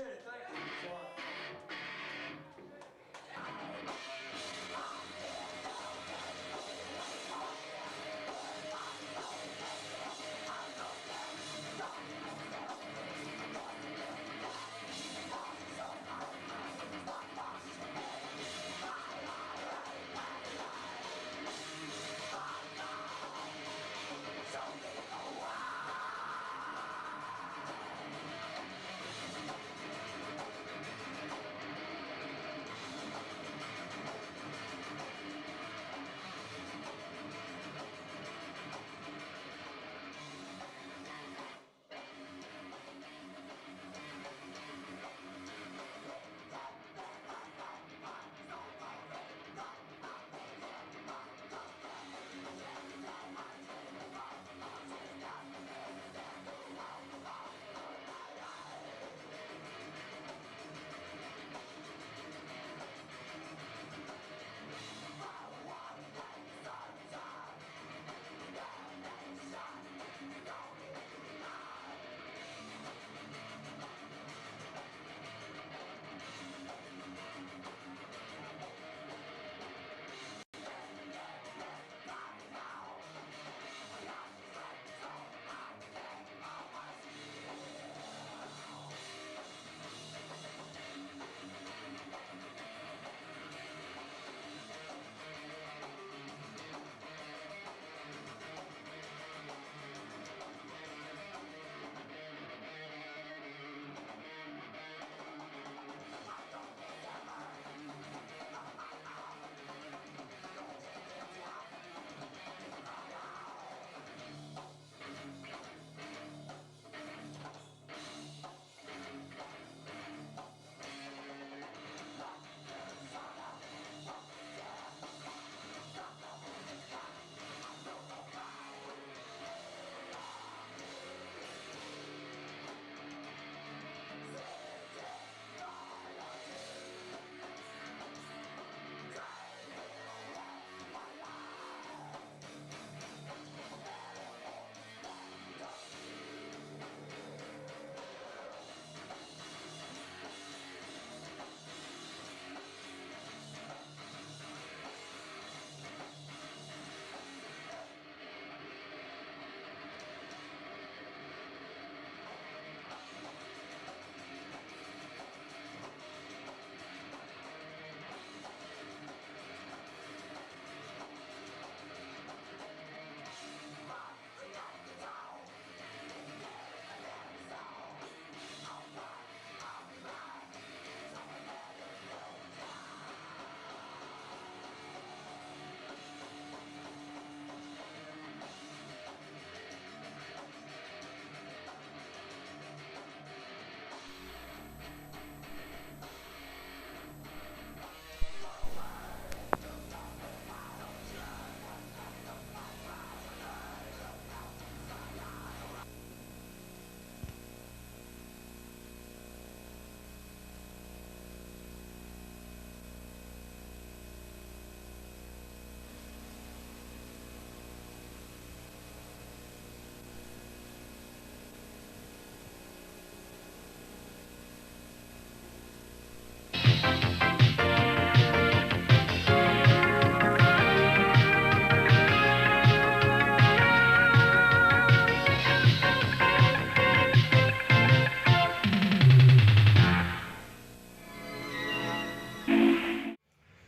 it. Thank you.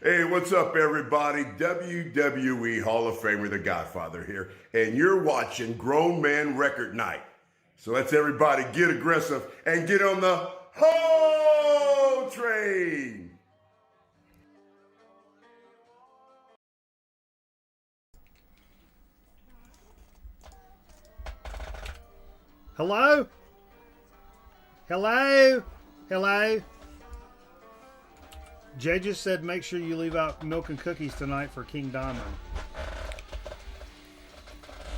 Hey, what's up, everybody? WWE Hall of Famer, The Godfather here, and you're watching Grown Man Record Night. So let's everybody get aggressive and get on the Ho train. Hello? Hello? Hello? Jay just said make sure you leave out milk and cookies tonight for King Diamond.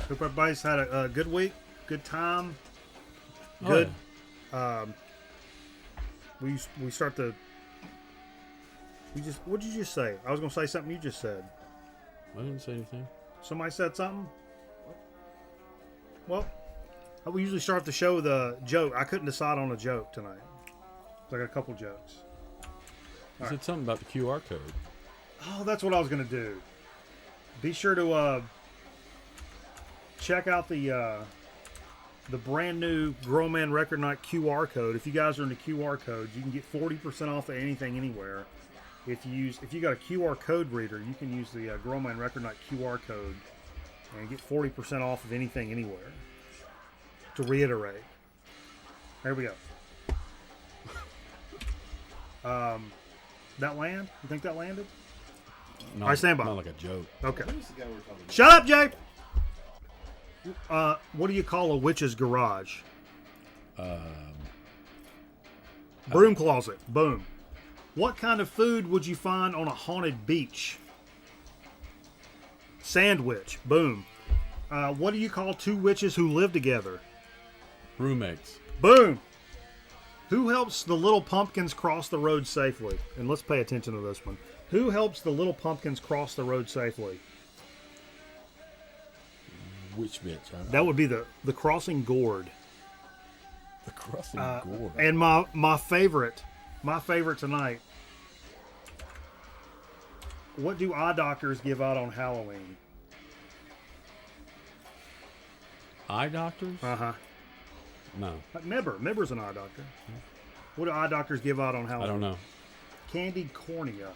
Hope everybody's had a good week, good time, good. We start the. What did you just say? I was gonna say something you just said. I didn't say anything. Somebody said something. Well, we usually start the show with a joke. I couldn't decide on a joke tonight. So I got a couple jokes. You said something about the QR code. Oh, that's what I was gonna do. Be sure to check out the brand new Grown Man Record Night QR code. If you guys are into QR codes, you can get 40% off of anything anywhere. If you got a QR code reader, you can use the Grown Man Record Night QR code and get 40% off of anything anywhere. To reiterate, there we go. That land? You think that landed? Not, I stand by. Not like a joke. Okay. Shut up, Jay. What do you call a witch's garage? Broom closet. Boom. What kind of food would you find on a haunted beach? Sandwich. Boom. What do you call two witches who live together? Roommates. Boom. Who helps the little pumpkins cross the road safely? And let's pay attention to this one. Who helps the little pumpkins cross the road safely? Which bitch? That would be the crossing gourd. The crossing gourd. And my favorite tonight. What do eye doctors give out on Halloween? Eye doctors? Uh-huh. No. Like Mibber's an eye doctor. What do eye doctors give out on Halloween? I don't know. Candied cornea.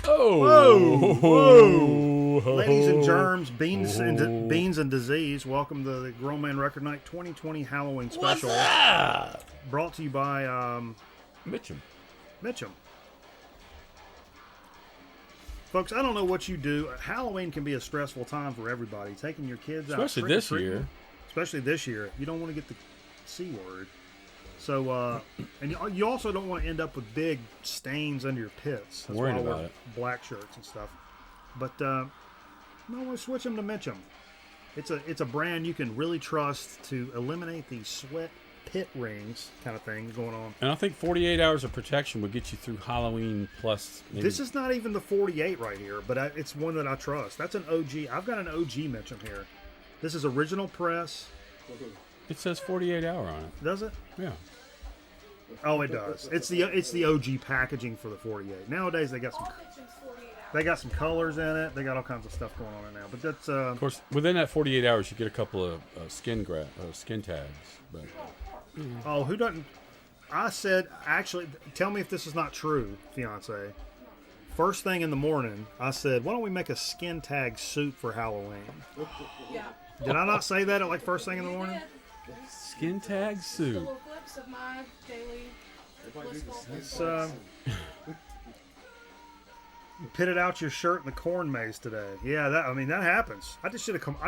Oh! Whoa! Ladies and germs, beans and disease. Welcome to the Grown Man Record Night 2020 Halloween special. What's that? Brought to you by Mitchum. Folks, I don't know what you do. Halloween can be a stressful time for everybody. Taking your kids out, Especially this year. Especially this year, you don't want to get the C word. So, and you also don't want to end up with big stains under your pits. That's Worried why I about wear it. black shirts and stuff. But I want to switch them to Mitchum. It's a brand you can really trust to eliminate the sweat pit rings kind of thing going on. And I think 48 hours of protection would get you through Halloween plus. Maybe. This is not even the 48 right here, but it's one that I trust. That's an OG. I've got an OG Mitchum here. This is original press. It says 48 hour on it. Does it? Yeah. Oh, it does. It's the OG packaging for the 48. Nowadays they got some colors in it. They got all kinds of stuff going on in now. But that's Of course, within that 48 hours, you get a couple of skin tags. But oh, who doesn't? I said, actually, tell me if this is not true, fiance. First thing in the morning, I said, why don't we make a skin tag suit for Halloween? Yeah. Did I not say that at like first thing in the morning? skin tag suit. Little clips of my daily blissful. It's pitted out your shirt in the corn maze today. Yeah, that happens. I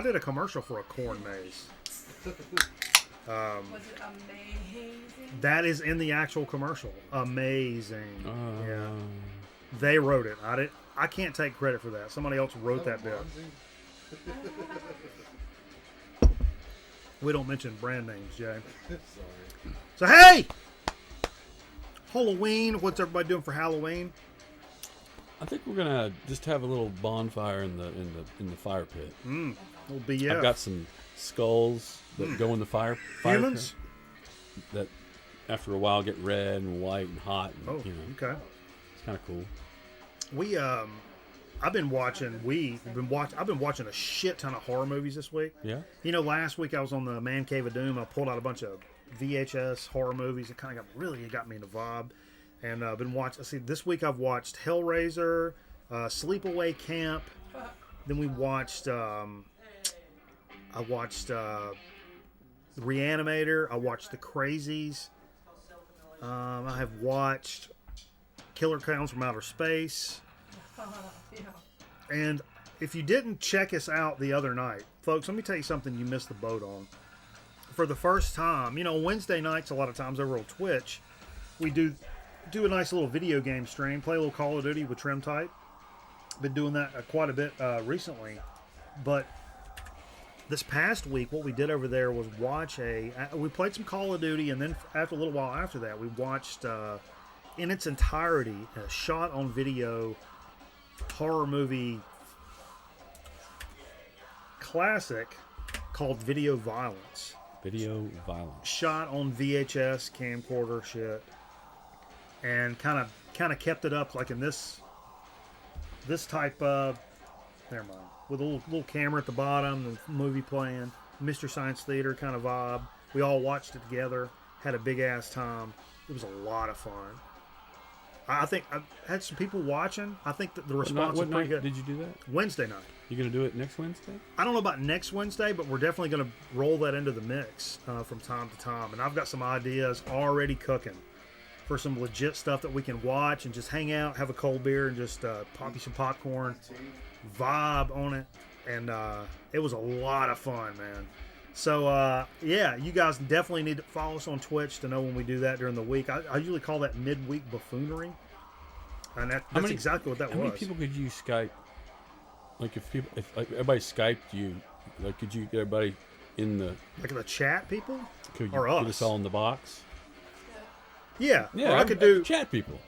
did a commercial for a corn maze. Was it amazing? That is in the actual commercial. Amazing. Yeah. They wrote it. I can't take credit for that. Somebody else wrote that bit. We don't mention brand names, Jay. So hey! Halloween. What's everybody doing for Halloween? I think we're gonna just have a little bonfire in the fire pit. Little BF. I've got some skulls that go in the fire Humans? pit that after a while get red and white and hot. And, Oh, okay. It's kind of cool. I've been watching a shit ton of horror movies this week. Yeah. You know, last week I was on the Man Cave of Doom. I pulled out a bunch of VHS horror movies. It kind of got me in the vibe. And I've been watching. See, this week I've watched Hellraiser, Sleepaway Camp. Then we watched. I watched Reanimator. I watched The Crazies. I have watched Killer Clowns from Outer Space. Yeah. And if you didn't check us out the other night, folks, let me tell you something you missed the boat on. For the first time, Wednesday nights, a lot of times over on Twitch, we do a nice little video game stream, play a little Call of Duty with Trim Type. Been doing that quite a bit recently. But this past week, what we did over there was we played some Call of Duty, and then after a little while after that, we watched in its entirety a shot on video horror movie classic called Video Violence. Video Violence. Shot on VHS camcorder shit, and kind of kept it up like in this type of, never mind, with a little camera at the bottom, the movie playing, Mystery Science Theater kind of vibe. We all watched it together, had a big ass time. It was a lot of fun. I think I had some people watching. I think that the response was pretty good. Did you do that? Wednesday night. You gonna do it next Wednesday? I don't know about next Wednesday, but we're definitely going to roll that into the mix from time to time. And I've got some ideas already cooking for some legit stuff that we can watch and just hang out, have a cold beer, and just pop you some popcorn, vibe on it. And it was a lot of fun, man. So, yeah, you guys definitely need to follow us on Twitch to know when we do that during the week. I usually call that midweek buffoonery. And that's exactly what that was. How many people could you Skype? Like, if everybody Skyped you, like, could you get everybody in the... Like the chat people? Could you or get us? us all in the box? Yeah. Yeah, or I could do... Chat people.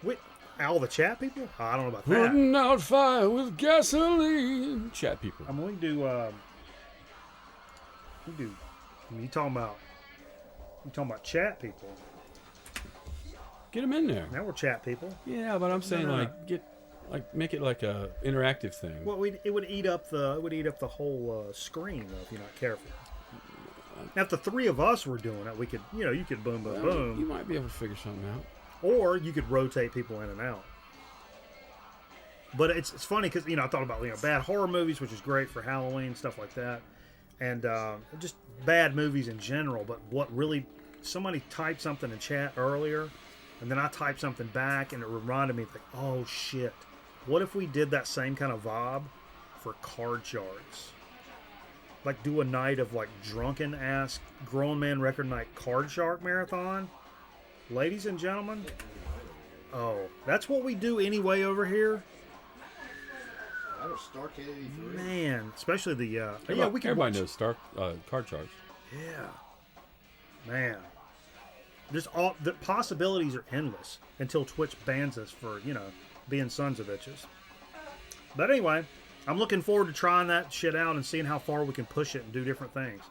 All the chat people? I don't know about that. Putting out fire with gasoline. Chat people. I mean, we can do... you talking about chat people. Get them in there. Now we're chat people. Yeah, but I'm saying No. make it like a interactive thing. Well, it would eat up the whole screen though, if you're not careful. Now, if the three of us were doing it, we could, you could boom, boom, boom. You might be able to figure something out. Or you could rotate people in and out. But it's funny because, I thought about, bad horror movies, which is great for Halloween, stuff like that. And just bad movies in general. But somebody typed something in chat earlier, and then I typed something back, and it reminded me, like, oh shit, what if we did that same kind of vibe for card shards? Like, do a night of, like, drunken ass grown man record night card shark marathon? Ladies and gentlemen, that's what we do anyway over here. That was Starcade 83. Man, especially the Everybody knows card sharks. Yeah, man. The possibilities are endless until Twitch bans us for being sons of bitches. But anyway, I'm looking forward to trying that shit out and seeing how far we can push it and do different things.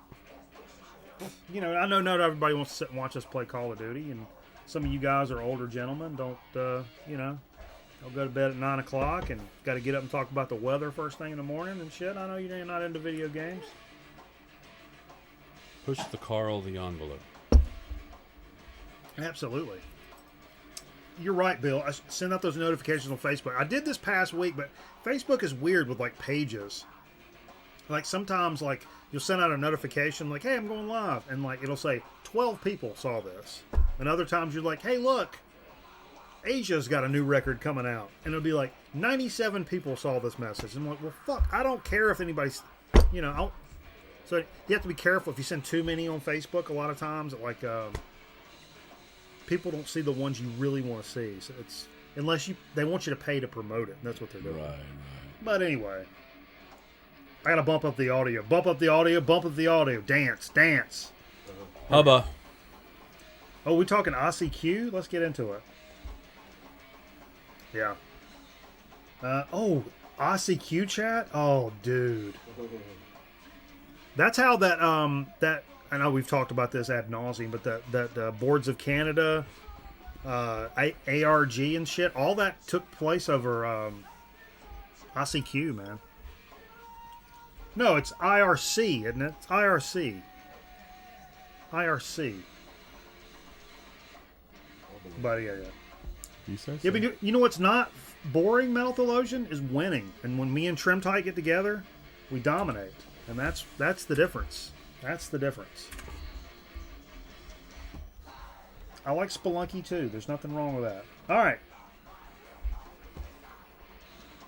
I know not everybody wants to sit and watch us play Call of Duty, and some of you guys are older gentlemen. Don't I'll go to bed at 9 o'clock and got to get up and talk about the weather first thing in the morning and shit. I know you're not into video games. Push the Carl the envelope. Absolutely. You're right, Bill. I send out those notifications on Facebook. I did this past week, but Facebook is weird with, like, pages. Like, sometimes, like, you'll send out a notification, like, hey, I'm going live. And, like, it'll say 12 people saw this. And other times you're like, hey, look, Asia's got a new record coming out. And it'll be like, 97 people saw this message. And I'm like, well, fuck, I don't care if anybody's, So you have to be careful if you send too many on Facebook. A lot of times, like, people don't see the ones you really want to see. So it's unless they want you to pay to promote it. And that's what they're doing. Right. But anyway, I gotta bump up the audio. Bump up the audio. Bump up the audio. Dance. Hubba. Oh, we talking ICQ? Let's get into it. Yeah. ICQ chat? Oh, dude. That's how that I know we've talked about this ad nauseum, but that Boards of Canada, ARG and shit, all that took place over ICQ, man. No, it's IRC, isn't it? It's IRC. But yeah. You say so? Yeah, but you know what's not boring, Metal Theologian, is winning. And when me and Trim Tight get together, we dominate. And that's the difference. That's the difference. I like Spelunky too. There's nothing wrong with that. All right.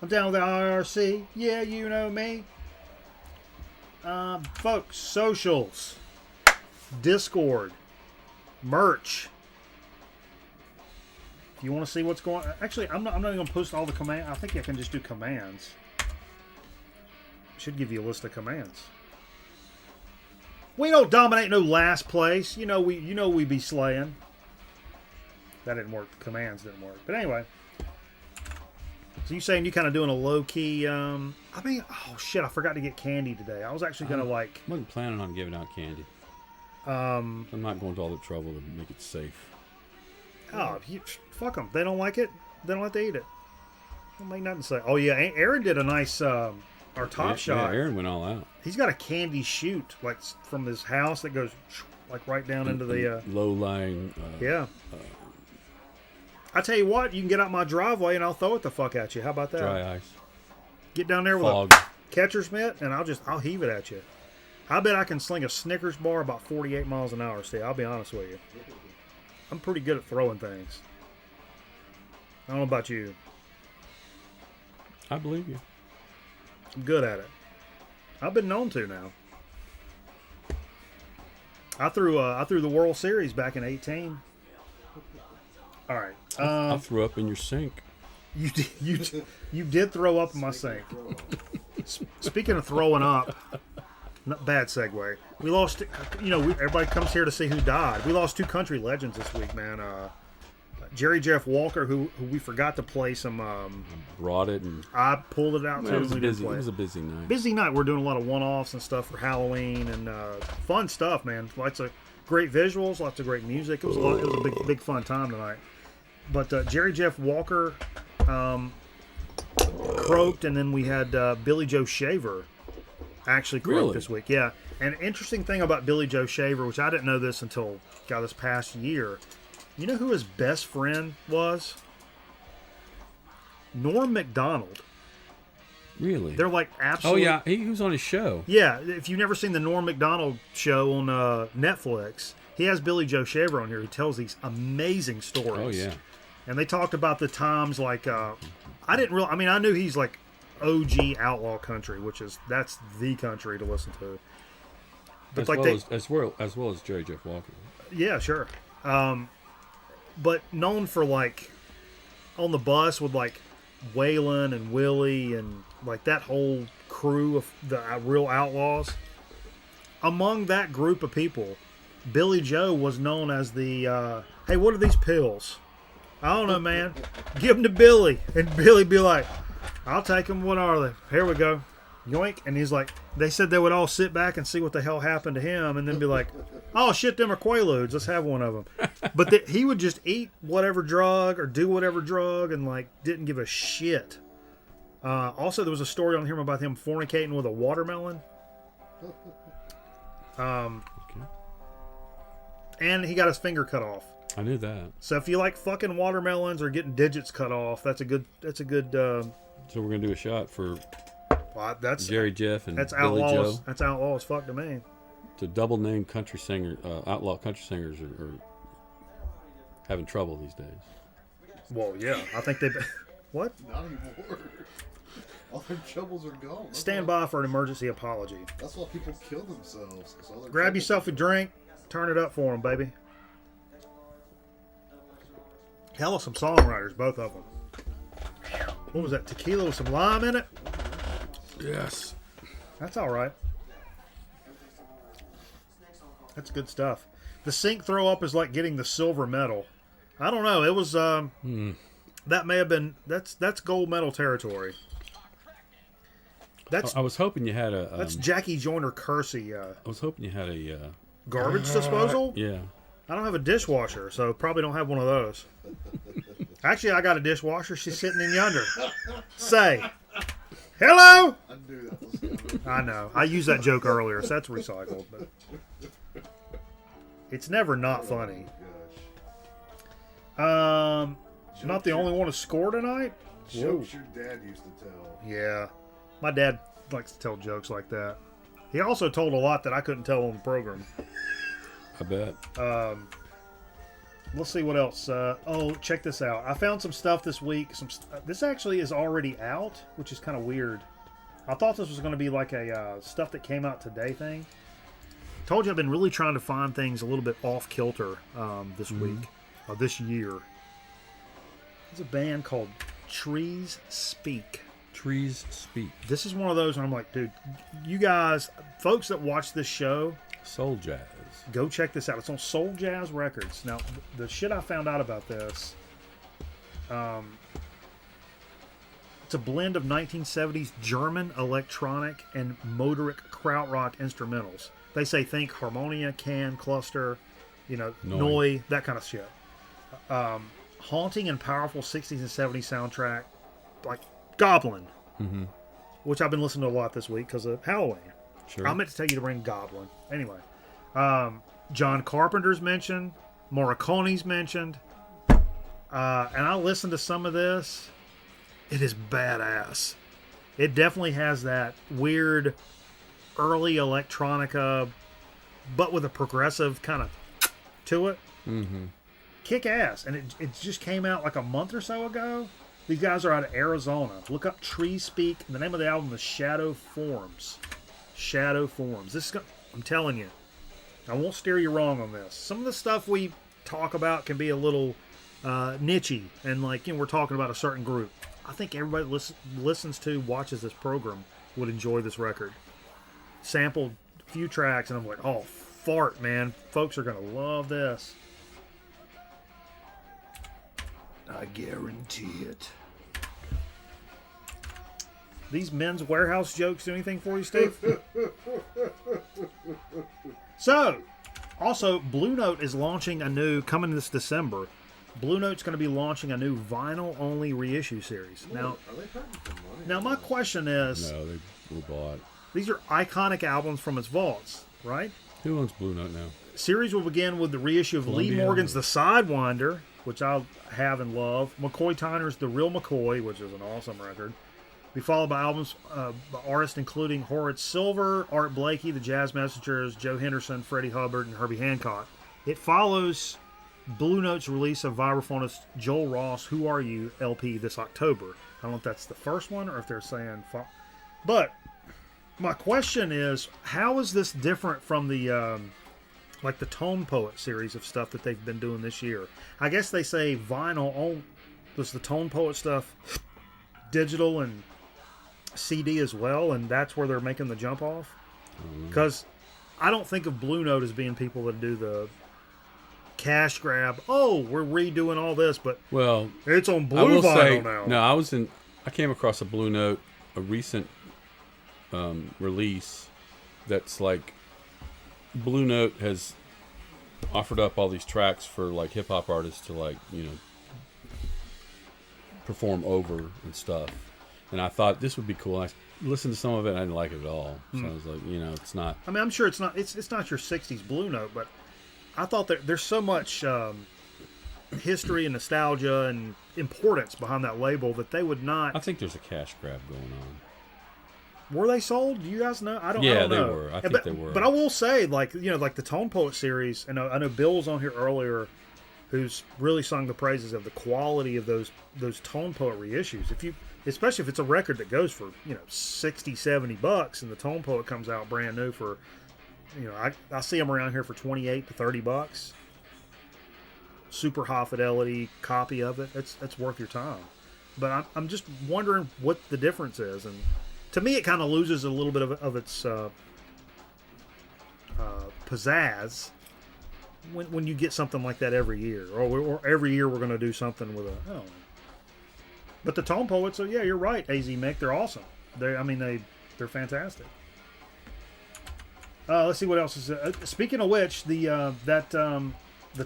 I'm down with the IRC. Yeah, you know me. Folks, socials, Discord, merch. If you want to see what's going on, actually, I'm not going to post all the commands. I think I can just do commands. Should give you a list of commands. We don't dominate no last place. You know we be slaying. That didn't work. The commands didn't work. But anyway. So you saying you kind of doing a low key? I mean, oh shit! I forgot to get candy today. I was actually gonna like. I wasn't planning on giving out candy. I'm not going to all the trouble to make it safe. Oh, fuck them. They don't like it. They don't have to eat it. Don't make nothing to say. Oh yeah, Aaron did a nice our top shot. Yeah, Aaron went all out. He's got a candy chute like from his house that goes like right down into the low lying. Yeah. I tell you what, you can get out my driveway and I'll throw it the fuck at you. How about that? Dry ice. Get down there with Fog. a catcher's mitt and I'll heave it at you. I bet I can sling a Snickers bar about 48 miles an hour, Steve. I'll be honest with you. I'm pretty good at throwing things. I don't know about you. I believe you. I'm good at it. I've been known to now. I threw the World Series back in 18. All right. I threw up in your sink. You did throw up in my sink. Speaking of throwing up, not bad segue. We lost. Everybody comes here to see who died. We lost two country legends this week, man. Jerry Jeff Walker, who we forgot to play some. Brought it and I pulled it out too. it was We didn't busy. play It was a busy night. Busy night. We're doing a lot of one-offs and stuff for Halloween and fun stuff, man. Lots of great visuals, lots of great music. It was a big fun time tonight. But Jerry Jeff Walker croaked, and then we had Billy Joe Shaver actually croaked Really? this week. Yeah, and interesting thing about Billy Joe Shaver, which I didn't know this until this past year. You know who his best friend was? Norm Macdonald. Really? They're like Oh absolute. yeah, he was on his show. Yeah, if you've never seen the Norm Macdonald show on Netflix, he has Billy Joe Shaver on here who tells these amazing stories. Oh yeah. And they talked about the times like I knew he's like OG outlaw country, that's the country to listen to. But as well as Jerry Jeff Walker. yeah, sure. But known for like on the bus with like Waylon and Willie and like that whole crew of the real outlaws. Among that group of people, Billy Joe was known as the hey, what are these pills? I don't know, man. Give them to Billy. And Billy be like, I'll take them. What are they? Here we go. Yoink. And he's like, they said they would all sit back and see what the hell happened to him and then be like, oh, shit, them are Quaaludes. Let's have one of them. But he would just eat whatever drug or do whatever drug and, like, didn't give a shit. Also, there was a story on here about him fornicating with a watermelon. And he got his finger cut off. I knew that. So if you like fucking watermelons or getting digits cut off, that's a good. So we're gonna do a shot for That's Jerry Jeff and that's Billy outlaws. Joe. That's outlaw as fuck to me. The double name country singer, outlaw country singers are having trouble these days. Well, yeah, I think they. What? Not anymore. All their troubles are gone. Stand by for an emergency apology. That's why people kill themselves. 'Cause all their Grab troubles- yourself a drink. Turn it up for them, baby. Hell of some songwriters, both of them. What was that? Tequila with some lime in it? Yes. That's all right. That's good stuff. The sink throw up is like getting the silver medal. I don't know. It was that may have been that's gold medal territory. That's I was hoping you had a. that's Jackie Joyner Kersey I was hoping you had a. garbage disposal. Yeah. I don't have a dishwasher, so probably don't have one of those. Actually, I got a dishwasher. She's sitting in yonder. Say, hello. I knew that was coming. I know. I used that joke earlier, so that's recycled. But it's never not funny. Not the only one to score tonight. Jokes your dad used to tell. Yeah, my dad likes to tell jokes like that. He also told a lot that I couldn't tell on the program. I bet. let's see what else. Oh, check this out. I found some stuff this week. This actually is already out, which is kind of weird. I thought this was going to be like a stuff that came out today thing. Told you I've been really trying to find things a little bit off kilter this week, this year. There's a band called Trees Speak. Trees Speak. This is one of those where I'm like, dude, you guys, folks that watch this show, Soul jazz. go check this out. It's on Soul Jazz Records. Now, the shit I found out about this, it's a blend of 1970s German electronic and Motorik krautrock instrumentals. They say think harmonia, can, cluster, Neu, that kind of shit. Haunting and powerful 60s and 70s soundtrack, like Goblin, which I've been listening to a lot this week because of Halloween. Sure. I meant to tell you to bring Goblin. Anyway, John Carpenter's mentioned, Morricone's mentioned, and I listened to some of this. It is badass. It definitely has that weird early electronica, but with a progressive kind of to it. Mm-hmm. Kick ass. And it just came out like a month or so ago. These guys are out of Arizona. Look up Tree Speak. The name of the album is Shadow Forms. Shadow Forms. I'm telling you, I won't steer you wrong on this. Some of the stuff we talk about can be a little niche-y, and we're talking about a certain group. I think everybody listens to, watches this program would enjoy this record. Sampled a few tracks, and I'm like, oh, fart, man. Folks are going to love this. I guarantee it. These Men's Warehouse jokes do anything for you, Steve? So, also, Blue Note is launching coming this December. Blue Note's going to be launching a new vinyl-only reissue series. Now, my question is... No, they were bought. These are iconic albums from its vaults, right? Who owns Blue Note now? Series will begin with the reissue of Lee Morgan's The Sidewinder, which I have and love. McCoy Tyner's The Real McCoy, which is an awesome record. Be followed by albums by artists including Horace Silver, Art Blakey, The Jazz Messengers, Joe Henderson, Freddie Hubbard, and Herbie Hancock. It follows Blue Note's release of vibraphonist Joel Ross' Who Are You LP this October. I don't know if that's the first one or if they're saying... But my question is, how is this different from the... the Tone Poet series of stuff that they've been doing this year? I guess they say vinyl. Does the Tone Poet stuff digital and CD as well, and that's where they're making the jump off? Because I don't think of Blue Note as being people that do the cash grab. Oh, we're redoing all this, but it's on blue vinyl now. No, I came across a Blue Note, a recent release that's like Blue Note has offered up all these tracks for hip hop artists to perform over and stuff, and I thought this would be cool. I listened to some of it and I didn't like it at all. So I was like, it's not. I mean, I'm sure it's not your '60s Blue Note, but I thought that there's so much history and nostalgia and importance behind that label that they would not. I think there's a cash grab going on. Were they sold? Do you guys know? I don't know. Yeah, they were. I think they were. But I will say, the Tone Poet series, and I know Bill was on here earlier, who's really sung the praises of the quality of those Tone Poet reissues. Especially if it's a record that goes for, $60, $70, and the Tone Poet comes out brand new for, I see them around here for $28 to $30. Super high fidelity copy of it. That's worth your time. But I'm just wondering what the difference is, and to me, it kind of loses a little bit of its pizzazz when you get something like that every year, or every year we're going to do something with I don't know. But the Tone Poets, so yeah, you're right, AZ Mick, they're awesome. They're fantastic. Let's see what else is. Speaking of which, the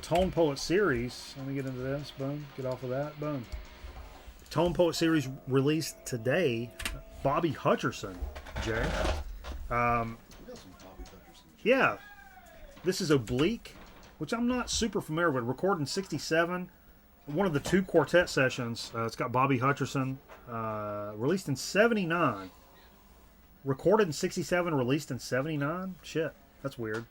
Tone Poet series. Let me get into this. Boom. Get off of that. Boom. Tone Poet series released today. Bobby Hutcherson, Jay. Yeah. This is Oblique, which I'm not super familiar with. Recorded in 1967. One of the two quartet sessions. It's got Bobby Hutcherson. Released in 1979. Recorded in 1967, released in 1979. Shit, that's weird.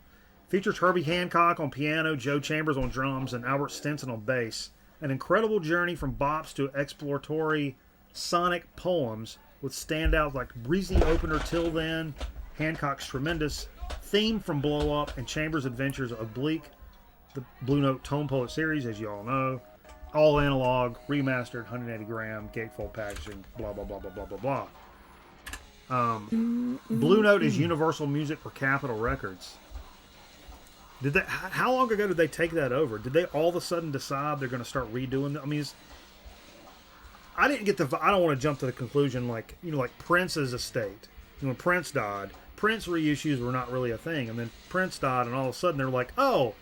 Features Herbie Hancock on piano, Joe Chambers on drums, and Albert Stinson on bass. An incredible journey from bops to exploratory sonic poems with standouts like Breezy Opener Till Then, Hancock's tremendous theme from Blow Up, and Chambers' Adventures of Bleak, the Blue Note Tone Poet series, as you all know. All analog, remastered, 180 gram, gatefold packaging, blah, blah, blah, blah, blah, blah, blah. Blue Note is Universal Music for Capitol Records. How long ago did they take that over? Did they all of a sudden decide they're going to start redoing that? I mean, I didn't get I don't want to jump to the conclusion like Prince's estate. When Prince died, Prince reissues were not really a thing. And then Prince died, and all of a sudden they're like, oh,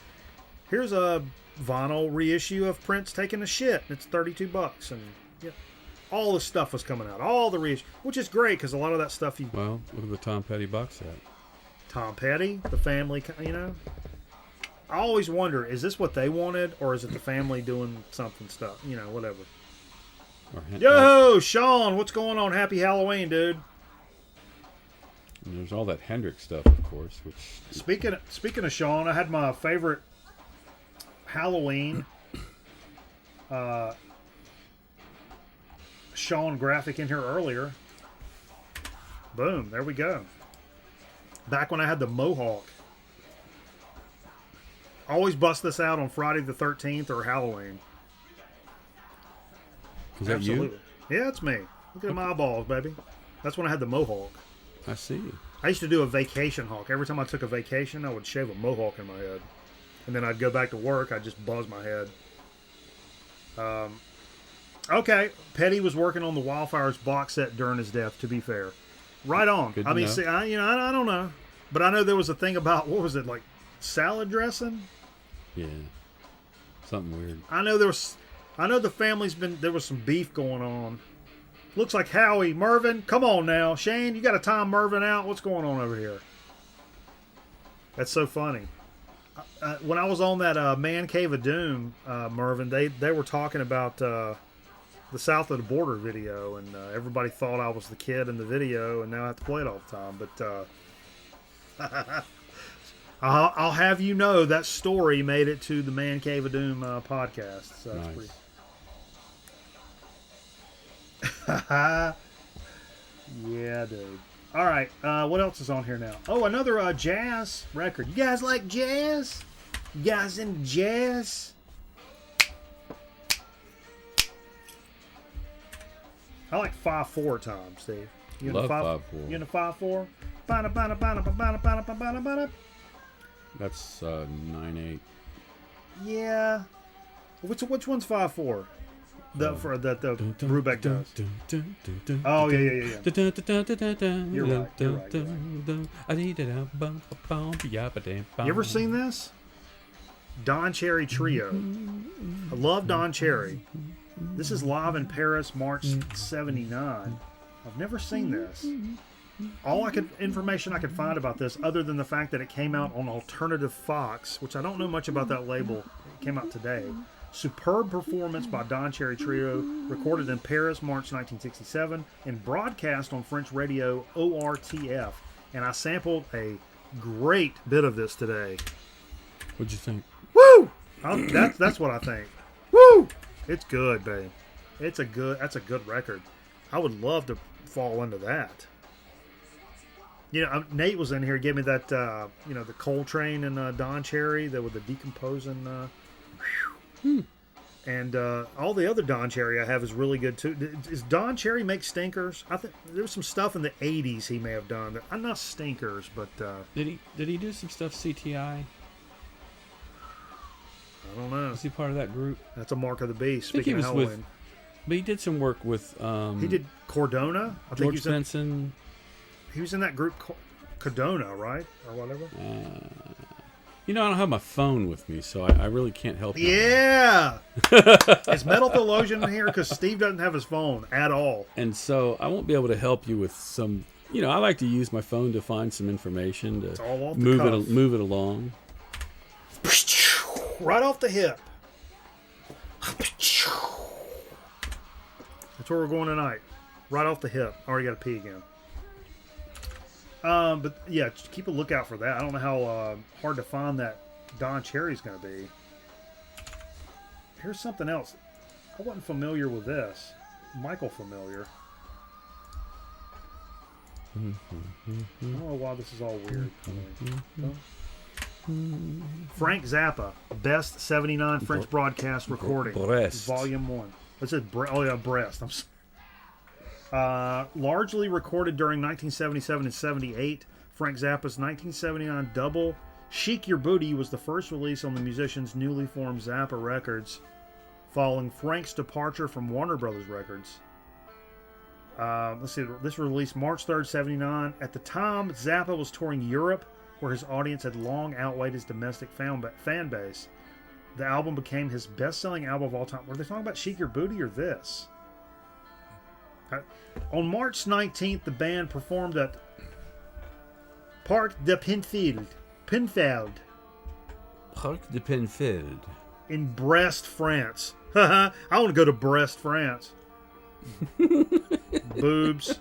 here's a vinyl reissue of Prince taking a shit. It's $32. And yeah, all this stuff was coming out. All the reissue, which is great because a lot of that stuff Well, look at the Tom Petty box set. Tom Petty, the family, I always wonder, is this what they wanted, or is it the family doing something stuff? Whatever. Yo, Sean, what's going on? Happy Halloween, dude. And there's all that Hendrix stuff, of course. Which Speaking of Sean, I had my favorite Halloween Sean graphic in here earlier. Boom, there we go. Back when I had the Mohawk. Always bust this out on Friday the 13th or Halloween. Is that Absolutely. you? Yeah, it's me. Look at my eyeballs, baby. That's when I had the Mohawk. I see. I used to do a vacation hawk. Every time I took a vacation, I would shave a Mohawk in my head. And then I'd go back to work, I'd just buzz my head. Okay, Petty was working on the Wildfires box set during his death, to be fair. Right on. Good to I mean, know. see, I don't know. But I know there was a thing about, what was it, like salad dressing? Yeah. Something weird. I know the family's there was some beef going on. Looks like Howie, Mervin, come on now. Shane, you got to time Mervin out. What's going on over here? That's so funny. When I was on that Man Cave of Doom, Mervin, they were talking about the South of the Border video, and everybody thought I was the kid in the video, and now I have to play it all the time. But I'll have you know that story made it to the Man Cave of Doom podcast. So Nice. that's pretty... Yeah, dude. All right, what else is on here now? Oh, another jazz record. You guys like jazz? You guys into jazz? I like 5/4 time, Steve. You Love into 5/4. You into 5/4? Ba-da-ba-da-ba-da-ba-da-ba-da-ba-da. That's 9/8. Yeah. Which one's 5/4? The Brubeck does. Oh, yeah. You're right. You ever seen this? Don Cherry Trio. I love Don Cherry. This is live in Paris, March '79. I've never seen this. Information I could find about this, other than the fact that it came out on Alternative Fox, which I don't know much about that label. It came out today. Superb performance by Don Cherry Trio, recorded in Paris, March 1967, and broadcast on French radio ORTF. And I sampled a great bit of this today. What'd you think? Woo! That's what I think. Woo! It's good, babe. That's a good record. I would love to fall into that. Nate was in here, gave me that, the Coltrane and Don Cherry, with the decomposing. And all the other Don Cherry I have is really good too. Does Don Cherry make stinkers? I think there was some stuff in the '80s he may have done. I'm not stinkers, but Did he do some stuff CTI? I don't know. Was he part of that group? That's a mark of the beast. I think he Speaking of was Halloween, But he did some work with he did Cordona. I think George Benson. he was in that group Cordona, right, or whatever. I don't have my phone with me, so I really can't help you. Yeah. Is Metal Theologian in here? Because Steve doesn't have his phone at all. And so I won't be able to help you with some. I like to use my phone to find some information It's to all off the move cuff. it along. Right off the hip. That's where we're going tonight. Right off the hip. Already got to pee again. But yeah, just keep a lookout for that. I don't know how hard to find that Don Cherry's going to be. Here's something else. I wasn't familiar with this. Michael familiar. I don't know why this is all weird. Frank Zappa, Best 79 French Broadcast Recording. Brest. Volume 1. This is Brest. I'm sorry. Largely recorded during 1977 and 78, Frank Zappa's 1979 double Chic Your Booty was the first release on the musician's newly formed Zappa Records, following Frank's departure from Warner Brothers Records. Let's see, this was released March 3rd, 79. At the time, Zappa was touring Europe, where his audience had long outweighed his domestic fan base. The album became his best-selling album of all time. Were they talking about Chic Your Booty or this? On March 19th, the band performed at Parc de Pinfield Parc de Penfield. in Brest, France. I want to go to Brest, France. Boobs.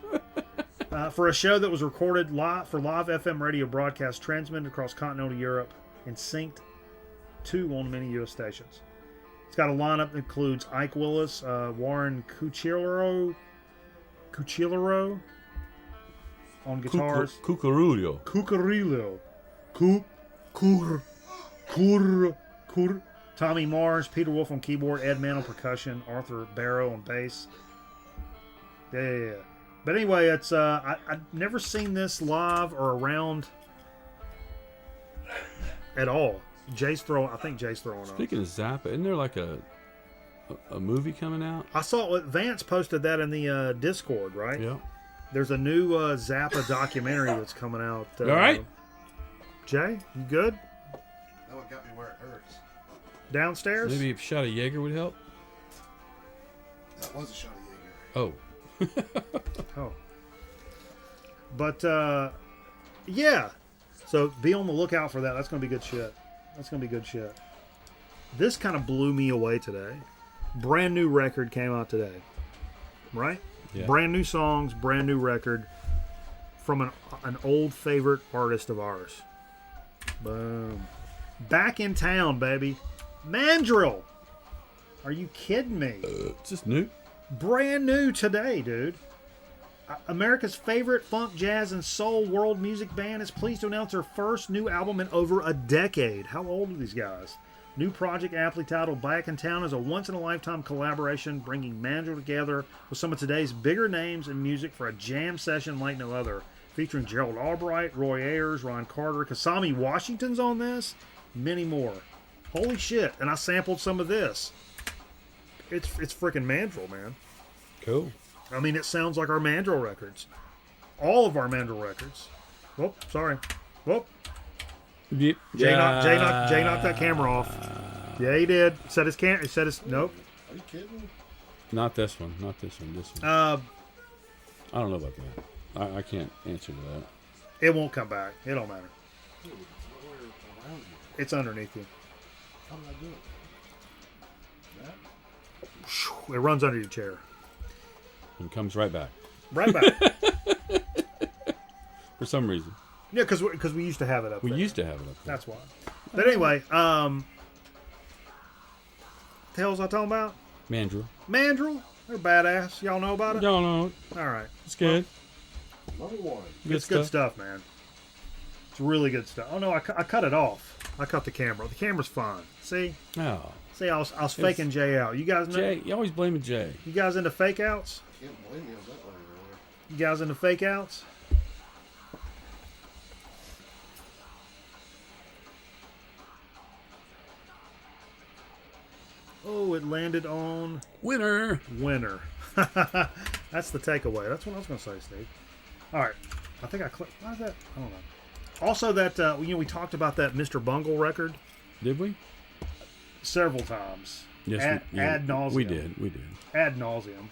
For a show that was recorded live for live FM radio broadcast transmitted across continental Europe and synced to on many U.S. stations. It's got a lineup that includes Ike Willis, Warren Cucciolaro on guitars. Cucurullo. Tommy Mars, Peter Wolf on keyboard, Ed Mann on percussion, Arthur Barrow on bass. Yeah. But anyway, it's I've never seen this live or around at all. I think Jay's throwing up. Speaking of Zappa, isn't there like a movie coming out? I saw Vance posted that in the Discord, right? Yeah. There's a new Zappa documentary that's coming out. All right. Jay, you good? That one got me where it hurts. Downstairs? Maybe a shot of Jaeger would help. That was a shot of Jaeger. Oh. Oh. But, yeah. So be on the lookout for that. That's going to be good shit. This kind of blew me away today. Brand new record came out today. Right? Yeah. Brand new songs, brand new record from an old favorite artist of ours. Boom. Back in town, baby. Mandrill. Are you kidding me? It's just new. Brand new today, dude. America's favorite funk, jazz, and soul world music band is pleased to announce their first new album in over a decade. How old are these guys? New project, aptly titled Back in Town, is a once-in-a-lifetime collaboration bringing Mandrill together with some of today's bigger names in music for a jam session like no other. Featuring Gerald Albright, Roy Ayers, Ron Carter, Kasami Washington's on this, many more. Holy shit, and I sampled some of this. It's freaking Mandrill, man. Cool. I mean, it sounds like our Mandrill records. All of our Mandrill records. Whoop, sorry. Whoop. Yep. Jay knocked that camera off. Yeah, he did. Set his nope. Are you kidding? Not this one. This one. I don't know about that. I can't answer to that. It won't come back. It don't matter. Dude, it's nowhere around you. It's underneath you. How did I do it? That? It runs under your chair. And comes right back. Right back. For some reason. Yeah, because we used to have it up We there. used to have it up there. That's why. But anyway, the hell was I talking about? Mandrill. Mandrill. They're badass. Y'all know about it? Y'all know. All right. It's good. Number one. It's good stuff, man. It's really good stuff. Oh, no, I cut it off. I cut the camera. The camera's fine. See? Oh. See, I was faking Jay out. You guys know? Jay. You always blaming Jay. You guys into fake outs? Can't blame you on that one, really. You guys into fake outs? Oh, it landed on Winner. winner. That's the takeaway. That's what I was going to say, Steve. All right. I think I clicked. Why is that? I don't know. Also, that we talked about that Mr. Bungle record Did we? several times. Yes. Ad nauseum. We did. Ad nauseum.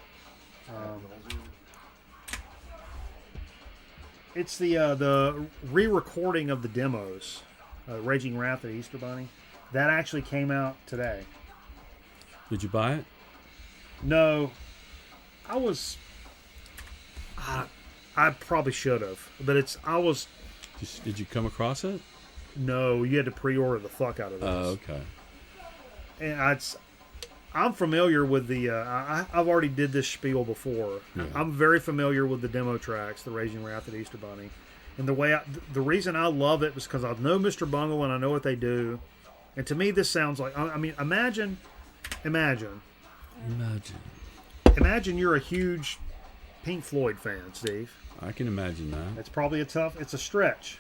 It's the re-recording of the demos, Raging Wrath of Easter Bunny. That actually came out today. Did you buy it? No, I I probably should have, but Did you come across it? no. You had to pre-order the fuck out of this. Oh, okay. And I'm familiar with the. I've already did this spiel before. Yeah. I'm very familiar with the demo tracks, the Raging Wrath of the Easter Bunny, and the reason I love it is because I know Mr. Bungle and I know what they do, and to me this sounds like. I mean, imagine you're a huge Pink Floyd fan, Steve. I can imagine that. It's probably it's a stretch.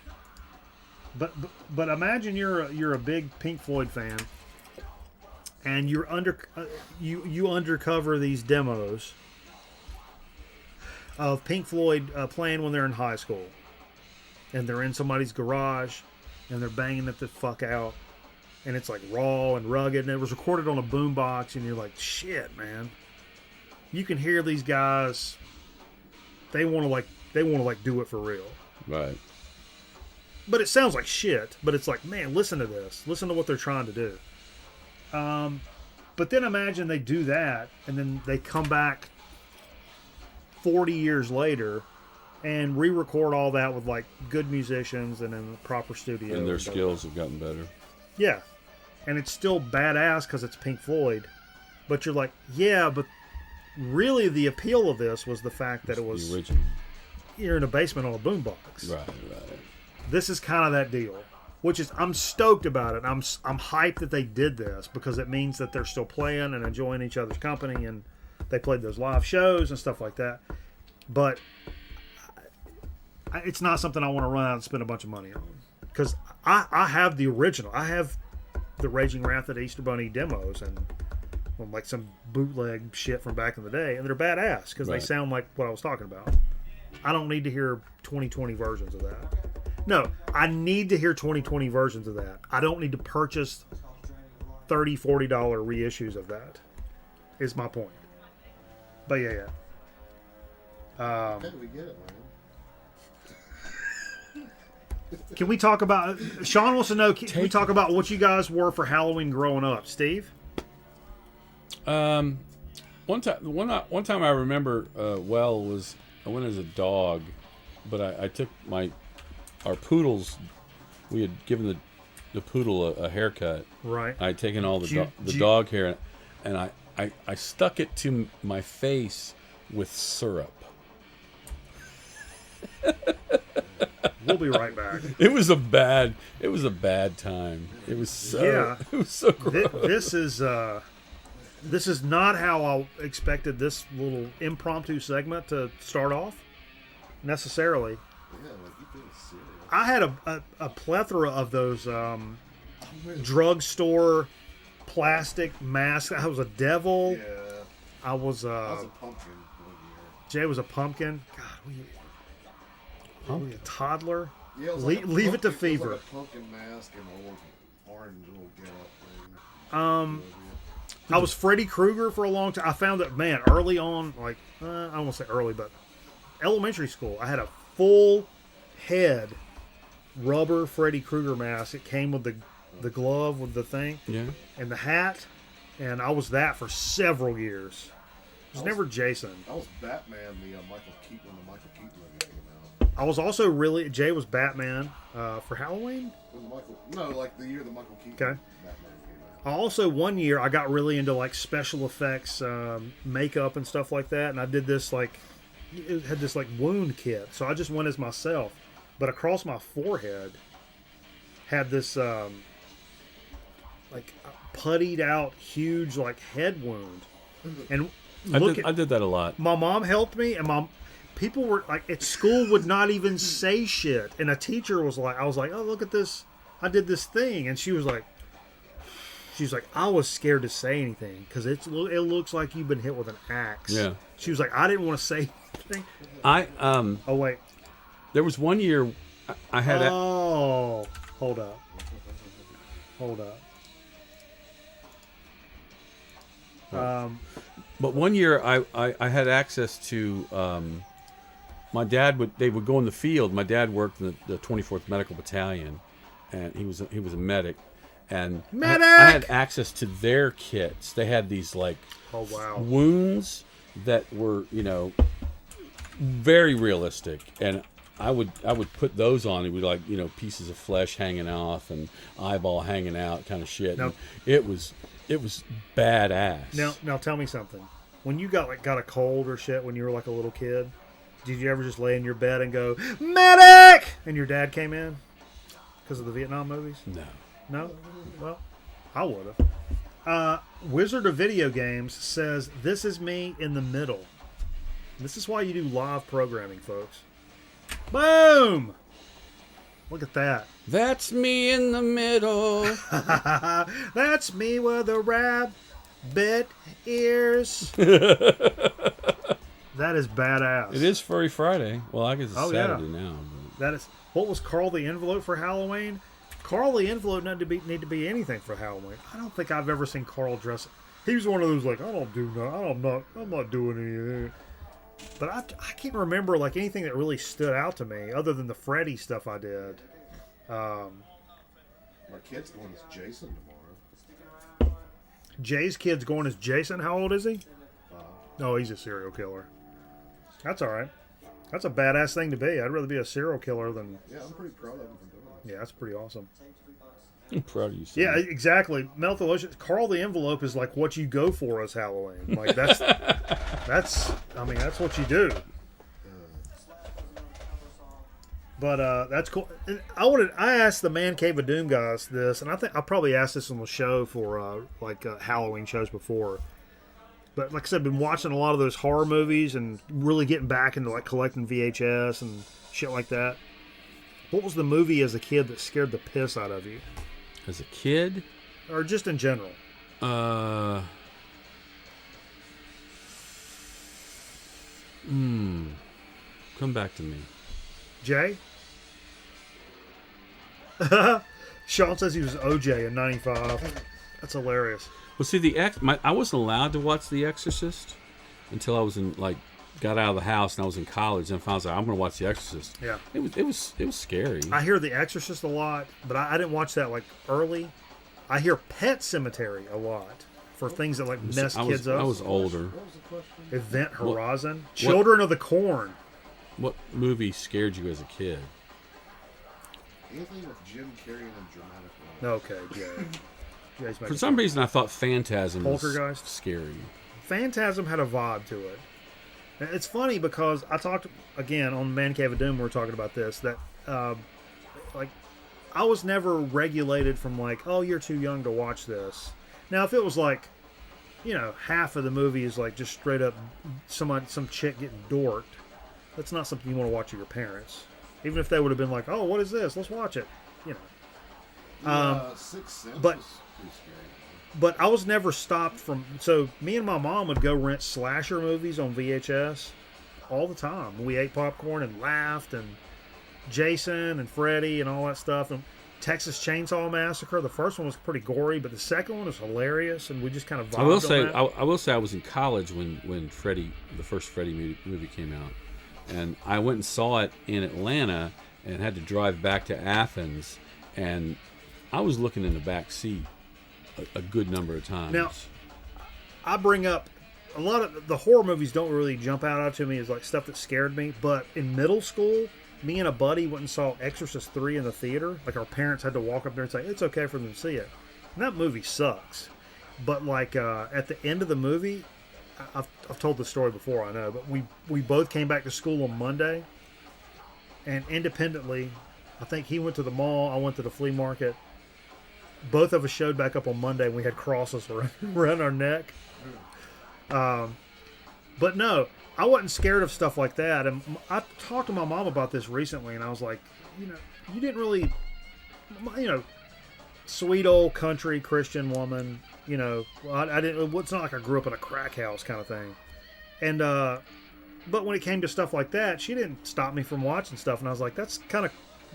But imagine you're a big Pink Floyd fan, and you're you undercover these demos of Pink Floyd playing when they're in high school, and they're in somebody's garage, and they're banging it the fuck out, and it's like raw and rugged, and it was recorded on a boombox, and you're like, shit, man. You can hear these guys. They want to do it for real. Right. But it sounds like shit. But it's like, man, listen to this. Listen to what they're trying to do. But then imagine they do that, and then they come back 40 years later and re-record all that with like good musicians and in the proper studio. And their skills have gotten better. Yeah, and it's still badass because it's Pink Floyd. But you're like, yeah, but really the appeal of this was the fact that it was the original. You're in a basement on a boombox. Right. This is kind of that deal, which is I'm stoked about it. I'm hyped that they did this because it means that they're still playing and enjoying each other's company, and they played those live shows and stuff like that. But it's not something I want to run out and spend a bunch of money on because I have the original. I have the Raging Wrath of the Easter Bunny demos and like some bootleg shit from back in the day, and they're badass because they sound like what I was talking about. I don't need to hear 2020 versions of that. No, I need to hear 2020 versions of that. I don't need to purchase $30, $40 reissues of that. Is my point. But yeah. How do we get it, man? Can we talk about? Sean wants to know. Can we talk about what you guys were for Halloween growing up, Steve? One time I remember was I went as a dog, but I took our poodles. We had given the poodle a haircut. Right. I had taken all the dog hair and I stuck it to my face with syrup. We'll be right back. It was a bad time. It was so gross. This is not how I expected this little impromptu segment to start off, necessarily. Yeah, like you feel serious. I had a plethora of those drugstore plastic masks. I was a devil. Yeah. I was I was a pumpkin one year. Jay was a pumpkin. God, we a toddler. Yeah, it was Leave it to it was Fever. like a pumpkin mask and a little orange little get-up thing. I was Freddy Krueger for a long time. I found that, man, early on, like, I don't want to say early, but elementary school, I had a full head rubber Freddy Krueger mask. It came with the glove with the thing and the hat, and I was that for several years. It was never Jason. I was Batman, the Michael Keaton movie came out. I was also Jay was Batman for Halloween. Like the year that Michael Keaton Okay. Batman came out. Also, one year I got really into like special effects, makeup and stuff like that, and I did this it had this like wound kit. So I just went as myself, but across my forehead had this like puttied out huge like head wound. And I did that a lot. my mom helped me, and people were like at school would not even say shit, and a teacher was like, I was like, oh, look at this, I did this thing, and she was like, I was scared to say anything because it looks like you've been hit with an axe. Yeah. She was like, I didn't want to say anything. Oh wait. There was one year I had. Hold up. But one year I had access to. My dad would go in the field. My dad worked in the 24th Medical Battalion, and he was a medic. And I had access to their kits. They had these like Oh wow. wounds that were very realistic, and I would put those on. It would like pieces of flesh hanging off and eyeball hanging out, kind of shit. Now- And it was badass. Now tell me something. When you got a cold or shit when you were like a little kid, did you ever just lay in your bed and go, medic? And your dad came in because of the Vietnam movies? No. No? Well, I would have. Wizard of Video Games says, this is me in the middle. This is why you do live programming, folks. Boom! Look at that. That's me in the middle. That's me with a rabbit ears. That is badass. It is Furry Friday. Well, I guess it's Oh, yeah. Saturday now. That is. What was Carl the Envelope for Halloween? Carl the Envelope need to be anything for Halloween. I don't think I've ever seen Carl dress. He was one of those like, I'm not doing anything. But I can't remember like anything that really stood out to me other than the Freddy stuff I did. My kid's going as Jason tomorrow. Jay's kid's going as Jason. How old is he? Oh, he's a serial killer. That's all right. That's a badass thing to be. I'd rather be a serial killer than. Yeah, I'm pretty proud of him for doing it. Yeah, that's pretty awesome. I'm proud of you. Son. Yeah, exactly. Melted Ocean. Carl the Envelope is like what you go for as Halloween. Like that's what you do. But that's cool. And I asked the Man Cave of Doom guys this, and I think I probably asked this on the show for Halloween shows before. But like I said, I've been watching a lot of those horror movies and really getting back into like collecting VHS and shit like that. What was the movie as a kid that scared the piss out of you? As a kid, Or just in general? Come back to me. Jay? Sean says he was OJ in 95. That's hilarious. Well, see, I wasn't allowed to watch The Exorcist until I was got out of the house and I was in college, and I found out I'm going to watch The Exorcist. Yeah. It was scary. I hear The Exorcist a lot, but I didn't watch that like early. I hear Pet Cemetery a lot for things that like mess kids up. I was older. What was the question? Event Horizon. Children of the Corn. What movie scared you as a kid? Anything with Jim Carrey in a dramatic role. Okay, Jay. Jay's For making some reason, I thought Phantasm was Poltergeist? scary. Phantasm had a vibe to it. And it's funny because I talked again on Man Cave of Doom. We were talking about this that like I was never regulated from like, oh, you're too young to watch this. Now, if it was like, half of the movie is like just straight up some chick getting dorked, that's not something you want to watch with your parents. Even if they would have been like, oh, what is this? Let's watch it. Sixth Sense but- was pretty scary. But I was never stopped from. So me and my mom would go rent slasher movies on VHS all the time. We ate popcorn and laughed, and Jason and Freddy and all that stuff. And Texas Chainsaw Massacre. The first one was pretty gory, but the second one was hilarious, and we just kind of vibed I will on say, that. I will say, I was in college when the first Freddy movie came out, and I went and saw it in Atlanta, and had to drive back to Athens, and I was looking in the back seat a good number of times. Now, I bring up a lot of the horror movies don't really jump out to me as like stuff that scared me. But in middle school, me and a buddy went and saw Exorcist 3 in the theater. Like our parents had to walk up there and say, it's okay for them to see it. And that movie sucks. But like at the end of the movie, I've told the story before, I know, but we both came back to school on Monday. And independently, I think he went to the mall, I went to the flea market. Both of us showed back up on Monday and we had crosses around our neck. But no, I wasn't scared of stuff like that. And I talked to my mom about this recently, and I was like, you didn't really, sweet old country Christian woman, I didn't, it's not like I grew up in a crack house kind of thing. And, but when it came to stuff like that, she didn't stop me from watching stuff. And I was like, that's kind of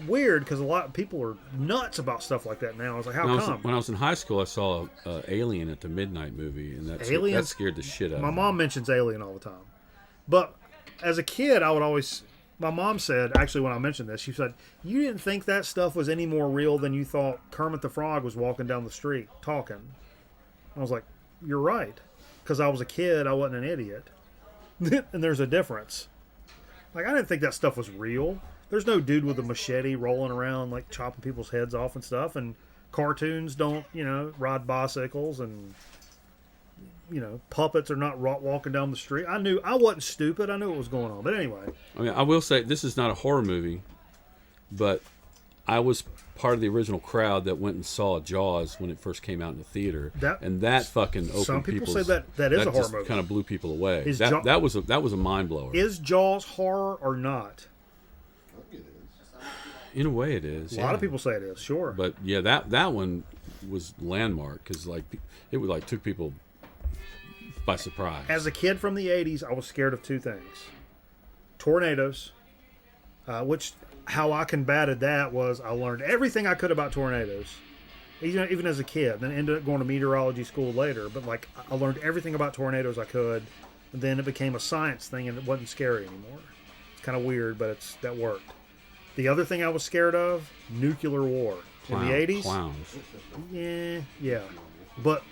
weird because a lot of people are nuts about stuff like that now. I was like, how come? When I was in high school, I saw Alien at the midnight movie, and that scared the shit out of me. My mom mentions Alien all the time. But as a kid, I would always... My mom said, actually, when I mentioned this, she said, you didn't think that stuff was any more real than you thought Kermit the Frog was walking down the street talking. I was like, you're right. Because I was a kid, I wasn't an idiot. And there's a difference. Like, I didn't think that stuff was real. There's no dude with a machete rolling around, like, chopping people's heads off and stuff. And cartoons don't, ride bicycles. And, puppets are not walking down the street. I wasn't stupid. I knew what was going on. But anyway. I mean, I will say, this is not a horror movie, but I was part of the original crowd that went and saw Jaws when it first came out in the theater, and that fucking opened some people people's, say that is a horror just movie. kind of blew people away. Is That was a mind blower. Is Jaws horror or not? It is. In a way, it is. A lot of people say it is. Sure, But yeah, that one was landmark because it would took people by surprise. as a kid from the '80s, I was scared of two things: tornadoes, which. How I combated that was I learned everything I could about tornadoes, even as a kid. Then ended up going to meteorology school later. But I learned everything about tornadoes I could. And then it became a science thing, and it wasn't scary anymore. It's kind of weird, but that worked. The other thing I was scared of: nuclear war in the '80s. Clowns. Yeah. But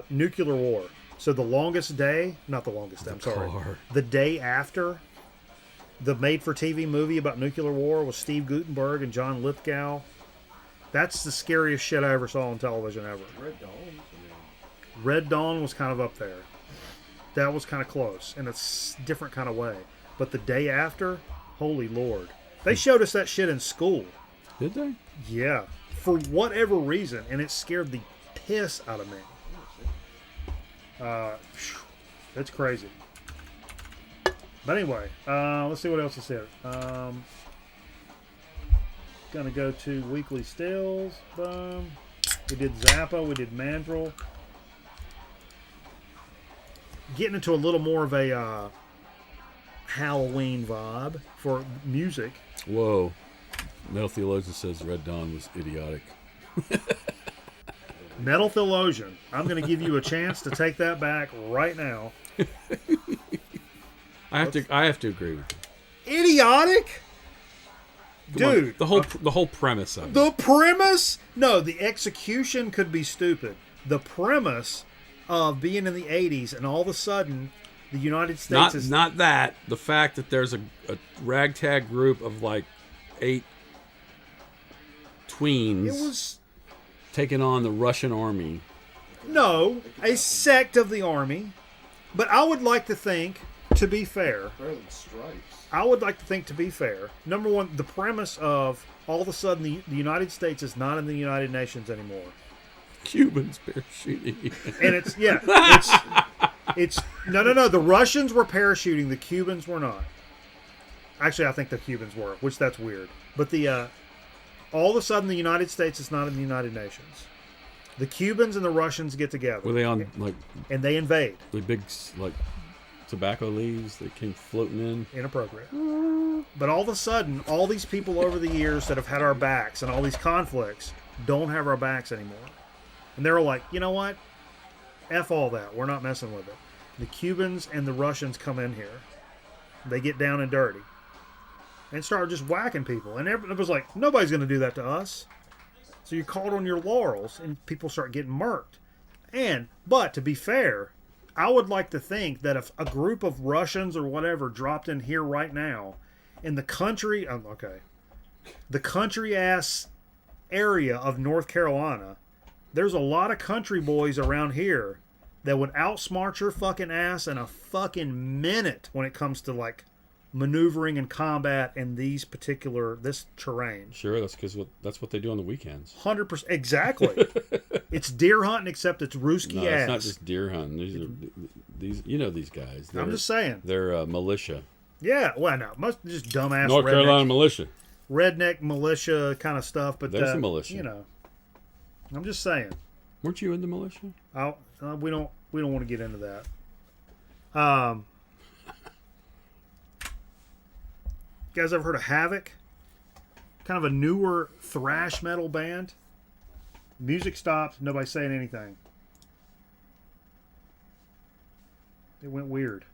nuclear war. So the longest day, not the longest day. I'm sorry. car. The day after. The made-for-TV movie about nuclear war was Steve Guttenberg and John Lithgow. That's the scariest shit I ever saw on television ever. Red Dawn. Red Dawn was kind of up there. That was kind of close in a different kind of way. But the day after, holy Lord. They showed us that shit in school. Did they? Yeah. For whatever reason. And it scared the piss out of me. It's crazy. But anyway, let's see what else is here. Gonna go to weekly stills. Boom. We did Zappa. We did Mandrill. Getting into a little more of a Halloween vibe for music. Whoa. Metal Theologian says Red Dawn was idiotic. Metal Theologian, I'm going to give you a chance to take that back right now. I have to agree with you. Idiotic? Come on, Dude. the whole premise of it. The premise? No, the execution could be stupid. The premise of being in the 80s and all of a sudden the United States is... Not that. The fact that there's a ragtag group of 8 tweens It was... taking on the Russian army. No, a sect of the army. But I would like to think, to be fair... Better than Stripes. I would like to think, to be fair, number one, the premise of all of a sudden the United States is not in the United Nations anymore. Cubans parachuting. And it's no. The Russians were parachuting. The Cubans were not. Actually, I think the Cubans were, which that's weird. But all of a sudden the United States is not in the United Nations. The Cubans and the Russians get together. Were they on and they invade. the big tobacco leaves that came floating in? Inappropriate. But all of a sudden, all these people over the years that have had our backs and all these conflicts don't have our backs anymore. And they're like, you know what? F all that. We're not messing with it. The Cubans and the Russians come in here. They get down and dirty. And start just whacking people. And it was like, nobody's going to do that to us. So you're caught on your laurels and people start getting murked. But to be fair, I would like to think that if a group of Russians or whatever dropped in here right now, in the country, the country-ass area of North Carolina, there's a lot of country boys around here that would outsmart your fucking ass in a fucking minute when it comes to, maneuvering and combat in this terrain. Sure, that's because that's what they do on the weekends. 100%. Exactly. It's deer hunting, except it's Ruski No, ass. it's not just deer hunting. These these guys. I'm just saying. They're militia. Yeah, well, no, just dumbass North Carolina militia. redneck militia kind of stuff. But There's a militia. I'm just saying. Weren't you in the militia? We don't want to get into that. You guys ever heard of Havoc? Kind of a newer thrash metal band. Music stopped. Nobody's saying anything. It went weird.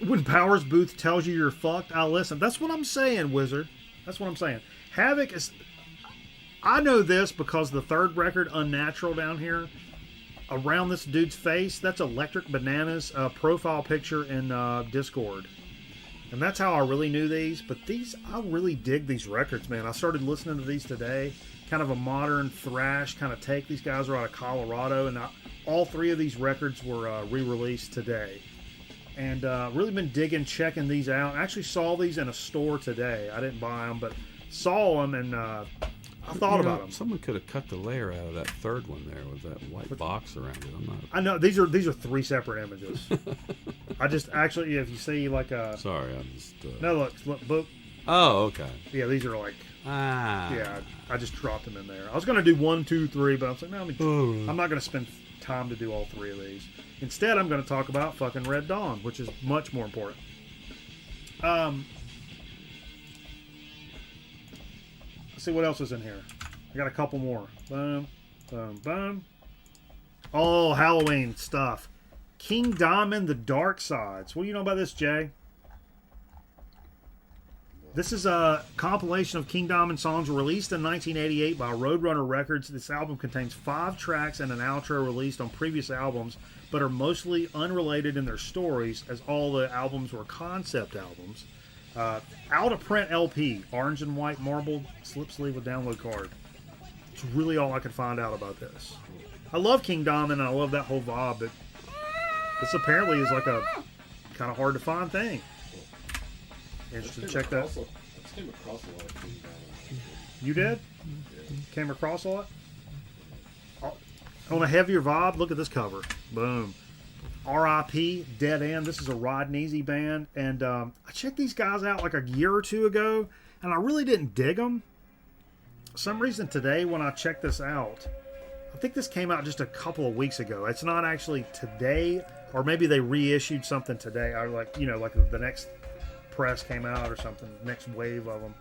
When Powers Booth tells you you're fucked, I'll listen. That's what I'm saying, Wizard. That's what I'm saying. Havoc is... I know this because the third record, Unnatural, down here, around this dude's face, that's Electric Bananas profile picture in Discord. And that's how I really knew these. But these, I really dig these records, man. I started listening to these today. Kind of a modern thrash kind of take. These guys are out of Colorado, and all three of these records were re-released today. And really been digging, checking these out. I actually saw these in a store today. I didn't buy them, but saw them, and I thought about them. Someone could have cut the layer out of that third one there with that white box around it. I know these are three separate images. I just actually, if you see like a. Sorry, I'm just. No, look. Oh, okay. Yeah, these are like. Ah. Yeah, I just dropped them in there. I was gonna do 1, 2, 3, but I was like, no, I'm not gonna spend time to do all three of these. Instead, I'm gonna talk about fucking Red Dawn, which is much more important. Let's see what else is in here. I got a couple more. Boom, boom, boom. Oh, Halloween stuff. King Diamond, The Dark Sides. What do you know about this, Jay? This is a compilation of King Diamond songs released in 1988 by Roadrunner Records. This album contains 5 tracks and an outro released on previous albums, but are mostly unrelated in their stories, as all the albums were concept albums. Out of print LP, orange and white marbled, slip sleeve with download card. It's really all I could find out about this. I love King Diamond and I love that whole vibe, but this apparently is like a kind of hard to find thing. Interested to check that. I came across a lot of King Diamond. You did? Came across a lot? On a heavier vibe, look at this cover. Boom. R.I.P. Dead End. This is a Rod Neasy band. And I checked these guys out like a year or two ago, and I really didn't dig them. For some reason today when I checked this out, I think this came out just a couple of weeks ago. It's not actually today, or maybe they reissued something today, or like the next press came out or something, next wave of them.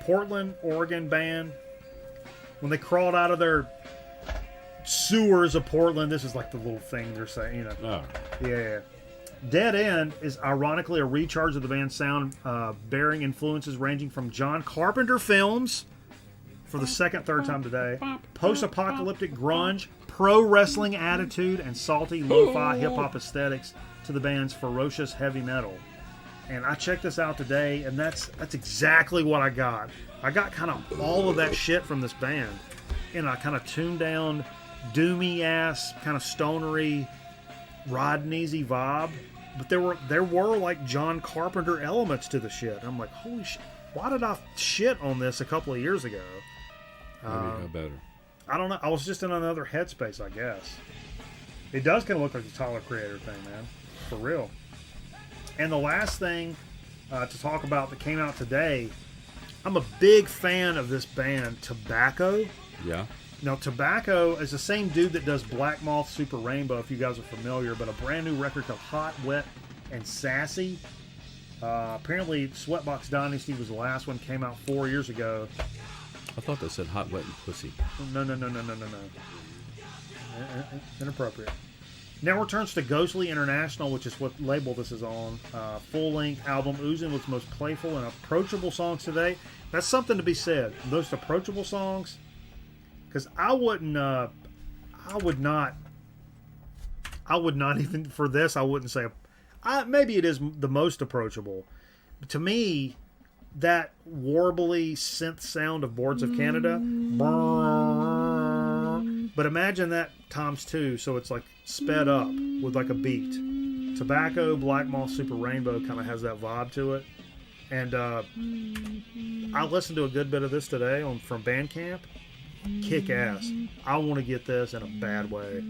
Portland, Oregon band. When they crawled out of their sewers of Portland, this is like the little thing they're saying, Oh. Yeah. Dead End is ironically a recharge of the band's sound, bearing influences ranging from John Carpenter films, for the third time today, post-apocalyptic grunge, pro wrestling attitude, and salty lo-fi hip-hop aesthetics to the band's ferocious heavy metal. And I checked this out today, and that's exactly what I got. I got kind of all of that shit from this band, and I kind of tuned down doomy ass, kind of stonery, Rod Neasy vibe. But there were like John Carpenter elements to the shit. I'm like, holy shit! Why did I shit on this a couple of years ago? Maybe better. I don't know. I was just in another headspace, I guess. It does kind of look like the Tyler Creator thing, man, for real. And the last thing to talk about that came out today, I'm a big fan of this band, Tobacco. Yeah. Now, Tobacco is the same dude that does Black Moth Super Rainbow, if you guys are familiar, but a brand new record called Hot, Wet, and Sassy. Apparently, Sweatbox Dynasty was the last one, came out 4 years ago. I thought that said hot, wet, and pussy. No. Inappropriate. Now returns to Ghostly International, which is what label this is on. Full-length album oozing with its most playful and approachable songs today. That's something to be said. Most approachable songs, because I would not even for this. I wouldn't say. Maybe it is the most approachable. But to me, that warbly synth sound of Boards of Canada. But imagine that times 2, so it's like sped up with like a beat. Tobacco, Black Moth, Super Rainbow kind of has that vibe to it. And I listened to a good bit of this today from Bandcamp. Kick ass. I want to get this in a bad way.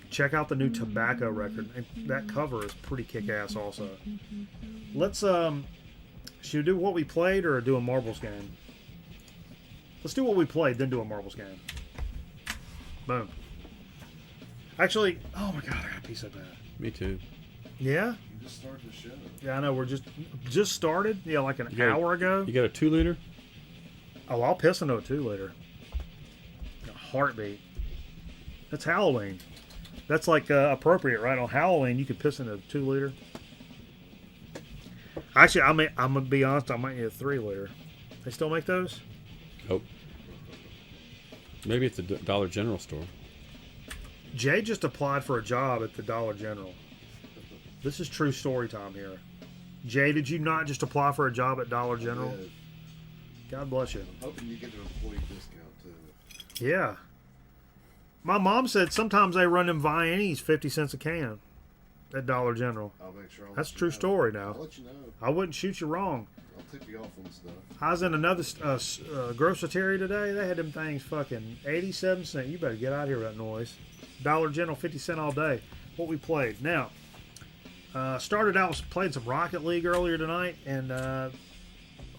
Check out the new Tobacco record. And that cover is pretty kick ass also. Let's should we do what we played or do a marbles game? Let's do what we played, then do a marbles game. Boom. Actually, oh my god, I got to pee so bad. Me too. Yeah? You just started the show. Yeah, I know. We're just started. Yeah, like an hour ago. You got a 2-liter? Oh, I'll piss into it too later. A heartbeat. That's Halloween. That's like appropriate, right? On Halloween, you could piss into a 2-liter. Actually, I'm gonna be honest. I might need a 3-liter. They still make those? Nope. Maybe it's a Dollar General store. Jay just applied for a job at the Dollar General. This is true story time here. Jay, did you not just apply for a job at Dollar General? Yeah. God bless you. I'm hoping you get an employee discount too. Yeah. My mom said sometimes they run them Viennes 50 cents a can at Dollar General. I'll make sure. That's a true story now. I'll let you know. I wouldn't shoot you wrong. I'll tip you off on stuff. I was in another grocery today. They had them things fucking 87 cents. You better get out of here with that noise. Dollar General 50 cent all day. What we played. Now, started out playing some Rocket League earlier tonight and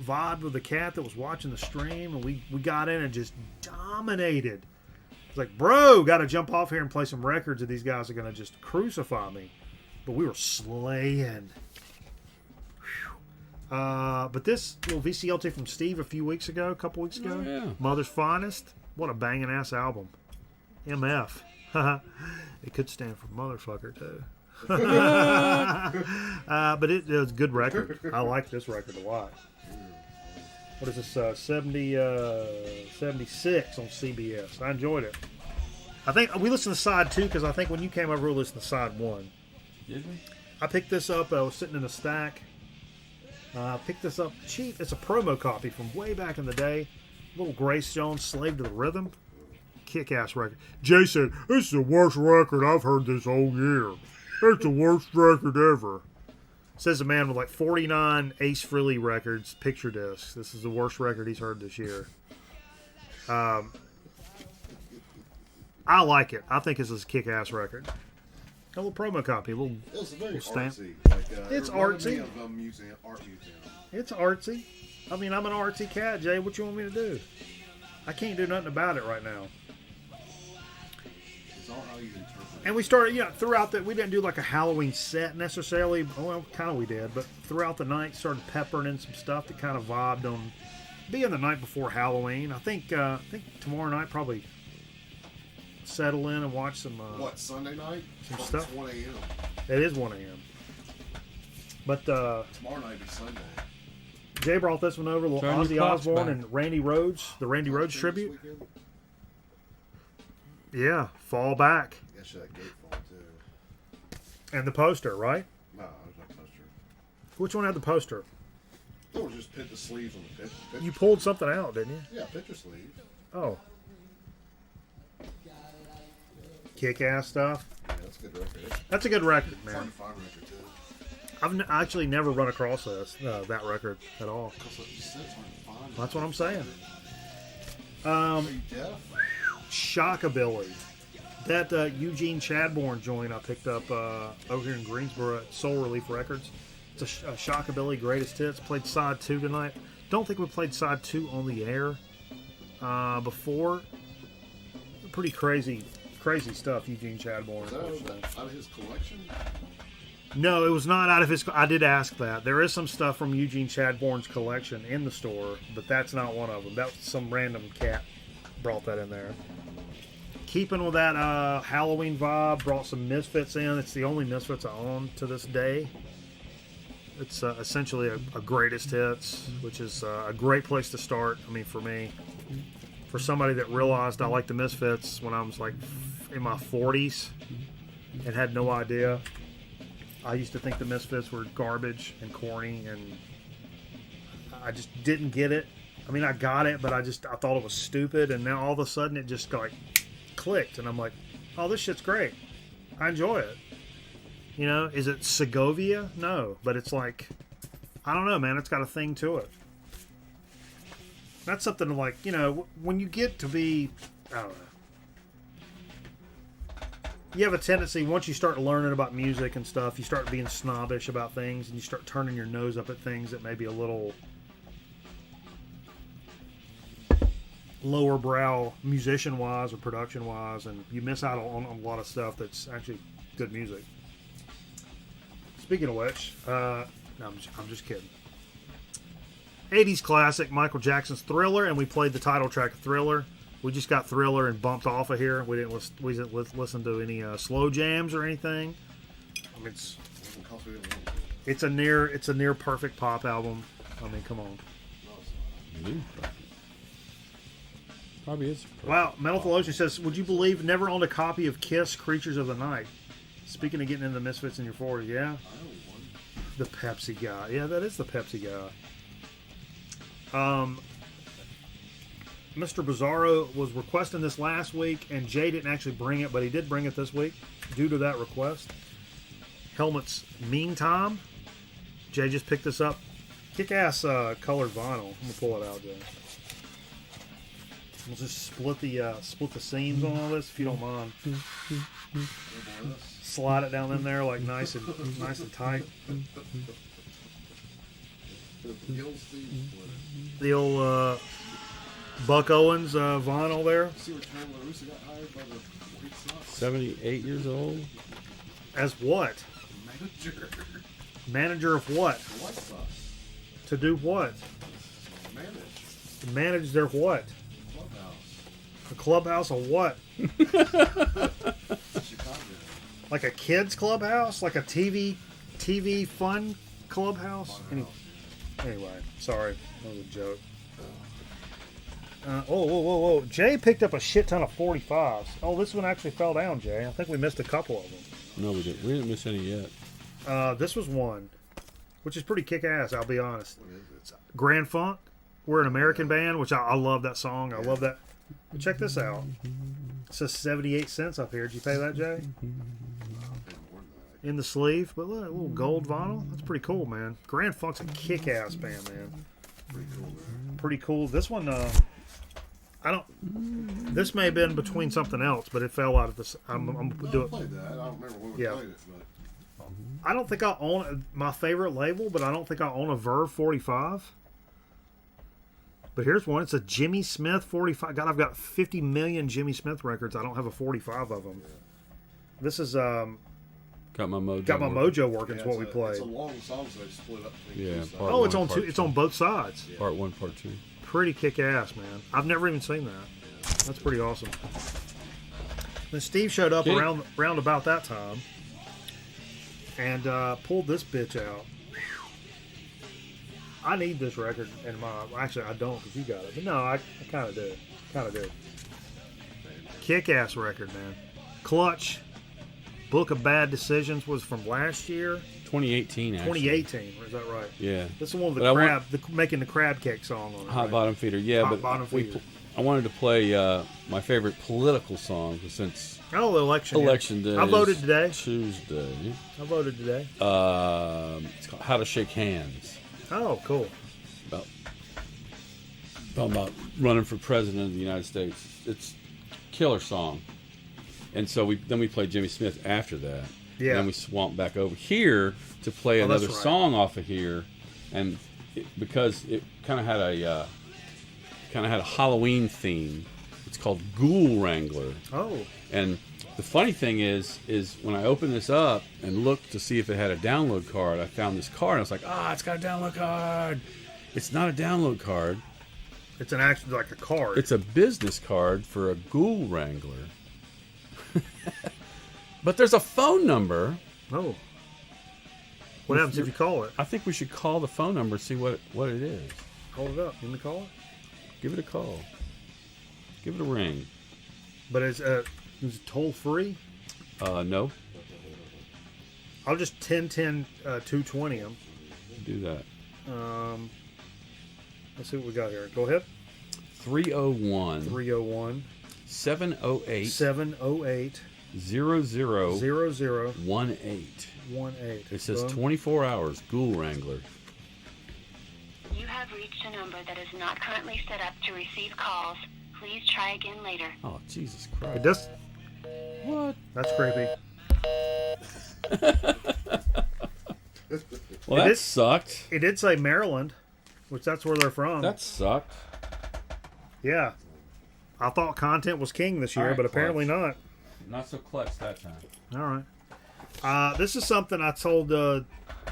vibed with the cat that was watching the stream, and we got in and just dominated. It's like, bro, got to jump off here and play some records, or these guys are going to just crucify me. But we were slaying. But this little VCLT from Steve a couple weeks ago, yeah. Mother's Finest, what a banging ass album. MF. It could stand for motherfucker too. But it was a good record. I like this record a lot. What is this? 76 on CBS. I enjoyed it. I think we listened to side 2 because I think when you came over, we listened to side 1. Did we? I picked this up. I was sitting in a stack. I picked this up cheap. It's a promo copy from way back in the day. Little Grace Jones, Slave to the Rhythm. Kick-ass record. Jay said, "This is the worst record I've heard this whole year. It's the worst record ever." Says a man with like 49 Ace Frehley records, picture discs. This is the worst record he's heard this year. I like it. I think this is a kick-ass record. A little promo copy. A little, It was very stamp. artsy. Like, It's it reminded artsy. me of a museum, art museum. It's artsy. I mean, I'm an artsy cat, Jay. What you want me to do? I can't do nothing about it right now. It's all how you interpret it. And we started, throughout we didn't do like a Halloween set necessarily. Well, kind of we did, but throughout the night started peppering in some stuff that kind of vibed on being the night before Halloween. I think tomorrow night probably settle in and watch some. What, Sunday night? Some It's stuff. 1 a.m. It is 1 a.m. But Tomorrow night be Sunday. Jay brought this one over, little Turn your Ozzy clocks Osbourne back. and Randy Rhoads, the Randy Rhoads This tribute. weekend? Yeah, Fall Back. Yeah, shit, that gatefold too. And the poster, right? No, there's no poster. Which one had the poster? Or just put the sleeves on the picture. You pulled something out, didn't you? Yeah, picture sleeve. Oh. Kick-ass stuff. Yeah, that's a good record. That's a good record, It's hard man. to find a record too. I've actually never run across that record at all. Because like you said, it's hard to find. That's what I'm saying. Are you deaf? Shockabilly. That Eugene Chadbourne joint I picked up over here in Greensboro at Soul Relief Records. It's a Shockabilly Greatest Hits. Played side 2 tonight. Don't think we played side 2 on the air before. Pretty crazy stuff, Eugene Chadbourne. Is that out of his collection? No, it was not out of his. I did ask that. There is some stuff from Eugene Chadbourne's collection in the store, but that's not one of them. That was some random cat brought that in there. Keeping with that Halloween vibe, brought some Misfits in. It's the only Misfits I own to this day. It's essentially a greatest hits, which is a great place to start. I mean, for me, for somebody that realized I liked the Misfits when I was like in my 40s and had no idea. I used to think the Misfits were garbage and corny, and I just didn't get it. I mean, I got it, but I thought it was stupid, and now all of a sudden it just like clicked, and I'm like, oh, this shit's great. I enjoy it. You know, is it Segovia? No, but it's like, I don't know, man. It's got a thing to it. That's something like, when you get to be, I don't know. You have a tendency, once you start learning about music and stuff, you start being snobbish about things, and you start turning your nose up at things that may be a little lower brow musician-wise or production-wise, and you miss out on a lot of stuff that's actually good music. Speaking of which, no, I'm just kidding. 80s classic, Michael Jackson's Thriller, and we played the title track of Thriller. We just got Thriller and bumped off of here. We didn't listen to any slow jams or anything. I mean, it's a near perfect pop album. I mean, come on. Probably is. Wow, Metal Theologian says, would you believe never owned a copy of Kiss Creatures of the Night? Speaking of getting into the Misfits in your 40s, yeah? The Pepsi guy. Yeah, that is the Pepsi guy. Mr. Bizarro was requesting this last week, and Jay didn't actually bring it, but he did bring it this week due to that request. Helmet's Meantime. Jay just picked this up. Kick-ass colored vinyl. I'm going to pull it out, Jay. We'll just split the seams on all this, if you don't mind. Slide it down in there like nice and tight. The old Buck Owens vinyl there. See where Tom LaRussa got hired by the White Sox? 78 years old. As what? Manager. Manager of what? The White Sox. To do what? Manage. To manage their what? Clubhouse. A clubhouse of what? Chicago. Like a kids clubhouse? Like a TV fun clubhouse? Anyway, sorry. That was a joke. Whoa. Jay picked up a shit ton of 45s. Oh, this one actually fell down, Jay. I think we missed a couple of them. No, we didn't. We didn't miss any yet. This was one, which is pretty kick-ass, I'll be honest. What is it? Grand Funk. We're an American band, which I love that song. I love that. But check this out. It says 78 cents up here. Did you pay that, Jay? In the sleeve. But look, a little gold vinyl. That's pretty cool, man. Grand Funk's a kick-ass band, man. Pretty cool, man. Pretty cool. This one, this may have been between something else, but it fell out of this. I'm I do it. played that. I don't remember when we Yeah. played it, but I don't think I own my favorite label, but I don't think I own a Verve 45. But here's one. It's a Jimmy Smith 45. God, I've got 50 million Jimmy Smith records. I don't have a 45 of them. This is Got my mojo. got my working. mojo working. Is yeah, what we it's play. a long song, so they split up. Yeah, Two part Oh, it's one, on part two. It's two. on both sides. Part 1, part 2. Pretty kick ass, man. I've never even seen that. That's pretty awesome. Then Steve showed up Okay. around about that time and pulled this bitch out. I need this record in my. Actually, I don't because you got it. But no, I kind of do. Kind of do. Kick ass record, man. Clutch. Book of Bad Decisions was from last year, 2018, actually. 2018. Is that right? Yeah. This is one of the But I crab, making the crab cake song on it. Hot right? Bottom Feeder. Yeah, Hot but Bottom Feeder. I wanted to play my favorite political song since Oh, election. yeah. election day. I voted is today. Tuesday. I voted today. It's called How to Shake Hands. Oh, cool. About running for president of the United States. It's a killer song. And so we played Jimmy Smith after that. Yeah. And then we swamped back over here to play Oh, that's another right. song off of here, and because it kind of had a Halloween theme. It's called Ghoul Wrangler. Oh, And the funny thing is when I opened this up and looked to see if it had a download card, I found this card. And I was like, it's got a download card. It's not a download card. it's an actual like a card. It's a business card for a Ghoul Wrangler. But there's a phone number. Oh. What happens if you call it? I think we should call the phone number and see what it is. Hold it up. You want me to call it? Give it a call. Give it a ring. But is it toll free? No. I'll just 220 them. Do that. Let's see what we got here. Go ahead. 301 301 708 708 00 00 18. 18. It says Boom. 24 hours, Ghoul Wrangler. You have reached a number that is not currently set up to receive calls. Please try again later. Oh, Jesus It Christ. does. What? That's creepy. Well, It that is- sucked. It did say Maryland, which that's where they're from. That sucked. Yeah. I thought content was king this year, All right, but apparently not. Not so clutch that time. All right. This is something I told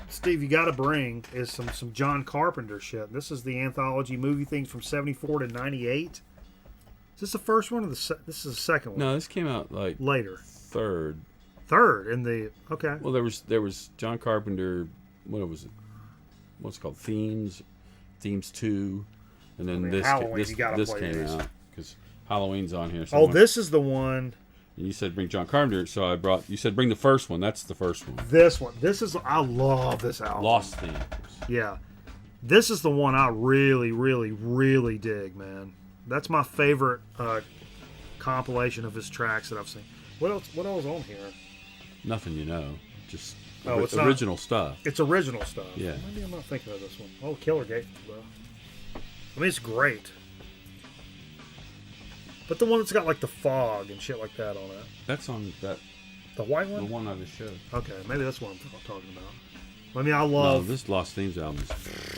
Steve you got to bring is some John Carpenter shit. This is the anthology movie things from 74 to 98. Is this the first one or this is the second one? No, this came out like Later. third. Third in the okay. Well, there was John Carpenter. What was it? What's it called? Themes 2, and then I mean, this Halloween, this, you gotta this play came these. out because Halloween's on here. Oh, this is the one. You said bring John Carpenter, so I brought. You said bring the first one. That's the first one. This one. This is. I love this album. Lost Themes. Yeah. This is the one I really, really, really dig, man. That's my favorite compilation of his tracks that I've seen. What else? What else on here? Nothing, you know. Just It's original stuff. It's original stuff. Yeah. Maybe I'm not thinking of this one. Oh, Killer Gate, though. I mean, it's great. But the one that's got like the fog and shit like that on it. That's on that. The white The one? one I just showed. Okay, maybe that's what I'm talking about. I mean, I No, love this Lost Themes album is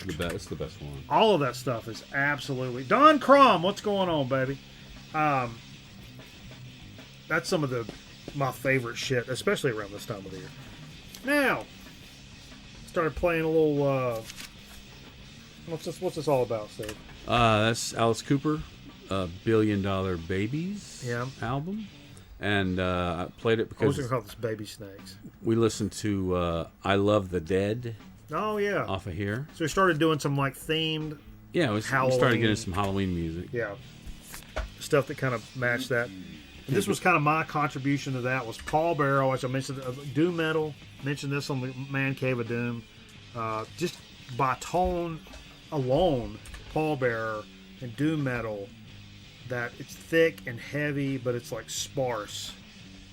the best. It's the best one. all of that stuff. Is absolutely Don Crum. What's going on, baby? That's some of my favorite shit, especially around this time of the year. Now, started playing a little. What's this all about, Steve? That's Alice Cooper, $1 Billion Babies album. And I played it I was because going to call this Baby Snakes. we listened to I Love the Dead Oh, yeah. off of here. So we started doing some, like, themed, Yeah, we Halloween. started getting some Halloween music. yeah, stuff that kind of matched that. And this was kind of my contribution to that was Paul Bearer, as I mentioned, Doom Metal. Mentioned this on the Man Cave of Doom. Just by tone alone, Paul Bearer and Doom Metal, that it's thick and heavy, but it's like sparse.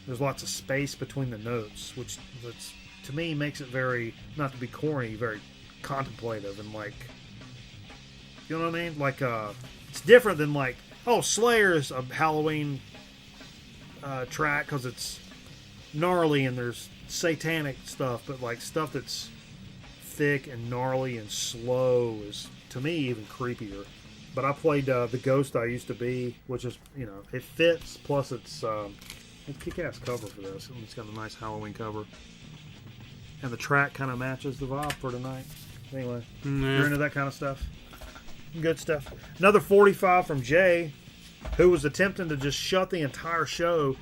There's lots of space between the notes, which that's, to me makes it very, not to be corny, very contemplative and like, you know what I mean? Like, it's different than like, oh, Slayer's a Halloween track because it's gnarly and there's satanic stuff, but like stuff that's thick and gnarly and slow is, to me, even creepier. But I played The Ghost I Used to Be, which is, you know, it fits, plus it's a kick-ass cover for this. It's got a nice Halloween cover. And the track kind of matches the vibe for tonight. Anyway, you're into that kind of stuff? Good stuff. Another 45 from Jay, who was attempting to just shut the entire show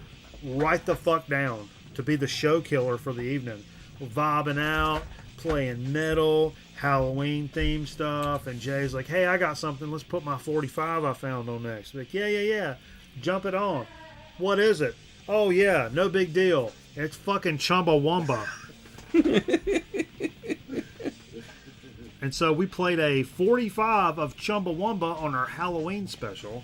right the fuck down to be the show killer for the evening. We're vibing out, playing metal, Halloween themed stuff, and Jay's like, hey, I got something, let's put my 45 I found on next. Like, yeah, jump it on. What is it? Oh yeah, no big deal, it's fucking Chumbawamba. And so we played a 45 of Chumbawamba on our Halloween special.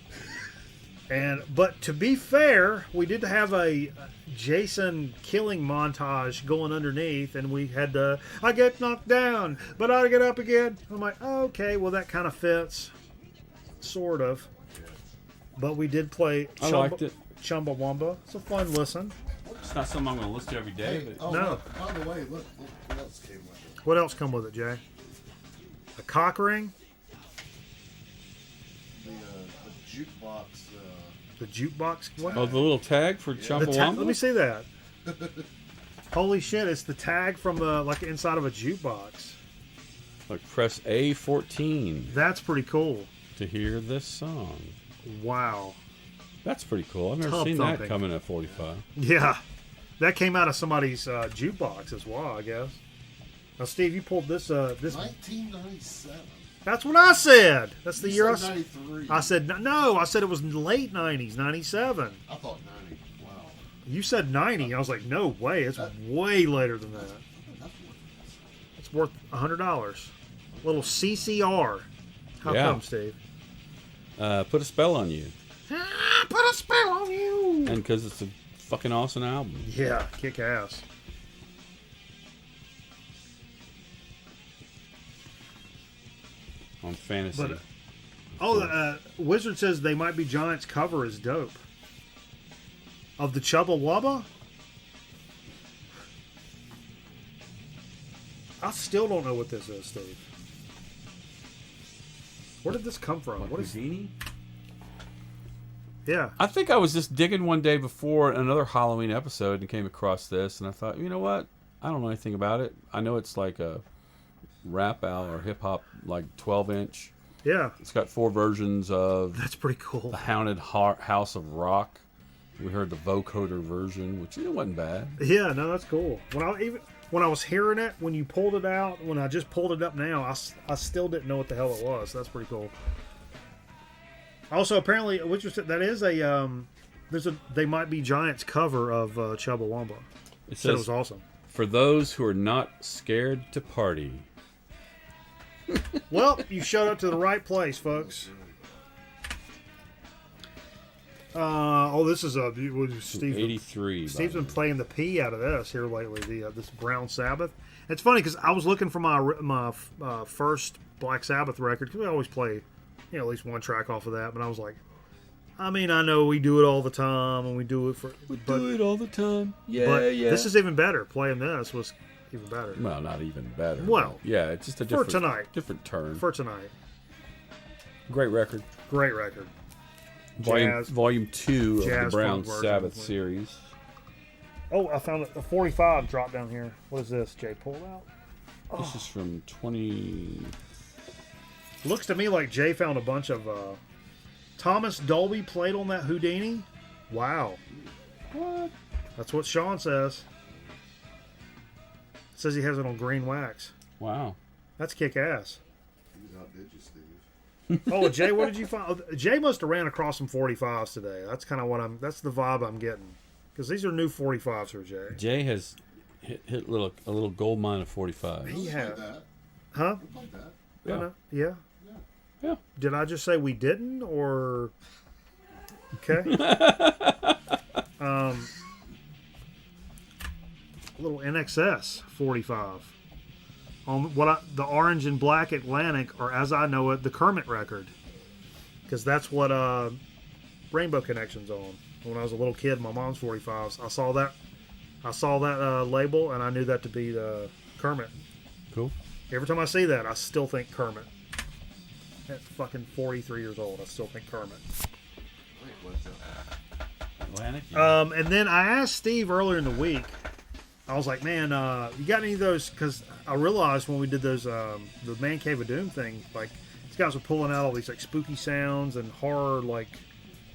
But to be fair, we did have a Jason killing montage going underneath, and we had to, I get knocked down, but I get up again. I'm like, oh, okay, well that kind of fits, sort of. But we did play I liked it. Chumbawamba. It's a fun listen. It's not something I'm going to listen to every day. Hey, But oh, No. look, by the way, look what else came with it. What else come with it, Jay? A cock ring, The jukebox. the jukebox. What? Oh, the little tag for Let Chumbawamba? me see that. Holy shit! It's the tag from the like inside of a jukebox. Like press A14 That's pretty cool. to hear this song. Wow. That's pretty cool. I've never Tub seen thumping. that coming at 45. Yeah, that came out of somebody's jukebox as well, I guess. Now, Steve, you pulled this. This. 1997. That's what I said. That's the You year said I. 93. I said no. I said it was late '90s, '97. I thought 90. Wow. You said '90. I was like, no way. It's way later than that. That's It's worth $100. Little CCR. How Yeah. come, Steve? Put a spell on you. Put a spell on you. And because it's a fucking awesome album. Yeah, kick ass. On Fantasy. But Wizard says They Might Be Giants cover is dope. Of the Chubba Wubba? I still don't know what this is, Steve. Where did this come from? What is? Houdini? Yeah. I think I was just digging one day before another Halloween episode and came across this, and I thought, you know what? I don't know anything about it. I know it's like a rap out or hip hop, like 12-inch. Yeah. It's got 4 versions of That's pretty cool. The Haunted House of Rock. We heard the vocoder version, which wasn't bad. Yeah, no, that's cool. When I was hearing it, when you pulled it out, when I just pulled it up now, I still didn't know what the hell it was. That's pretty cool. Also, apparently, which was that is a there's a They Might Be Giants cover of Chumbawamba. It Said it says, was awesome. for those who are not scared to party. Well, you showed up to the right place, folks. This is Steve. 83. Steve's been playing the P out of this here lately. This Brown Sabbath. It's funny because I was looking for my first Black Sabbath record because we always play, at least one track off of that. But I was like, I know we do it all the time and we do it do it all the time. Yeah, but yeah. this is even better. Playing this was even better. Well, not even better. Well, yeah, it's just a for different tonight. different turn. For tonight, Great record. great record. Volume 2 of jazz the Brown funk version. Sabbath series. Oh, I found a 45 drop down here. What is this? Jay pulled out. This is from 20. Looks to me like Jay found a bunch of Thomas Dolby played on that Houdini. Wow. What? That's what Sean says. Says he has it on green wax. Wow. That's kick ass. He's outdid you, Steve. Oh, Jay, what did you find? Oh, Jay must have ran across some 45s today. That's kind of that's the vibe I'm getting. Because these are new 45s for Jay. Jay has hit a little gold mine of 45. He has. Like that. Huh? Like that. Yeah. No. Yeah. Yeah. Did I just say we didn't, or okay? A little NXS 45 on the orange and black Atlantic, or as I know it, the Kermit record, because that's what Rainbow Connection's on. When I was a little kid, my mom's 45s. I saw that label, and I knew that to be the Kermit. Cool. Every time I see that, I still think Kermit. At fucking 43 years old, I still think Kermit. Wait, what's up? Atlantic. And then I asked Steve earlier in the week. I was like, man, you got any of those? Because I realized when we did those, the Man Cave of Doom thing, like these guys were pulling out all these like spooky sounds and horror like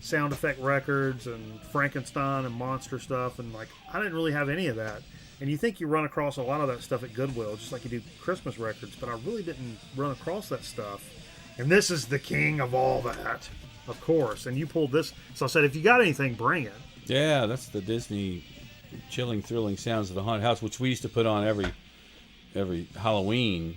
sound effect records and Frankenstein and monster stuff, and like I didn't really have any of that. And you think you run across a lot of that stuff at Goodwill, just like you do Christmas records, but I really didn't run across that stuff. And this is the king of all that, of course. And you pulled this, so I said, if you got anything, bring it. Yeah, that's the Disney Chilling, Thrilling Sounds of the Haunted House, which we used to put on every Halloween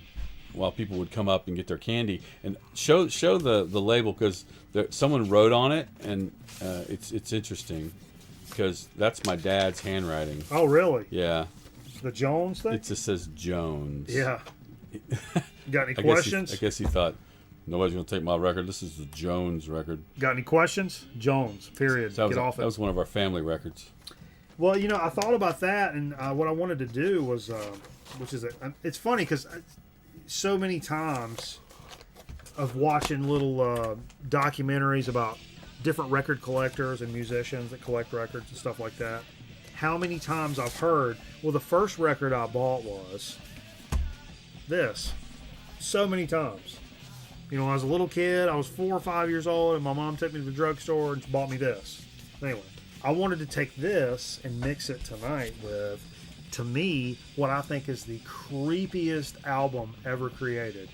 while people would come up and get their candy. And show the label, because someone wrote on it, and it's interesting because that's my dad's handwriting. Oh, really? Yeah. The Jones thing? It just says Jones. Yeah. Got any questions? I guess he thought, nobody's going to take my record. This is the Jones record. Got any questions? Jones, period. So Get off that it. was one of our family records. Well, I thought about that, and what I wanted to do was, it's funny because so many times of watching little documentaries about different record collectors and musicians that collect records and stuff like that, how many times I've heard, well, the first record I bought was this. So many times. When I was a little kid, I was 4 or 5 years old, and my mom took me to the drugstore and bought me this. Anyway, I wanted to take this and mix it tonight with, to me, what I think is the creepiest album ever created.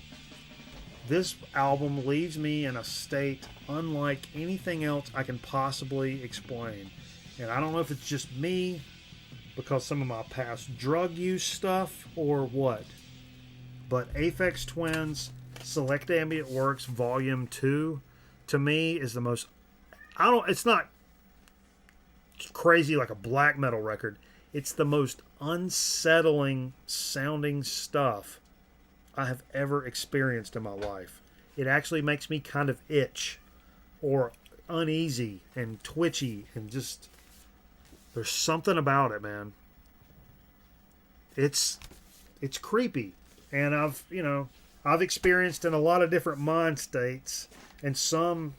This album leaves me in a state unlike anything else I can possibly explain. And I don't know if it's just me, because some of my past drug use stuff, or what. But Aphex Twin's Select Ambient Works Volume 2, to me, is the most... it's not crazy like a black metal record. It's the most unsettling sounding stuff I have ever experienced in my life. It actually makes me kind of itch or uneasy and twitchy, and just there's something about it, man. It's creepy, and I've experienced in a lot of different mind states, and some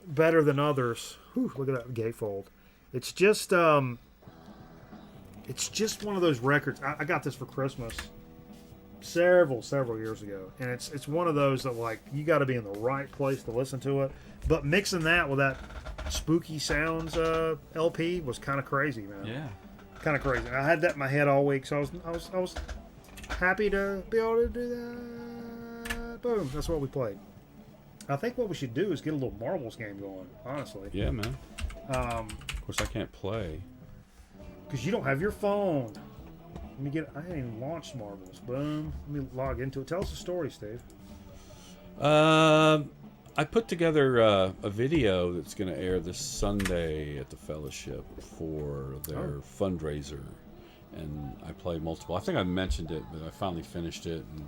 better than others. Whew, look at that gatefold. It's just one of those records. I got this for Christmas several years ago, and it's one of those that, like, you got to be in the right place to listen to it. But mixing that with that Spooky Sounds LP was kind of crazy, man. Yeah. Kind of crazy. I had that in my head all week, so I was happy to be able to do that. Boom, that's what we played. I think what we should do is get a little marbles game going, honestly. Yeah, man. Of course, I can't play. Because you don't have your phone. Let me get. I haven't even launched marbles. Boom. Let me log into it. Tell us a story, Steve. I put together a video that's going to air this Sunday at the Fellowship for their fundraiser, and I play multiple. I think I mentioned it, but I finally finished it and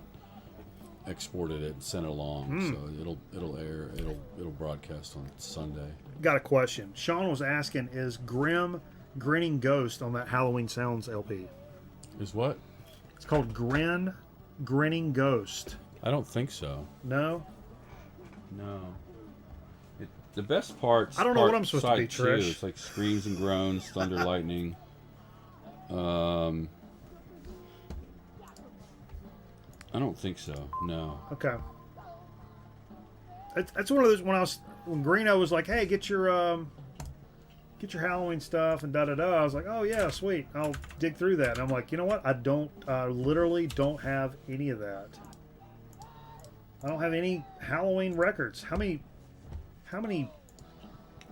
exported it and sent it along. So it'll air. It'll broadcast on Sunday. Got a question. Sean was asking, is Grim Grinning Ghost on that Halloween Sounds LP? Is what? It's called Grinning Ghost. I don't think so. No? No. The best part's I don't know what I'm supposed to be, side two. Trish. It's like screams and groans, thunder, lightning. I don't think so. No. Okay. That's one of those when Greeno was like, "Hey, get your Halloween stuff and da da da." I was like, "Oh yeah, sweet. I'll dig through that." And I'm like, you know what? I literally don't have any of that. I don't have any Halloween records. How many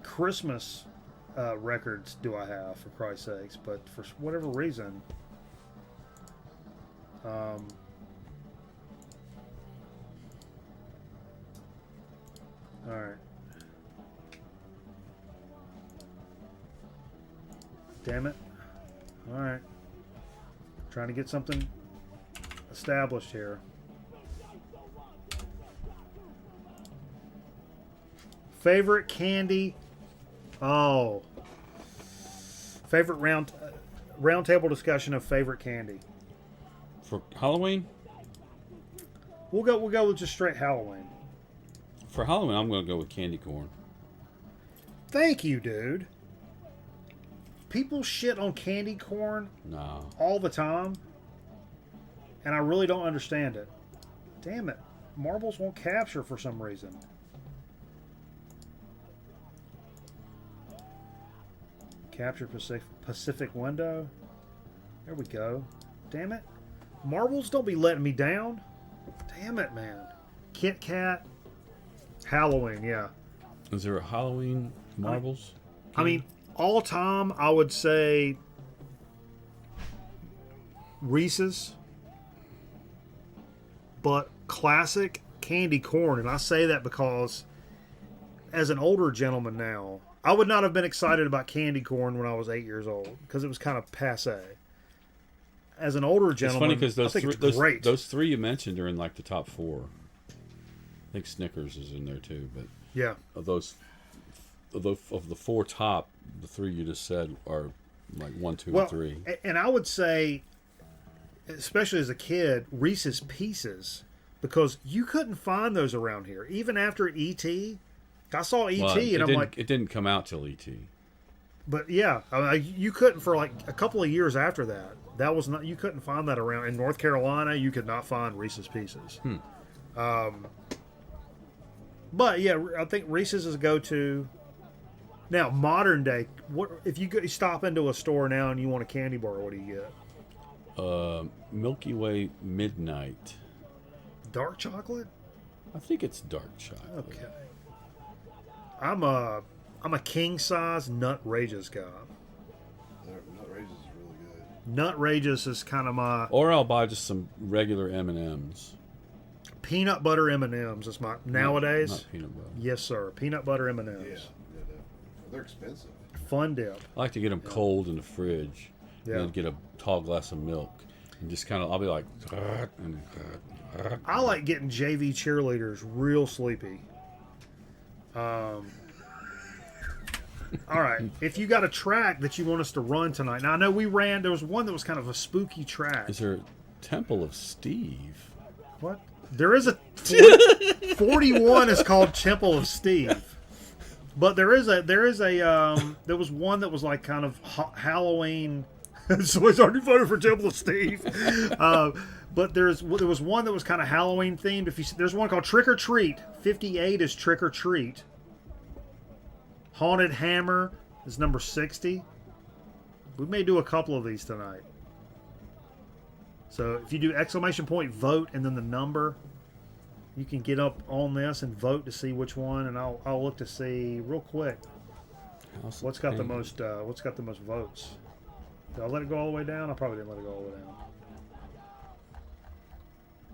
Christmas records do I have, for Christ's sakes? But for whatever reason, all right. Damn it. All right. Trying to get something established here. Favorite candy? Oh. Favorite round table discussion of favorite candy. For Halloween? We'll go with just straight Halloween. For Halloween, I'm going to go with candy corn. Thank you, dude. People shit on candy corn No. all the time, and I really don't understand it. Damn it. Marbles won't capture for some reason. Capture Pacific window. There we go. Damn it. Marbles don't be letting me down. Damn it, man. Kit Kat. Halloween, yeah. Is there a Halloween marbles? I mean, all time, I would say Reese's. But classic candy corn. And I say that because as an older gentleman now, I would not have been excited about candy corn when I was 8 years old because it was kind of passé. As an older It's gentleman, funny because I think it's great. those three you mentioned are in like the top four. I think Snickers is in there too, but Yeah. of the four top, the three you just said are like 1, 2, and 3. And I would say, especially as a kid, Reese's Pieces, because you couldn't find those around here. Even after E.T., I saw E.T. and I'm like... It didn't come out till E.T. But yeah, you couldn't for like a couple of years after that. That was not, you couldn't find that around. In North Carolina, you could not find Reese's Pieces. But yeah, I think Reese's is a go-to. Now, modern day, what if you stop into a store now and you want a candy bar? What do you get? Milky Way Midnight. Dark chocolate? I think it's dark chocolate. Okay. I'm a king size Nutrageous guy. Nutrageous is really good. Nutrageous is kind of my Or I'll buy just some regular M&Ms. peanut butter M&Ms. Is my nowadays. Not peanut butter. Yes, sir. Peanut butter M&Ms. Yeah, they're expensive. Fun dip. I like to get them cold in the fridge, Yeah. and then get a tall glass of milk, and just kind of I'll be like, I like getting JV cheerleaders real sleepy. All right. If you got a track that you want us to run tonight. Now, I know there was one that was kind of a spooky track. is there Temple of Steve? What? There is a 41 is called Temple of Steve. But there was one that was like kind of Halloween. So it's already voted for Temple of Steve. But there was one that was kind of Halloween themed. There's one called Trick or Treat. 58 is Trick or Treat. Haunted Hammer is number 60. We may do a couple of these tonight. So if you do exclamation point vote and then the number, You can get up on this and vote to see which one, and I'll look to see real quick House of what's got the Pain. most votes. Did I let it go all the way down? I probably didn't let it go all the way down.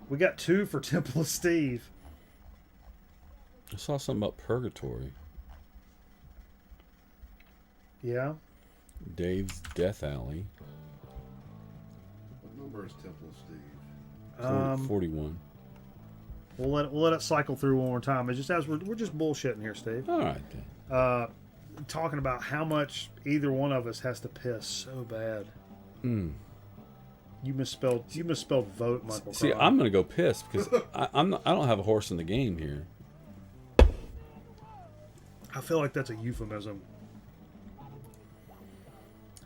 We got 2 for Temple of Steve. I saw something about Purgatory. Yeah. Dave's Death Alley. What number is Temple of Steve? 41. We'll let it cycle through one more time. It's just as we're just bullshitting here, Steve. All right. Then. Talking about how much either one of us has to piss so bad. You misspelled vote, Michael. See, Cron. I'm gonna go piss because I don't have a horse in the game here. I feel like that's a euphemism.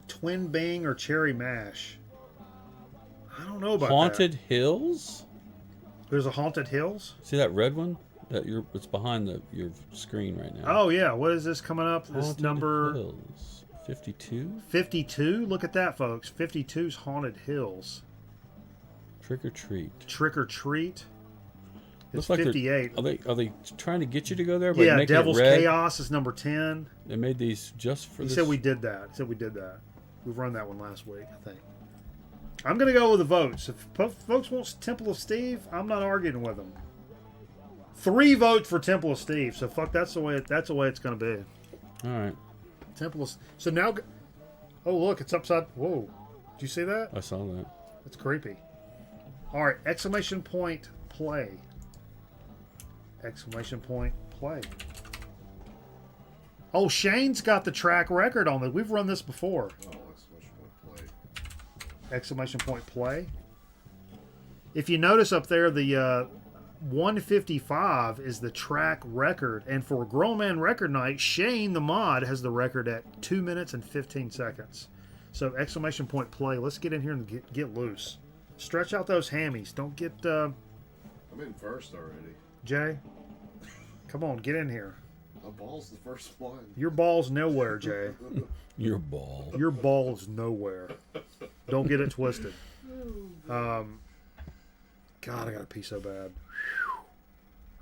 Twin Bing or Cherry Mash? I don't know about Haunted that. Hills. There's a Haunted Hills? See that red one? It's behind your screen right now. Oh, yeah. What is this coming up? This Haunted number Hills. 52. 52? Look at that, folks. 52's Haunted Hills. Trick or treat. Trick or Treat. It's Looks like 58. Are they trying to get you to go there? By Yeah, making Devil's it red? Chaos is number 10. They made these just for He this. said we did that. We've run that one last week, I think. I'm going to go with the votes. If folks want Temple of Steve, I'm not arguing with them. 3 votes for Temple of Steve. So fuck, that's the way it's going to be. All right. Temple of So now, oh look, it's upside. Whoa, did you see that? I saw that. That's creepy. All right, exclamation point play. Exclamation point play. Oh, Shane's got the track record on it. We've run this before. Oh, exclamation point play. Exclamation point play. If you notice up there, the 155 is the track record, and for Grown Man Record Night, Shane the mod has the record at 2 minutes and 15 seconds. So exclamation point play. Let's get in here and get loose. Stretch out those hammies. Don't get I'm in first already. Jay. Come on, get in here. My ball's the first one. Your ball's nowhere, Jay. Your ball. Your ball's nowhere. Don't get it twisted. God, I gotta pee so bad.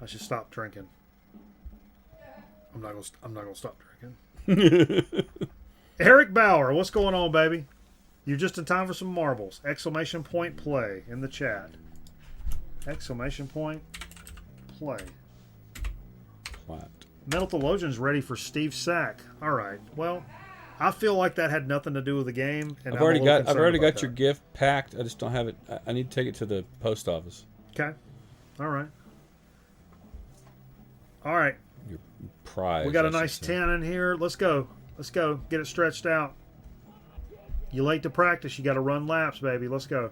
I should stop drinking. I'm not gonna stop drinking. Eric Bauer, what's going on, baby? You're just in time for some marbles. Exclamation point play in the chat. Exclamation point play. Clapped. Metal Theologian's ready for Steve Sack. All right. Well, I feel like that had nothing to do with the game. And I've already got your your gift packed. I just don't have it. I need to take it to the post office. Okay. All right. All right. Your prize. We got I a should nice say. 10 in here. Let's go. Let's go. Get it stretched out. You late to practice. You got to run laps, baby. Let's go.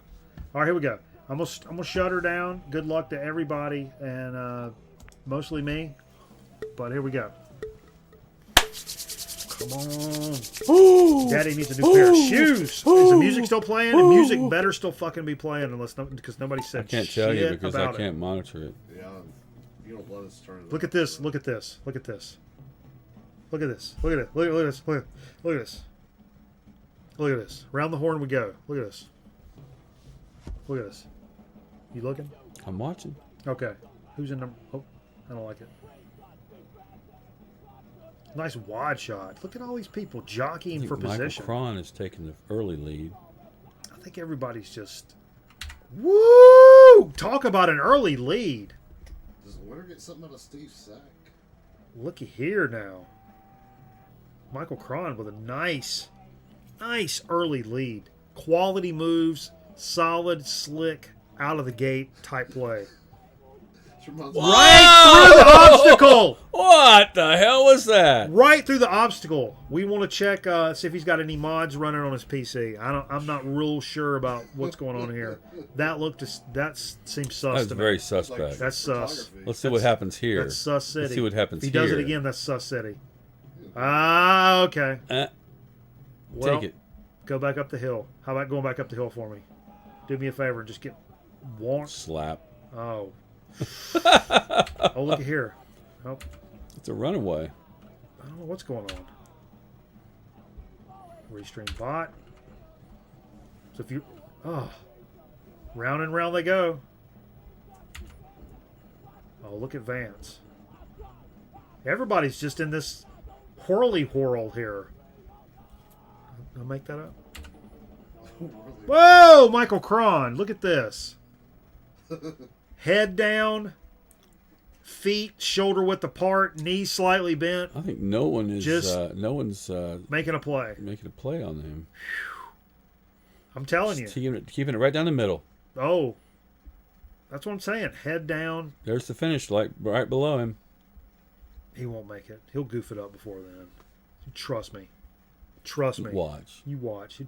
All right, here we go. I'm gonna shut her down. Good luck to everybody, and mostly me. But here we go. Come on. Daddy needs a new pair of shoes. Is the music still playing? The music better still fucking be playing because nobody said I can't shit tell you because I about can't it. monitor it. Yeah, you don't let us turn it Look up. at this. Look at this. Look at this. Look at this. Look at it. Look at this. Look at this. Look at this. Round the horn we go. Look at this. Look at this. You looking? I'm watching. Okay. Who's in number? Oh, I don't like it. Nice wide shot. Look at all these people I jockeying think for Michael position. Cron is taking the early lead. I think everybody's just. Woo! Talk about an early lead. Does the winner get something out of Steve Sack? Looky here now. Michael Cron with a nice early lead. Quality moves, solid, slick, out of the gate type play. This reminds Right through the obstacle! What the hell was that? Right through the obstacle. We want to check, see if he's got any mods running on his PC. I'm not real sure about what's going on here. That seems sus That's to me. very like suspect. That's sus. photography. Let's see what happens here. That's sus city. Let's see what happens If he does here. it again, that's sus city. Ah, okay. Well, Take it. Go back up the hill. How about going back up the hill for me? Do me a favor and just get warm. Slap. Oh. Oh, look at here. Oh, It's a runaway. I don't know what's going on. Restream bot. So if you... Oh. Round and round they go. Oh, look at Vance. Everybody's just in this whirly-whirl here. I'll make that up. Whoa, Michael Cron. Look at this. Head down, feet shoulder-width apart, knees slightly bent. I think no one is. Just no one's making a play. making a play on him. I'm telling you. Just keeping it right down the middle. Oh, that's what I'm saying. Head down. There's the finish, like right below him. He won't make it. He'll goof it up before then. Trust me. Trust me. Watch. You watch.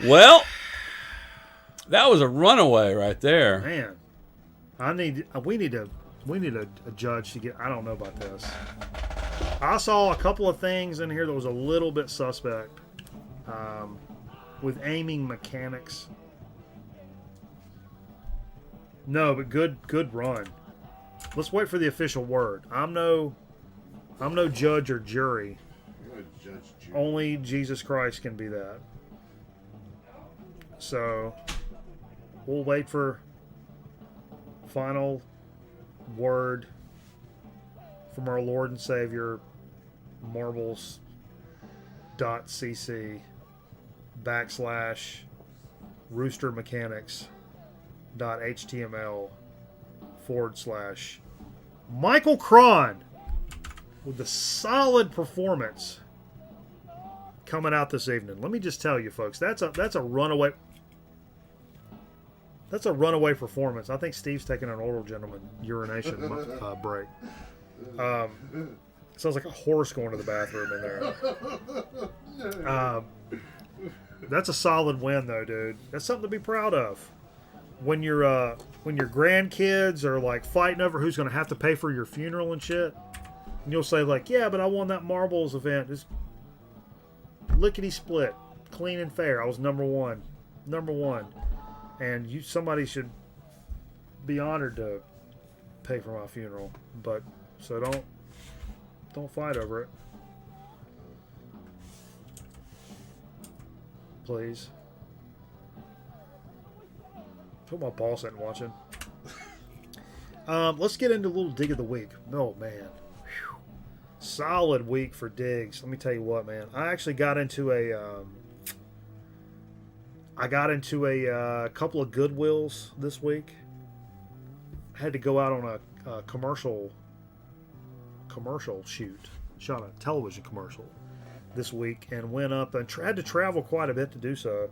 Well, that was a runaway right there. Man, we need a judge to get. I don't know about this. I saw a couple of things in here that was a little bit suspect, with aiming mechanics. No, but good run. Let's wait for the official word. I'm no judge or jury. You're a judge, Judy. Only Jesus Christ can be that. So we'll wait for final word from our Lord and Savior, marbles.cc/roostermechanics.html/Michael Cron with the solid performance coming out this evening. Let me just tell you, folks, that's a runaway. That's a runaway performance. I think Steve's taking an older gentleman urination break. Sounds like a horse going to the bathroom in there. That's a solid win, though, dude. That's something to be proud of. When your grandkids are like fighting over who's going to have to pay for your funeral and shit, and you'll say like, "Yeah, but I won that marbles event. It's lickety split, clean and fair. I was number one." And somebody should be honored to pay for my funeral. But so don't fight over it, please. Put my ball sitting watching. Let's get into a little dig of the week. Oh man, whew. Solid week for digs. Let me tell you what, man. I actually got into a couple of Goodwills this week. I had to go out on a commercial shoot. Shot a television commercial this week and went up and had to travel quite a bit to do so,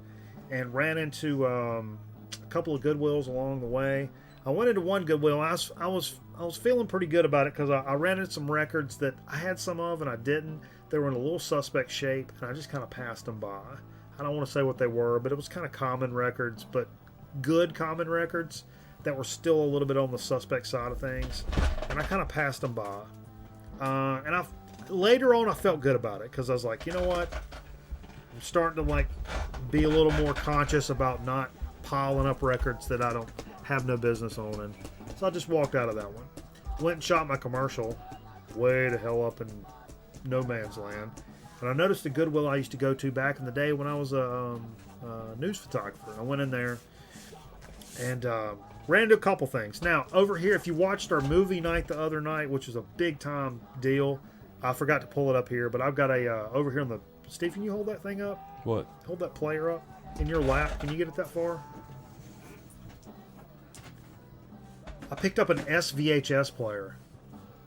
and ran into a couple of Goodwills along the way. I went into one Goodwill. I was feeling pretty good about it because I ran into some records that I had some of and I didn't. They were in a little suspect shape, and I just kind of passed them by. I don't want to say what they were, but it was kind of common records, but good common records that were still a little bit on the suspect side of things, and I kind of passed them by. And later on I felt good about it because I was like, you know what? I'm starting to like be a little more conscious about not piling up records that I don't have no business owning. So I just walked out of that one. Went and shot my commercial way the hell up in no man's land. And I noticed the Goodwill I used to go to back in the day when I was a news photographer. I went in there and ran into a couple things. Now, over here, if you watched our movie night the other night, which was a big-time deal, I forgot to pull it up here, but I've got over here on the... Steve, can you hold that thing up? What? Hold that player up in your lap. Can you get it that far? I picked up an SVHS player,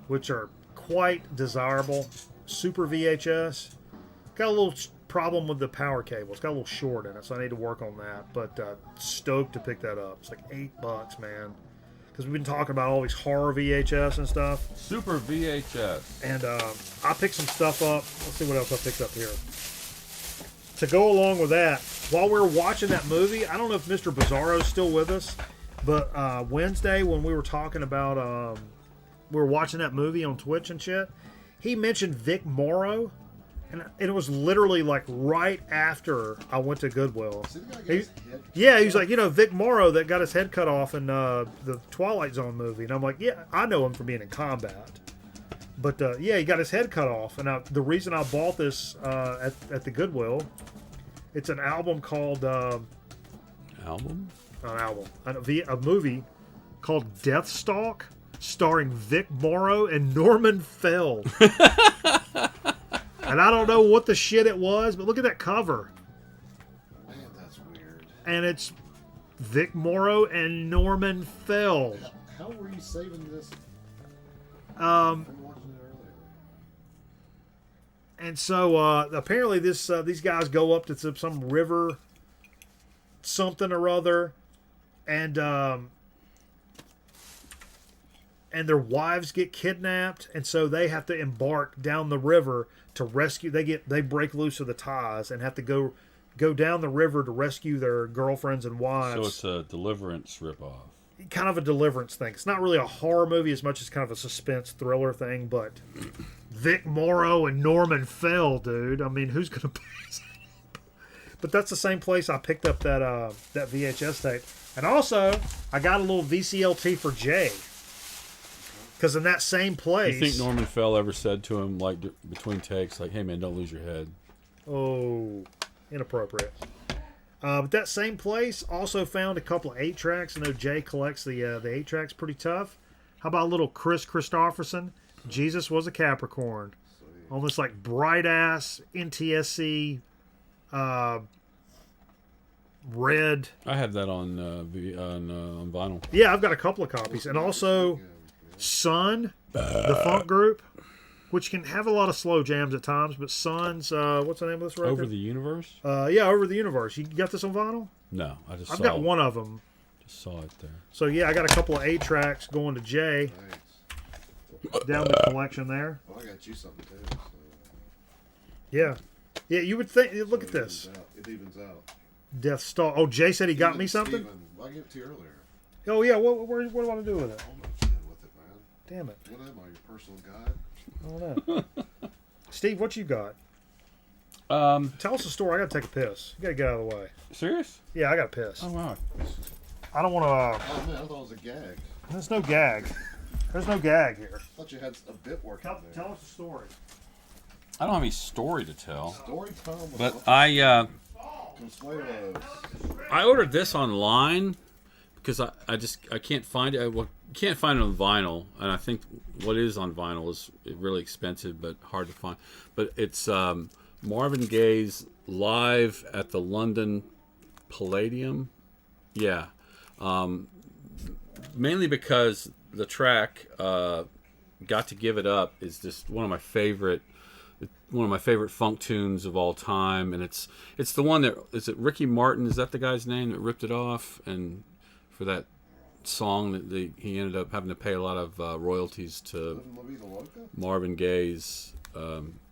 which are quite desirable. Super VHS. Got a little problem with the power cable. It's got a little short in it, so I need to work on that. But stoked to pick that up. It's like $8, man. Because we've been talking about all these horror VHS and stuff. Super VHS. And I picked some stuff up. Let's see what else I picked up here. To go along with that, while we were watching that movie, I don't know if Mr. Bizarro's still with us, but Wednesday when we were talking about, we were watching that movie on Twitch and shit, he mentioned Vic Morrow, and it was literally like right after I went to Goodwill. Yeah, he was like, Vic Morrow that got his head cut off in the Twilight Zone movie. And I'm like, yeah, I know him from being in combat. But yeah, he got his head cut off. And the reason I bought this at the Goodwill, it's an album called... Album? an album, a movie called Deathstalk, starring Vic Morrow and Norman Feld. And I don't know what the shit it was, but look at that cover. Man, that's weird. And it's Vic Morrow and Norman Feld. How were you saving this? Um, I'm watching it earlier. And so apparently these guys go up to some river, something or other, and their wives get kidnapped, and so they have to embark down the river to rescue. They break loose of the ties and have to go down the river to rescue their girlfriends and wives. So it's a Deliverance ripoff. Kind of a Deliverance thing. It's not really a horror movie as much as kind of a suspense thriller thing, but Vic Morrow and Norman Feld, dude. I mean, who's gonna play? But that's the same place I picked up that VHS tape, and also I got a little VCLT for Jay, because in that same place. You think Norman Fell ever said to him, like between takes, like, "Hey man, don't lose your head"? Oh, inappropriate. But that same place also found a couple of 8-tracks. I know Jay collects the 8-tracks pretty tough. How about a little Chris Christopherson? Jesus Was a Capricorn. On this like bright ass NTSC red. I have that on vinyl. Yeah, I've got a couple of copies, and also Sun, the funk group, which can have a lot of slow jams at times. But Sun's what's the name of this record? Over the Universe? Yeah, Over the Universe. You got this on vinyl? No, I just. I've saw got it. one of them. Just saw it there. So yeah, I got a couple of 8-tracks going to Jay Thanks. down the collection there. Well, I got you something too. So Yeah, you would think. Look at it this. evens out. It evens out. Death Star. Oh, Jay said he got me something. Steven, I gave it to you earlier. Oh yeah, what do I want to do with it? I'm not kidding with it, man. Damn it, What am I, your personal guide? I don't know. Steve, what you got? Tell us a story. I gotta take a piss. You gotta get out of the way. Serious? Yeah, I gotta piss. Oh wow. I don't want to. Oh man, I thought it was a gag. There's no gag. There's no gag here. I thought you had a bit working there. Tell us a story. I don't have any story to tell, Story time with but Uncle I Consuelos. ordered this online because I can't find it. Well, can't find it on vinyl, and I think what is on vinyl is really expensive but hard to find. But it's Marvin Gaye's live at the London Palladium. Yeah, mainly because the track "Got to Give It Up" is just one of my favorite funk tunes of all time, and it's the one that is it Ricky Martin, is that the guy's name that ripped it off, and for that song that he ended up having to pay a lot of royalties to Wasn't La Vida Loca? Marvin Gaye's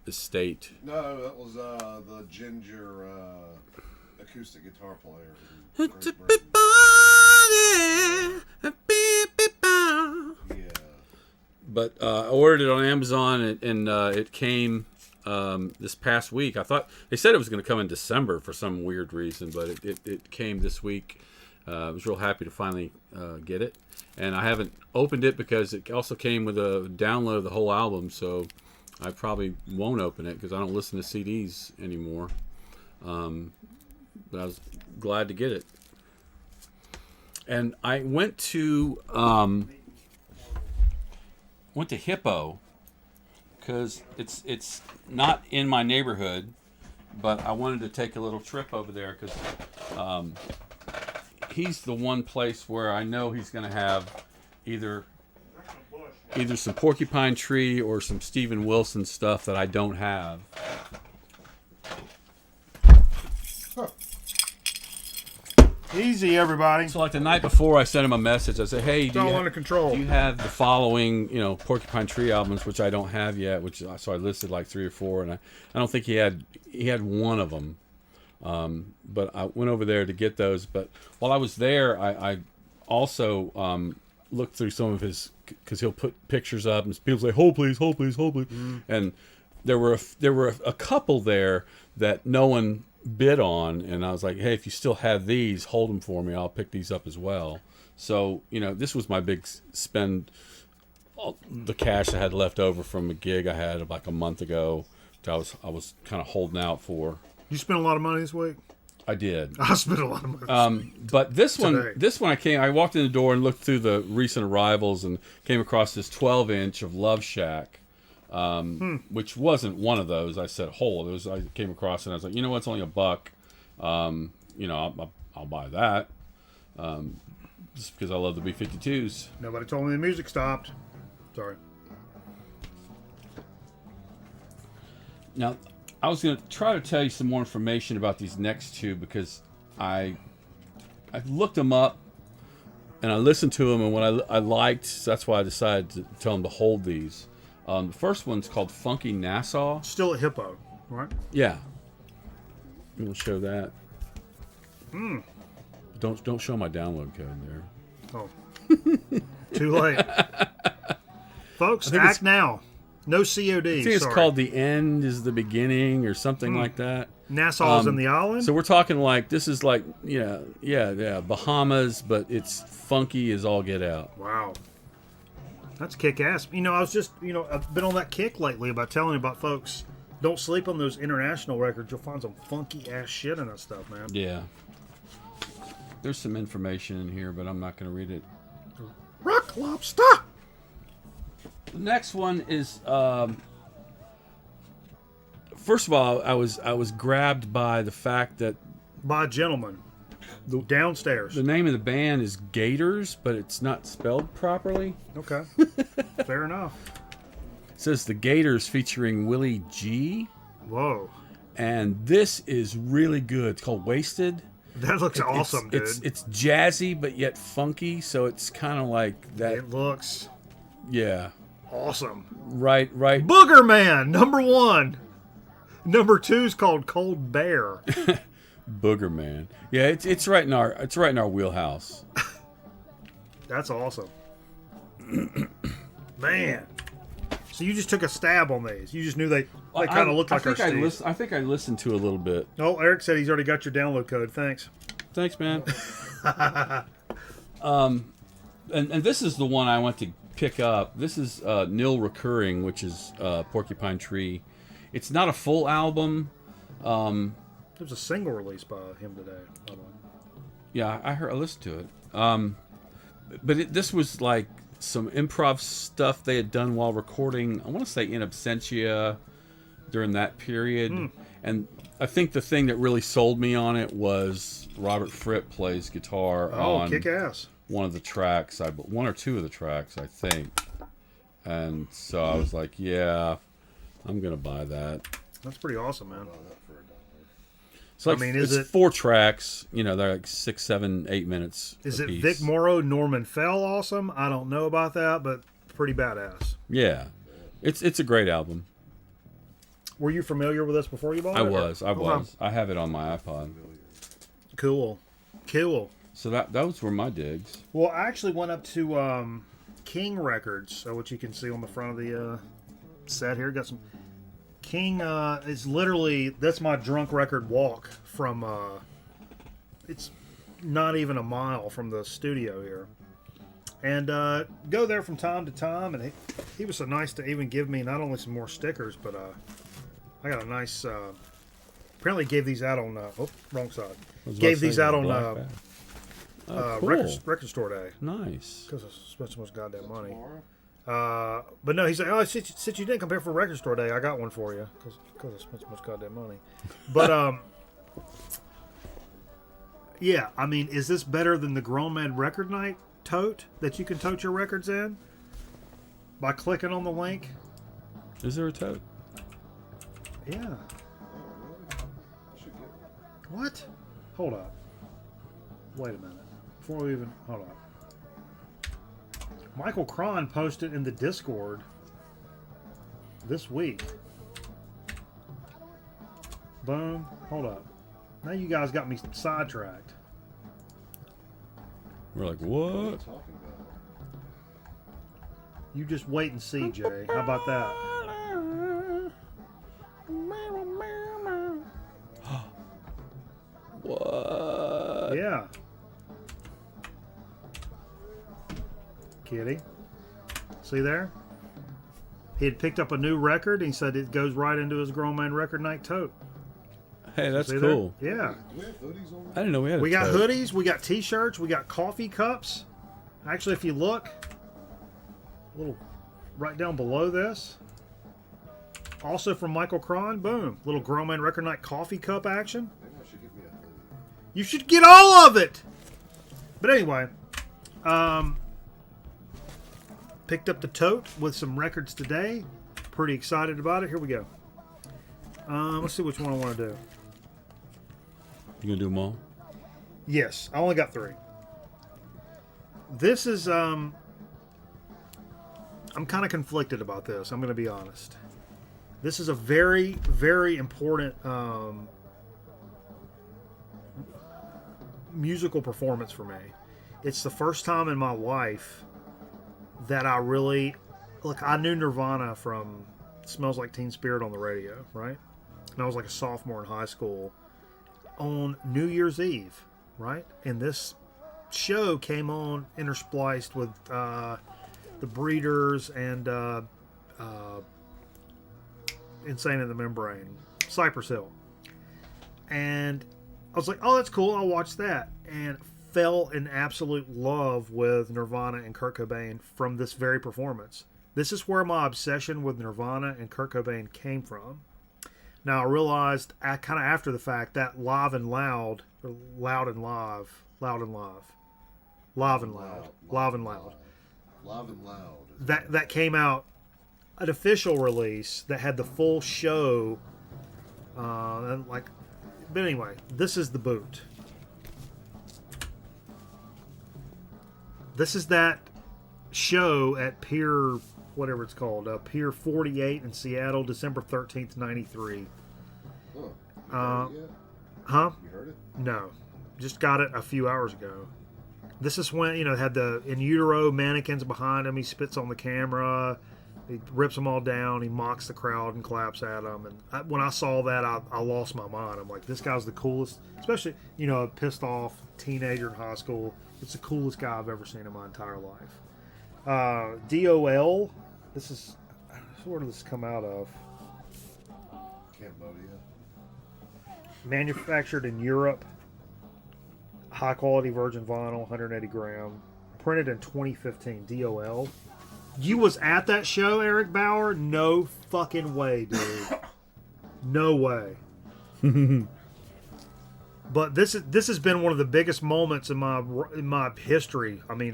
estate. No, that was the ginger acoustic guitar player. in Great Britain. Yeah. But I ordered it on Amazon, and it came this past week. I thought they said it was going to come in December for some weird reason, but it came this week. I was real happy to finally get it, and I haven't opened it because it also came with a download of the whole album, so I probably won't open it because I don't listen to CDs anymore. But I was glad to get it, and I went to Hippo because it's not in my neighborhood, but I wanted to take a little trip over there because he's the one place where I know he's going to have either some Porcupine Tree or some Steven Wilson stuff that I don't have. Easy, everybody. So like the night before, I sent him a message. I said, "Hey, It's all under control. do you have the following, Porcupine Tree albums, which I don't have yet?" So I listed like 3 or 4, and I don't think he had one of them. But I went over there to get those. But while I was there, I also looked through some of his, because he'll put pictures up, and people say, "Hold please, hold please, hold please," and there were a couple there that no one bid on, and I was like, "Hey, if you still have these, hold them for me. I'll pick these up as well." So this was my big spend. All the cash I had left over from a gig I had like a month ago, that I was kind of holding out for. You spent a lot of money this week. I did. I spent a lot of money. But this Today. one I walked in the door and looked through the recent arrivals and came across this 12-inch of Love Shack, which wasn't one of those. I said whole. I came across and I was like, you know what? It's only $1. You know, I'll buy that. Just because I love the B-52s. Nobody told me the music stopped. Sorry. Now, I was going to try to tell you some more information about these next two because I looked them up and I listened to them, and what I liked, so that's why I decided to tell them to hold these. The first one's called Funky Nassau. Still a Hippo, right? Yeah. I'm going to show that. Don't show my download code there. Oh. Too late. Folks, think act it's- now. No COD. I think it's sorry. called The End is the Beginning or something like that. Nassau's in the island? So we're talking like, this is like, yeah, Bahamas, but it's funky as all get out. Wow. That's kick-ass. You know, I was just, I've been on that kick lately about telling you about folks, don't sleep on those international records. You'll find some funky-ass shit in that stuff, man. Yeah. There's some information in here, but I'm not going to read it. Rock Lobster! The next one is, first of all, I was grabbed by the fact that By a gentleman. Downstairs. the name of the band is Gators, but it's not spelled properly. Okay. Fair enough. It says the Gators featuring Willie G. Whoa. And this is really good. It's called Wasted. That looks awesome, dude. It's jazzy, but yet funky, so it's kind of like that. It looks Yeah. awesome. Right. Booger Man, number 1. Number 2 is called Cold Bear. Booger Man. Yeah, it's right in our wheelhouse. That's awesome. Man. So you just took a stab on these. You just knew they kind of looked like our Steve. I think I listened to a little bit. Oh, Eric said he's already got your download code. Thanks. Thanks, man. And this is the one I went to pick up. This is Nil Recurring, which is Porcupine Tree. It's not a full album. There's a single release by him today. Hold on. Yeah, I listened to it. But this was like some improv stuff they had done while recording, I want to say In Absentia, during that period. And I think the thing that really sold me on it was Robert Fripp plays guitar on kick ass. one of the tracks, one or two of the tracks, I think. And so I was like, yeah, I'm going to buy that. That's pretty awesome, man. So like, I mean, is it's it- 4 tracks, they're like 6, 7, 8 minutes. Is it apiece. Vic Morrow, Norman Fell awesome? I don't know about that, but pretty badass. Yeah. It's a great album. Were you familiar with this before you bought I it? was. Okay. I have it on my iPod. Cool. So those were my digs. Well, I actually went up to King Records, so what you can see on the front of the set here. Got some King. Is literally, that's my drunk record walk from. It's not even a mile from the studio here, and go there from time to time. And he was so nice to even give me not only some more stickers, but I got a nice. Apparently, gave these out on. Wrong side. Gave these out on Cool. record store day. Nice. Because I spent so much goddamn money. But no, he's like, oh, since you didn't come here for record store day, I got one for you. Because I spent so much goddamn money. But, yeah, I mean, is this better than the Grown Man Record Night tote that you can tote your records in? By clicking on the link? Is there a tote? Yeah. What? Hold up. Wait a minute. Before we even... Hold on. Michael Cron posted in the Discord this week. Boom. Hold up. Now you guys got me sidetracked. We're like, what? You just wait and see, Jay. How about that? What? Yeah. Kitty. See there? He had picked up a new record and he said it goes right into his Grown Man Record Night tote. Hey, that's See there? cool. Yeah. Do we have hoodies on? I didn't know we had. We got tote. hoodies, we got t-shirts, we got coffee cups. Actually, if you look, a little right down below this. Also from Michael Cron, boom, little Grown Man Record Night coffee cup action. Maybe I should get me a hoodie. You should get all of it. But anyway, picked up the tote with some records today. Pretty excited about it. Here we go. Let's see which one I want to do. You gonna do them all? Yes, I only got 3. This is I'm kind of conflicted about this. I'm going to be honest. This is a very, very important musical performance for me. It's the first time in my life that I really look. I knew Nirvana from "Smells Like Teen Spirit" on the radio, right? And I was like a sophomore in high school on New Year's Eve, right? And this show came on interspliced with the Breeders and Insane in the Membrane, Cypress Hill. And I was like, oh, that's cool, I'll watch that. And fell in absolute love with Nirvana and Kurt Cobain from this very performance. This is where my obsession with Nirvana and Kurt Cobain came from. Now I realized kind of after the fact that Live and Loud, or Loud and Live, Loud and Live, Live and Loud, Live and Loud, Live and Loud. that came out, an official release that had the full show, and like, but anyway, this is the boot. This is that show at Pier, whatever it's called, Pier 48 in Seattle, December 13th, 93. Huh. You Uh, heard it yet? Huh? You heard it? No. Just got it a few hours ago. This is when, had the in utero mannequins behind him. He spits on the camera. He rips them all down. He mocks the crowd and claps at them. And when I saw that, I lost my mind. I'm like, this guy's the coolest. Especially, a pissed off teenager in high school. It's the coolest guy I've ever seen in my entire life. DOL. This is, where did this come out of? Cambodia. Manufactured in Europe. High quality virgin vinyl, 180 gram. Printed in 2015. DOL. You was at that show, Eric Bauer? No fucking way, dude. No way. But this has been one of the biggest moments in my history. I mean,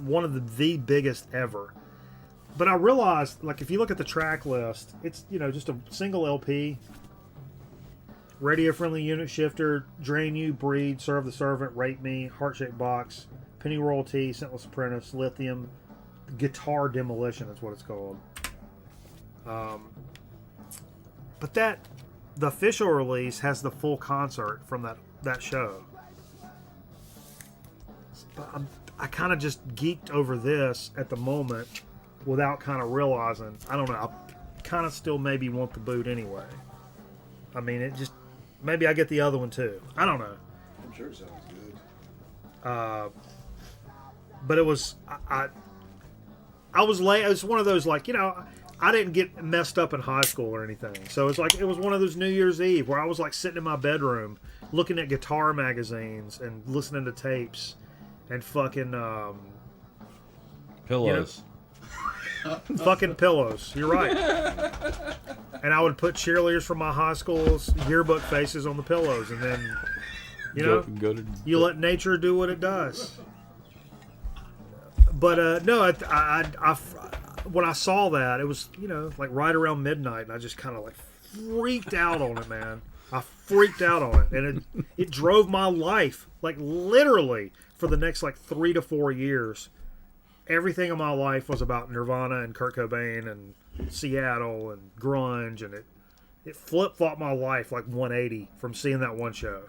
one of the biggest ever. But I realized, like, if you look at the track list, it's just a single LP. Radio Friendly Unit Shifter, Drain You, Breed, Serve the Servant, Rape Me, Heart Shaped Box, Penny Royalty, Scentless Apprentice, Lithium, Guitar Demolition is what it's called. But the official release has the full concert from that show. But I kind of just geeked over this at the moment without kind of realizing. I don't know. I kind of still maybe want the boot anyway. I mean, it just. Maybe I get the other one too. I don't know. I'm sure it sounds good. But it was I was late. It was one of those, like, I didn't get messed up in high school or anything. So it's like it was one of those New Year's Eve where I was like sitting in my bedroom looking at guitar magazines and listening to tapes and fucking Pillows. fucking pillows. You're right. And I would put cheerleaders from my high school's yearbook faces on the pillows, and then Go to you let nature do what it does. But no, I when I saw that, it was like right around midnight, and I just kind of like freaked out on it, man. I freaked out on it, and it drove my life, like literally for the next like 3 to 4 years. Everything in my life was about Nirvana and Kurt Cobain and Seattle and grunge, and it flip-flopped my life like 180 from seeing that one show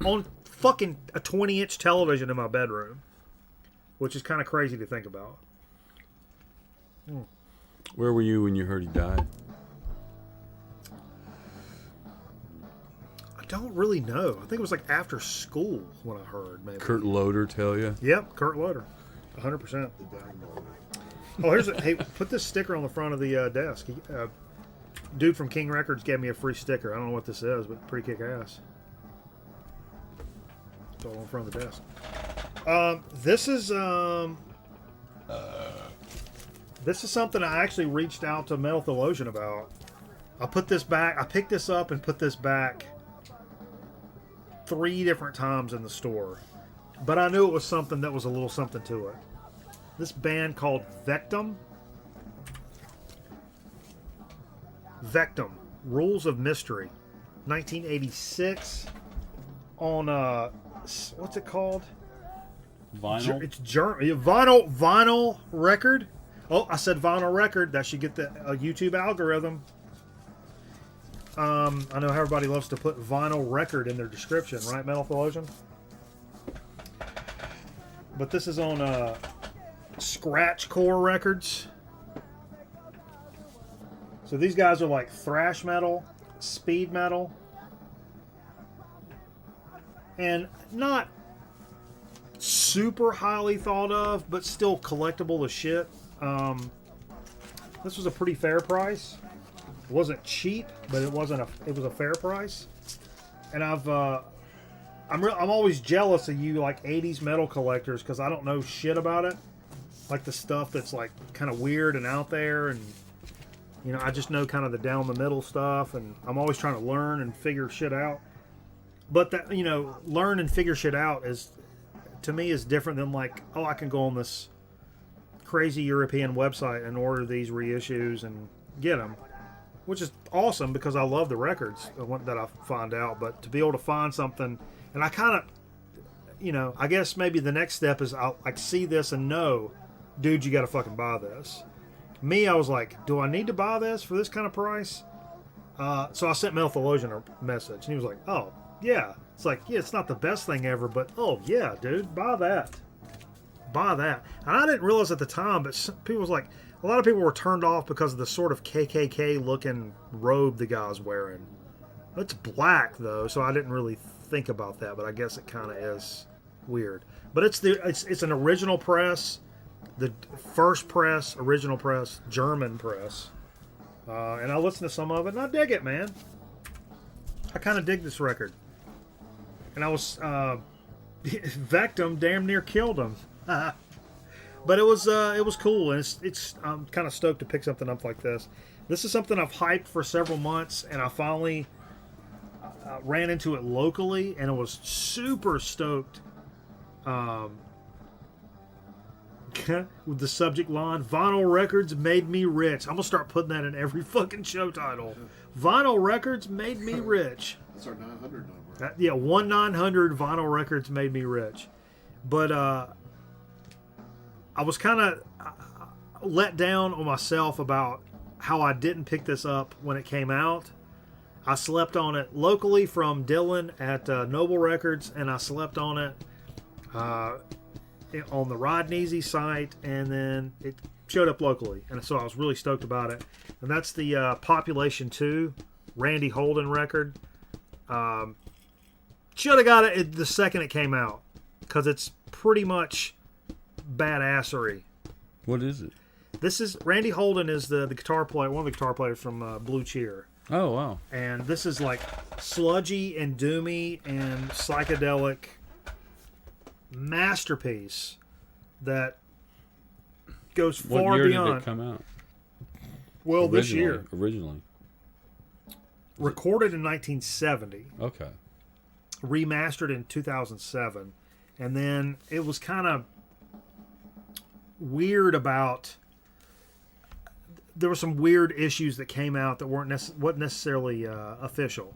on fucking a 20-inch television in my bedroom, which is kind of crazy to think about. Where were you when you heard he died? I don't really know. I think it was like after school when I heard, maybe. Kurt Loder tell you? Yep, Kurt Loder. 100%. Oh, hey, put this sticker on the front of the desk. Dude from King Records gave me a free sticker. I don't know what this is, but pretty kick ass. It's all in front of the desk. This is something I actually reached out to Metal Theologian about. I put this back. I picked this up and put this back 3 different times in the store, but I knew it was something that was a little something to it. This band called Vectum. Vectum, Rules of Mystery, 1986. On what's it called? Vinyl. It's German. Vinyl record. Oh, I said vinyl record. That should get the YouTube algorithm. I know how everybody loves to put vinyl record in their description, right, Metal Theologian? But this is on Scratch Core Records. So these guys are like thrash metal, speed metal, and not super highly thought of, but still collectible as shit. This was a pretty fair price. It wasn't cheap, but it was a fair price. And I'm always jealous of you like 80s metal collectors because I don't know shit about it. Like the stuff that's like kind of weird and out there, and you know, I just know kind of the down the middle stuff, and I'm always trying to learn and figure shit out. But that, you know, learn and figure shit out is, to me, is different than like, oh, I can go on this crazy European website and order these reissues and get them, which is awesome because I love the records that I find out. But to be able to find something, and I kind of, you know, I guess maybe the next step is I'll like see this and know, dude, you got to fucking buy this. Me, I was like, do I need to buy this for this kind of price? So I sent Metal Theologian a message, and he was like, oh, yeah. It's like, yeah, it's not the best thing ever, but, oh, yeah, dude, buy that. Buy that. And I didn't realize at the time, but people was like, a lot of people were turned off because of the sort of KKK-looking robe the guy's wearing. It's black, though, so I didn't really think about that, but I guess it kind of is weird. But it's an original press. The first press, original press, German press. And I listened to some of it, and I dig it, man. I kind of dig this record. And I was... Vectum damn near killed him. But it was cool, and I'm kind of stoked to pick something up like this. This is something I've hyped for several months, and I finally ran into it locally, and I was super stoked. With the subject line, Vinyl Records made me rich. I'm gonna start putting that in every fucking show title. Vinyl Records made me rich. That's our 900 number. 1-900 Vinyl Records made me rich. But I was kind of let down on myself about how I didn't pick this up when it came out. I slept on it locally from Dylan at Noble Records, and I slept on it on the Rod and Easy site, and then it showed up locally, and so I was really stoked about it. And that's the Population 2 Randy Holden record. Should have got it the second it came out because it's pretty much badassery. What is it? This is Randy Holden is the guitar player, one of the guitar players from Blue Cheer. Oh, wow. And this is like sludgy and doomy and psychedelic masterpiece that goes far What year beyond. did it come out? Well, this year. Originally. Recorded in 1970. Okay. Remastered in 2007. And then it was kind of weird about... There were some weird issues that came out that wasn't necessarily official,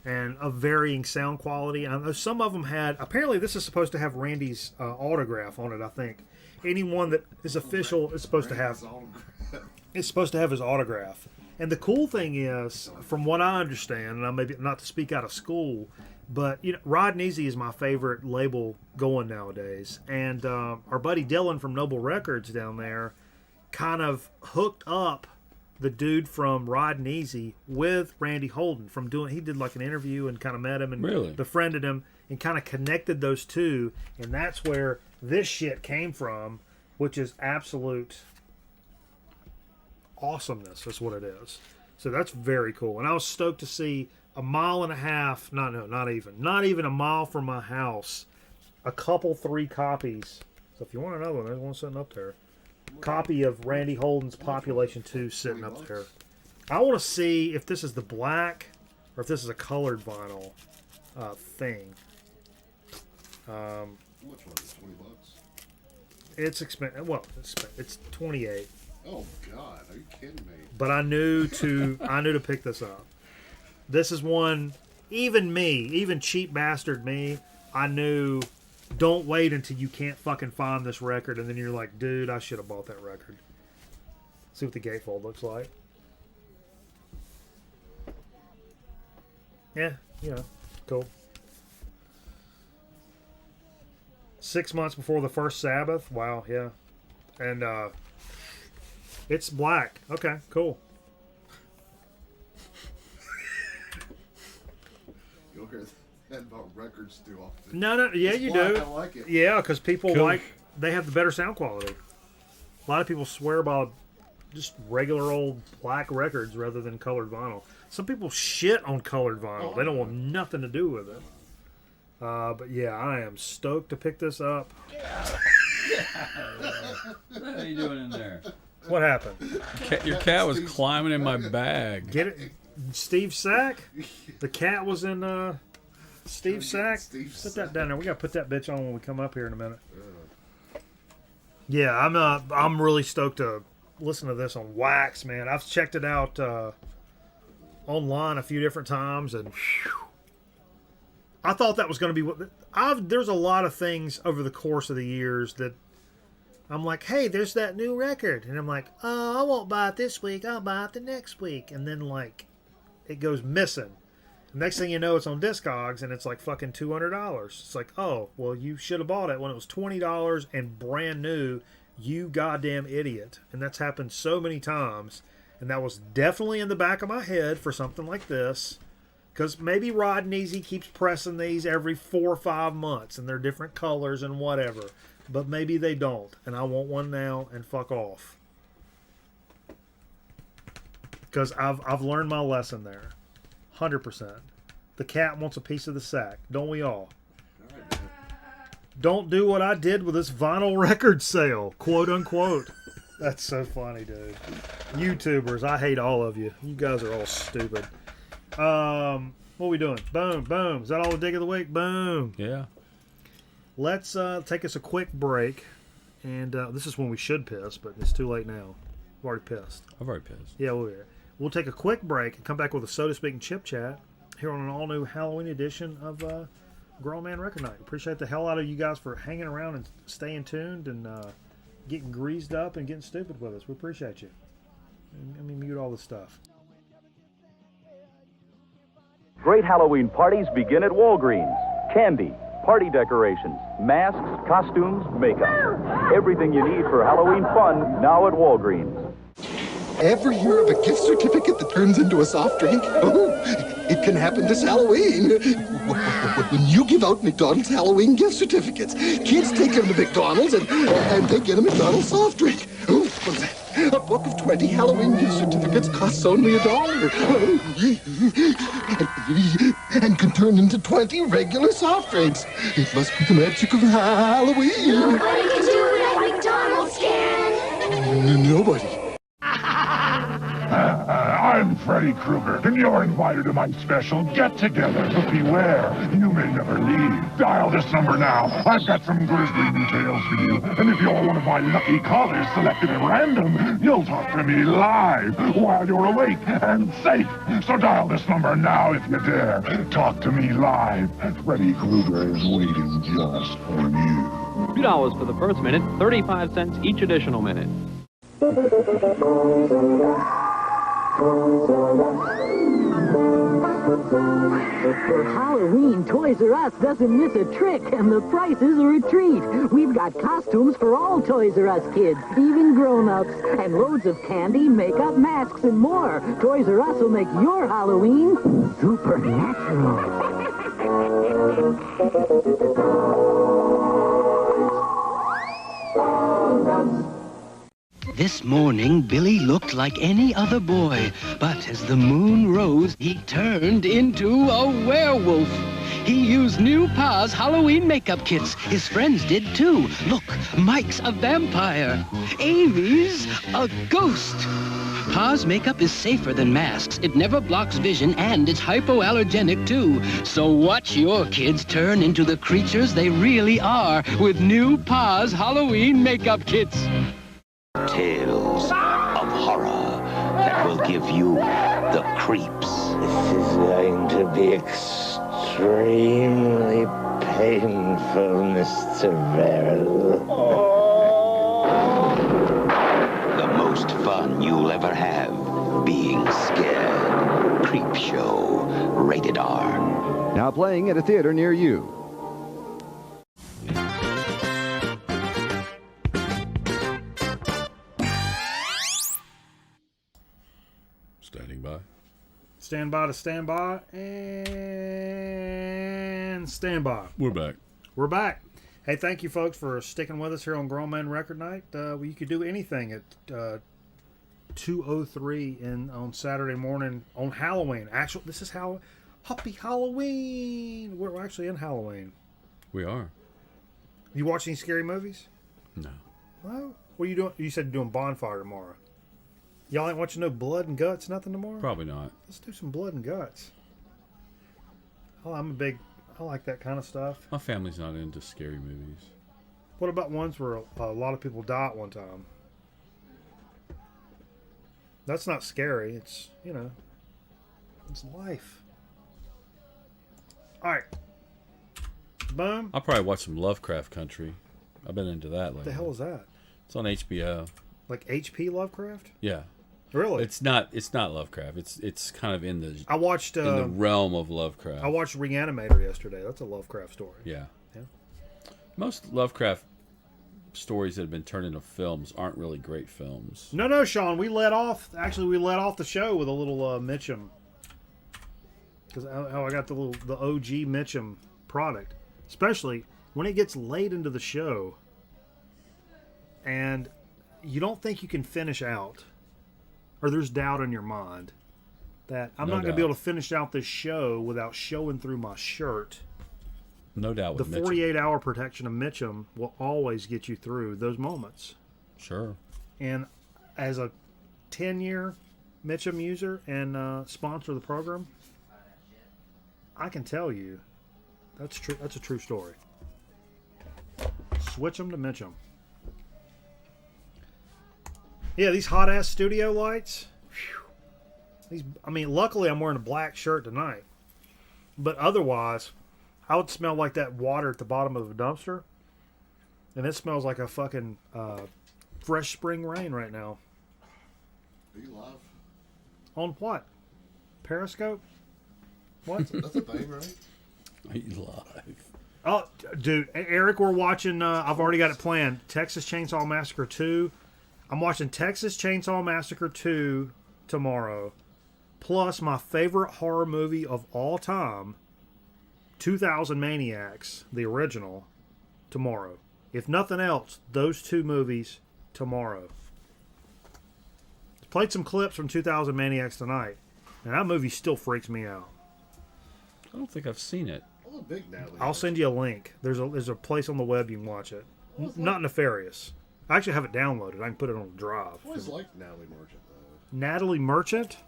and of varying sound quality. And some of them had... Apparently, this is supposed to have Randy's autograph on it, I think. Anyone that is official is supposed to have... It's supposed to have his autograph. And the cool thing is, from what I understand, and I maybe not to speak out of school, but you know, Rod and Easy is my favorite label going nowadays. And our buddy Dylan from Noble Records down there kind of hooked up the dude from Rod and Easy with Randy Holden from doing. He did like an interview and kind of met him and Really? befriended him and kind of connected those two, and that's where this shit came from, which is absolute awesomeness. That's what it is. So that's very cool. And I was stoked to see a mile and a half, not even a mile from my house, a couple 3 copies. So if you want another one, there's one sitting up there. Copy of Randy Holden's Population 2 sitting up there. I want to see if this is the black or if this is a colored vinyl thing. How much was it? $20? It's expensive. Well, it's 28. Oh God, are you kidding me? But I knew to pick this up. This is one, even cheap bastard me, I knew, don't wait until you can't fucking find this record and then you're like, dude, I should have bought that record. See what the gatefold looks like. Yeah, cool. 6 months before the first Sabbath. Wow, yeah. And it's black. Okay, cool. You don't hear that about records too often. No, yeah, It's you black, do. I like it. Yeah, because people Cool. they have the better sound quality. A lot of people swear by just regular old black records rather than colored vinyl. Some people shit on colored vinyl. They don't want nothing to do with it. But yeah, I am stoked to pick this up. What are you doing in there? What happened? Your cat was climbing in my bag. Get it? Steve's sack? The cat was in Steve's sack? Put that down there. We gotta put that bitch on when we come up here in a minute. Yeah, I'm really stoked to listen to this on Wax, man. I've checked it out online a few different times, and whew, I thought that was going to be there's a lot of things over the course of the years that I'm like, hey, there's that new record, and I'm like, oh, I won't buy it this week, I'll buy it the next week, and then like it goes missing. Next thing you know, it's on Discogs, and it's like fucking $200. It's like, oh, well, you should have bought it when it was $20 and brand new, you goddamn idiot. And that's happened so many times, and that was definitely in the back of my head for something like this, because maybe Rod and Easy keeps pressing these every 4 or 5 months, and they're different colors and whatever, but maybe they don't, and I want one now, and fuck off. Because I've learned my lesson there. 100%. The cat wants a piece of the sack. Don't we all? Don't do what I did with this vinyl record sale, quote unquote. That's so funny, dude. YouTubers, I hate all of you. You guys are all stupid. What are we doing? Boom, boom. Is that all the dig of the week? Boom. Yeah. Let's take us a quick break. And this is when we should piss, but it's too late now. I've already pissed. I've already pissed. Yeah, we'll take a quick break and come back with a So to Speak and Chip Chat here on an all-new Halloween edition of Grown Man Record Night. Appreciate the hell out of you guys for hanging around and staying tuned and getting greased up and getting stupid with us. We appreciate you. Let me mute all this stuff. Great Halloween parties begin at Walgreens. Candy, party decorations, masks, costumes, makeup. Everything you need for Halloween fun now at Walgreens. Ever hear of a gift certificate that turns into a soft drink? Oh, it can happen this Halloween. When you give out McDonald's Halloween gift certificates, kids take them to McDonald's and they get a McDonald's soft drink. Oh, what's that? A book of 20 Halloween gift certificates costs only $1. And can turn into 20 regular soft drinks. It must be the magic of Halloween. Nobody can do it like McDonald's can. Nobody. I'm Freddy Krueger, and you're invited to my special get-together. But beware, you may never leave. Dial this number now. I've got some grisly details for you. And if you're one of my lucky callers selected at random, you'll talk to me live while you're awake and safe. So dial this number now if you dare. Talk to me live. Freddy Krueger is waiting just for you. $2 for the first minute, 35 cents each additional minute. For Halloween, Toys R Us doesn't miss a trick, and the prices are a treat. We've got costumes for all Toys R Us kids, even grown-ups, and loads of candy, makeup, masks, and more. Toys R Us will make your Halloween supernatural. This morning, Billy looked like any other boy, but as the moon rose, he turned into a werewolf. He used new Pa's Halloween makeup kits. His friends did too. Look, Mike's a vampire. Amy's a ghost. Pa's makeup is safer than masks. It never blocks vision, and it's hypoallergenic too. So watch your kids turn into the creatures they really are with new Pa's Halloween makeup kits. Tales of horror that will give you the creeps. This is going to be extremely painful, Mr. Verrill. The most fun you'll ever have being scared. Creep Show, rated R. Now playing at a theater near you. Standing by. Stand by to stand by and stand by. We're back. We're back. Hey, thank you folks for sticking with us here on Grown Man Record Night. You could do anything at 2:03 on Saturday morning on Halloween. Actually, this is how Happy Halloween. We're actually in Halloween. We are. You watch any scary movies? No. Well, what are you doing? You said you're doing Bonfire tomorrow. Y'all ain't watching no blood and guts, nothing tomorrow? Probably not. Let's do some blood and guts. Oh, I like that kind of stuff. My family's not into scary movies. What about ones where a lot of people die at one time? That's not scary. It's, it's life. All right. Boom. I'll probably watch some Lovecraft Country. I've been into that lately. What the hell is that? It's on HBO. Like H.P. Lovecraft? Yeah. Really? It's not Lovecraft. It's kind of in the I watched in the realm of Lovecraft. I watched Reanimator yesterday. That's a Lovecraft story. Yeah. Yeah. Most Lovecraft stories that have been turned into films aren't really great films. No, Sean. We let off the show with a little Mitchum. Because how I got the OG Mitchum product. Especially when it gets late into the show and you don't think you can finish out, or there's doubt in your mind that I'm not going to be able to finish out this show without showing through my shirt. No doubt with the 48-hour protection of Mitchum will always get you through those moments. Sure. And as a 10-year Mitchum user and sponsor of the program, I can tell you that's true. That's a true story. Switch them to Mitchum. Yeah, these hot-ass studio lights. Luckily I'm wearing a black shirt tonight. But otherwise, I would smell like that water at the bottom of the dumpster. And it smells like a fucking fresh spring rain right now. Are you live? On what? Periscope? What? That's a thing, right? Are you live? Oh, dude. Eric, we're watching, I've already got it planned, Texas Chainsaw Massacre 2. I'm watching Texas Chainsaw Massacre 2 tomorrow. Plus my favorite horror movie of all time, 2000 Maniacs, the original, tomorrow. If nothing else, those two movies tomorrow. Played some clips from 2000 Maniacs tonight, and that movie still freaks me out. I don't think I've seen it. I'm a big Natalie. I'll send you a link. There's a place on the web you can watch it. Not Nefarious. I actually have it downloaded. I can put it on a drive. I always liked Natalie Merchant, though. Natalie Merchant?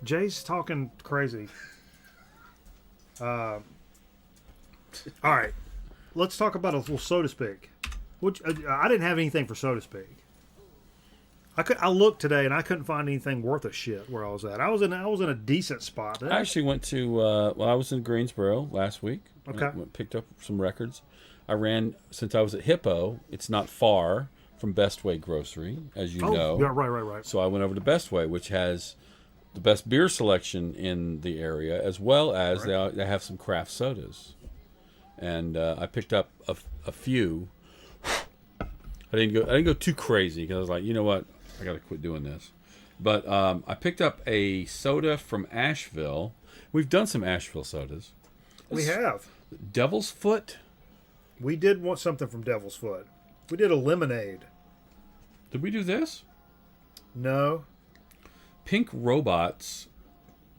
Jay's talking crazy. All right. Let's talk about a little So to Speak. Which I didn't have anything for So to Speak. I looked today and I couldn't find anything worth a shit where I was at. I was in a decent spot. I actually went to I was in Greensboro last week. Okay. Picked up some records. I ran, since I was at Hippo, it's not far from Best Way Grocery, as you know. Yeah, right. So I went over to Best Way, which has the best beer selection in the area, as well as they have some craft sodas. And I picked up a few. I didn't go too crazy because I was like, you know what, I got to quit doing this. But I picked up a soda from Asheville. We've done some Asheville sodas. We have. Devil's Foot. We did want something from Devil's Foot. We did a lemonade. Did we do this? No. Pink Robots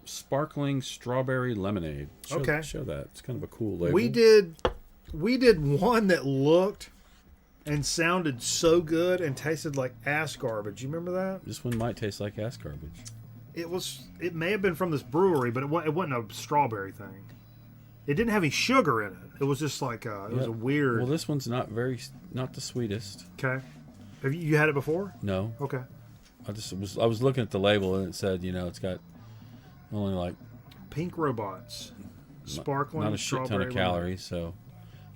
Sparkling Strawberry Lemonade. Okay. Show that. It's kind of a cool label. We did one that looked and sounded so good and tasted like ass garbage. You remember that? This one might taste like ass garbage. It may have been from this brewery, but it wasn't a strawberry thing. It didn't have any sugar in it. It was just like it was a weird. Well, this one's not the sweetest. Okay. Have you had it before? No. Okay. I was looking at the label and it said, it's got only like Pink Robots, sparkling, not a shit ton of calories, so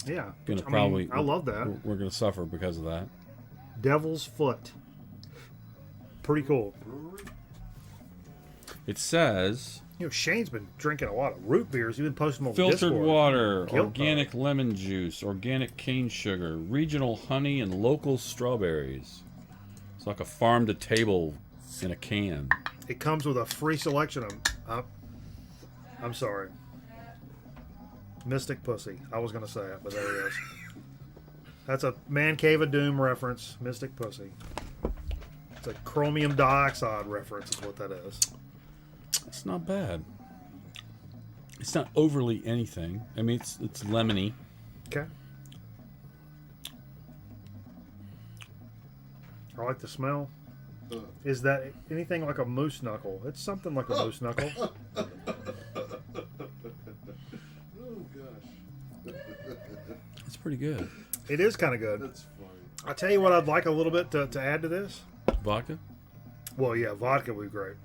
yeah. I love that. We're gonna suffer because of that. Devil's Foot. Pretty cool. It says. Shane's been drinking a lot of root beers. He's been posting them on Filtered Discord. water, organic lemon juice, organic cane sugar, regional honey, and local strawberries. It's like a farm to table in a can. It comes with a free selection of. I'm sorry. Mystic Pussy. I was going to say it, but there it is. That's a Man Cave of Doom reference. Mystic Pussy. It's a chromium dioxide reference, is what that is. It's not bad. It's not overly anything. I mean, it's lemony. Okay. I like the smell. Is that anything like a moose knuckle? It's something like a moose knuckle. Oh, gosh. It's pretty good. It is kind of good. That's funny. I'll tell you what I'd like a little bit to add to this. Vodka? Well, yeah, vodka would be great.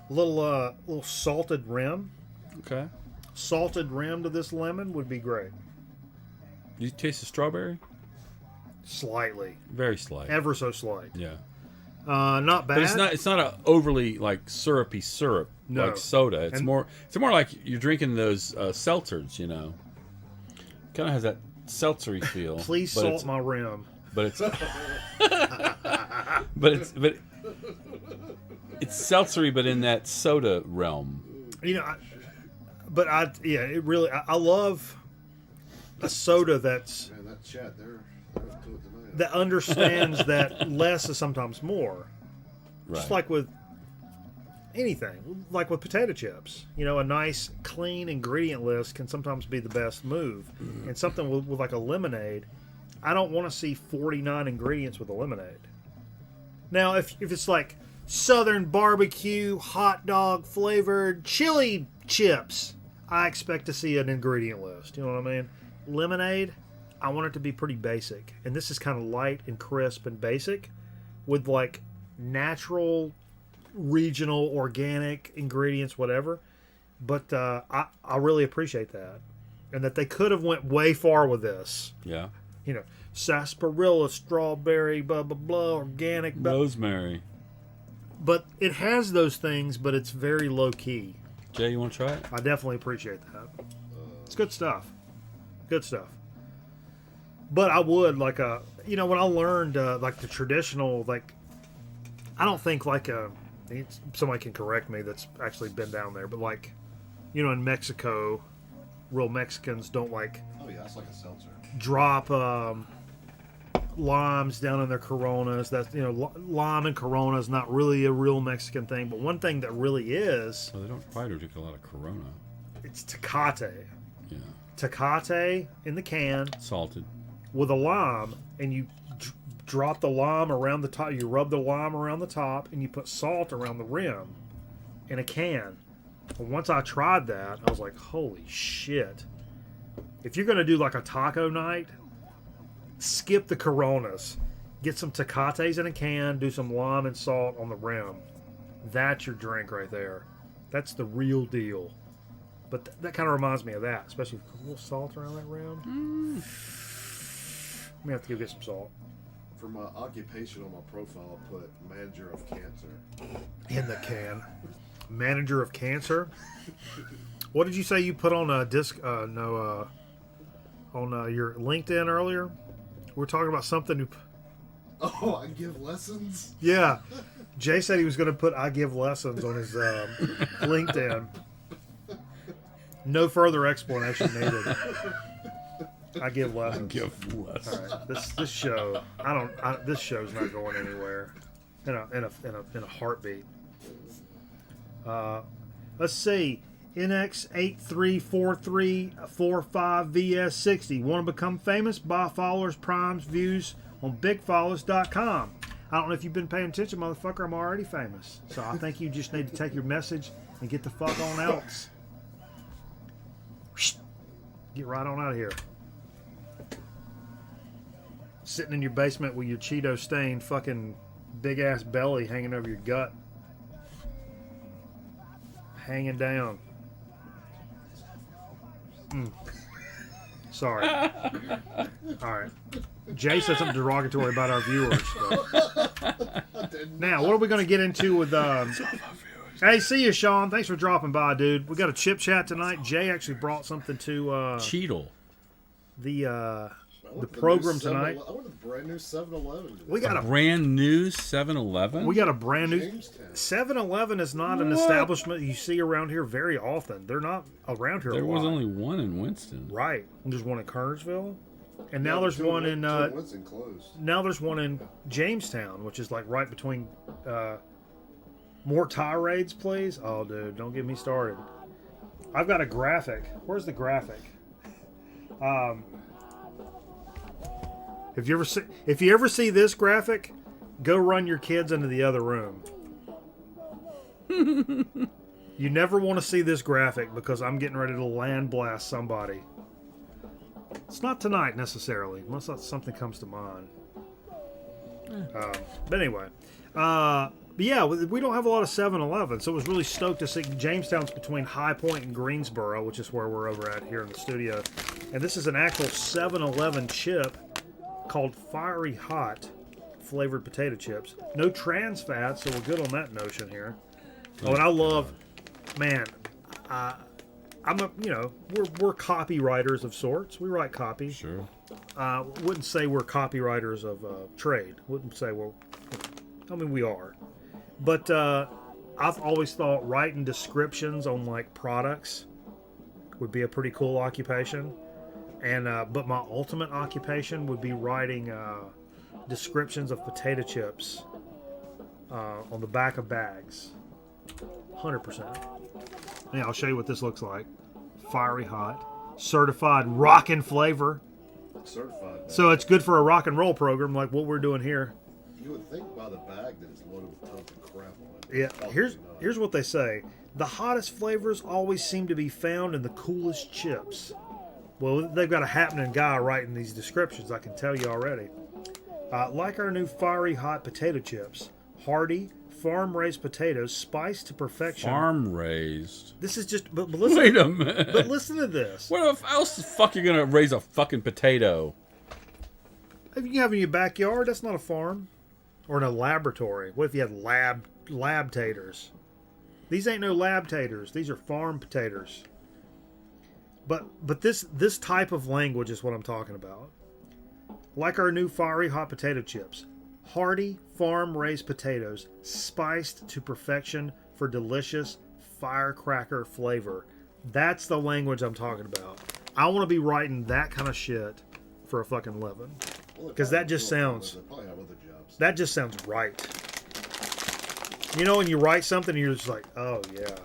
A little salted rim. Okay. Salted rim to this lemon would be great. You taste the strawberry? Slightly. Very slight. Ever so slight. Yeah. Not bad. But it's not a overly like syrupy syrup like soda. It's more like you're drinking those seltzers, Kind of has that seltzery feel. Please salt my rim. But it's it's seltzery, but in that soda realm. I love a soda that's that chat that understands that less is sometimes more. Right. Just like with anything, like with potato chips. A nice, clean ingredient list can sometimes be the best move. And something with like a lemonade, I don't want to see 49 ingredients with a lemonade. Now, if it's like Southern barbecue, hot dog flavored chili chips, I expect to see an ingredient list. You know what I mean? Lemonade, I want it to be pretty basic. And this is kind of light and crisp and basic with like natural, regional, organic ingredients, whatever. But I really appreciate that. And that they could have went way far with this. Yeah. Sarsaparilla, strawberry, blah, blah, blah, organic. Rosemary. But it has those things, but it's very low key. Jay, you want to try it? I definitely appreciate that. It's good stuff. Good stuff. But I would when I learned like the traditional, I don't think somebody can correct me that's actually been down there, but in Mexico, real Mexicans don't Oh yeah, it's like a seltzer. drop limes down in their Coronas. That's lime and Corona is not really a real Mexican thing, but one thing that really is. Well, they don't probably drink a lot of Corona. It's Tecate. Yeah. Tecate in the can, salted, with a lime, and you drop the lime around the top. You rub the lime around the top, and you put salt around the rim in a can. And once I tried that, I was like, holy shit. If you're going to do like a taco night, skip the Coronas. Get some Tecates in a can, do some lime and salt on the rim. That's your drink right there. That's the real deal. But that kind of reminds me of that, especially with a little salt around that rim. I'm going to have to go get some salt. For my occupation on my profile, I'll put manager of cancer. In the can. Manager of cancer? What did you say you put on a disc? On your LinkedIn earlier? We were talking about something. Oh, I give lessons? Yeah. Jay said he was going to put I give lessons on his LinkedIn. No further explanation needed. I give lessons. Give lessons. All right. This show, this show's not going anywhere. In a heartbeat. Let's see. NX834345VS60. Want to become famous? Buy followers, primes, views on bigfollows.com. I don't know if you've been paying attention, motherfucker. I'm already famous. So I think you just need to take your message and get the fuck on else. Get right on out of here. Sitting in your basement with your Cheeto stained fucking big ass belly hanging over your gut. Hanging down. Sorry. Alright. Jay said something derogatory about our viewers. Now, what are we going to get into with... Hey, see you, Sean. Thanks for dropping by, dude. We got a chip chat tonight. Jay actually brought something to... Cheetle. The program tonight. I want a brand new 7-Eleven. We got a brand new 7-Eleven? We got a brand new... 7-Eleven is not an establishment you see around here very often. They're not around here a lot. There was only one in Winston. Right. There's one in Kernersville. And now there's one in... Winston closed. Now there's one in Jamestown, which is like right between... more tirades, please? Oh, dude, don't get me started. I've got a graphic. Where's the graphic? If you ever see this graphic, go run your kids into the other room. You never want to see this graphic because I'm getting ready to land blast somebody. It's not tonight necessarily, unless something comes to mind. But anyway, but yeah, we don't have a lot of 7-Eleven, so I was really stoked to see Jamestown's between High Point and Greensboro, which is where we're over at here in the studio. And this is an actual 7-Eleven chip called Fiery Hot flavored potato chips. No trans fats, so we're good on that notion here. Oh, and I love, man, we're copywriters of sorts. We write copy. Sure. Wouldn't say we're copywriters of trade. Wouldn't say we are. But I've always thought writing descriptions on like products would be a pretty cool occupation. And but my ultimate occupation would be writing descriptions of potato chips on the back of bags. 100%. Yeah, I'll show you what this looks like. Fiery Hot, certified rockin' flavor. Certified. So it's good for a rock and roll program like what we're doing here. You would think by the bag that it's loaded with tons of crap on it. Yeah, here's what they say. The hottest flavors always seem to be found in the coolest chips. Well, they've got a happening guy writing these descriptions, I can tell you already. Like our new Fiery Hot potato chips, hearty, farm-raised potatoes spiced to perfection. Farm-raised? This is just... But listen, wait a minute. But listen to this. What else the fuck are you going to raise a fucking potato? If you have in your backyard, that's not a farm. Or in a laboratory. What if you had lab taters? These ain't no lab taters. These are farm potatoes. But this type of language is what I'm talking about. Like our new Fiery Hot potato chips. Hearty, farm-raised potatoes, spiced to perfection for delicious firecracker flavor. That's the language I'm talking about. I want to be writing that kind of shit for a fucking living. Because that just sounds... That just sounds right. You know, when you write something, you're just like, oh, yeah.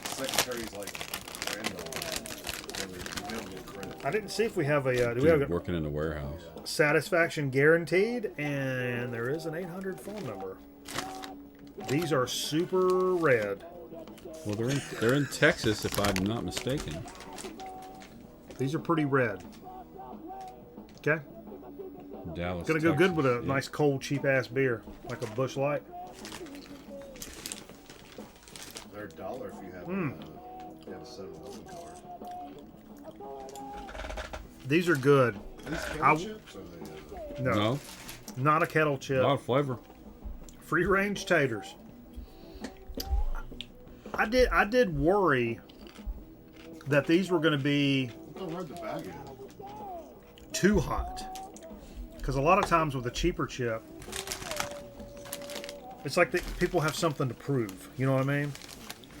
Secretary's like random. I didn't see if we have a... do Dude, we have a working in the warehouse. Satisfaction guaranteed, and there is an 800 phone number. These are super red. Well, they're in Texas, if I'm not mistaken. These are pretty red. Okay. Dallas. Gonna go good with a nice cold cheap ass beer, like a Busch Light. They're $1 if you have a 7-Eleven card. These are good. These kettle chips? No, not a kettle chip. A lot of flavor. Free range taters. I did worry that these were going to be too hot. Because a lot of times with a cheaper chip, it's like people have something to prove. You know what I mean?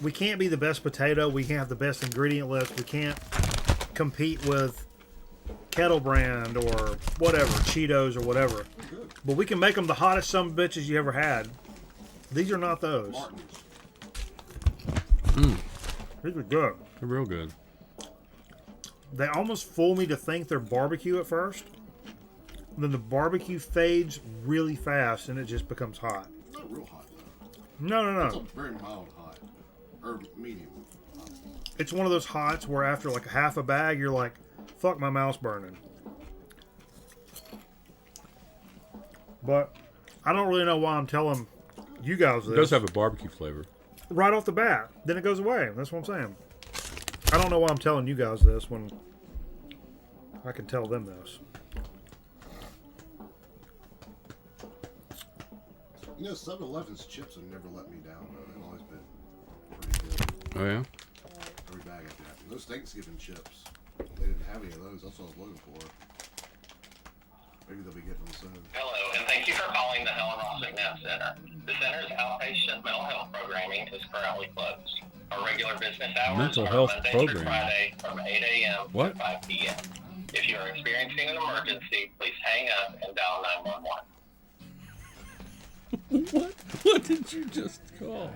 We can't be the best potato. We can't have the best ingredient list. We can't compete with Kettle Brand or whatever, Cheetos or whatever. But we can make them the hottest some bitches you ever had. These are not those. These are good. They're real good. They almost fool me to think they're barbecue at first. Then the barbecue fades really fast and it just becomes hot. Not real hot, though. No. It's a very mild hot. Or medium hot. It's one of those hots where after like a half a bag, you're like, fuck, my mouth's burning. But I don't really know why I'm telling you guys this. It does have a barbecue flavor. Right off the bat. Then it goes away. That's what I'm saying. I don't know why I'm telling you guys this when I can tell them this. You know, 7-Eleven's chips have never let me down, though. They've always been pretty good. Oh, yeah? Every bag I've got. Those Thanksgiving chips, they didn't have any of those. That's what I was looking for. Maybe they'll be getting them soon. Hello, and thank you for calling the Helen Ross McNabb Center. The center's outpatient mental health programming is currently closed. Our regular business hours Mental are health Monday program. through Friday from 8 a.m. What? to 5 p.m. If you are experiencing an emergency, please hang up and dial 911. What did you just call?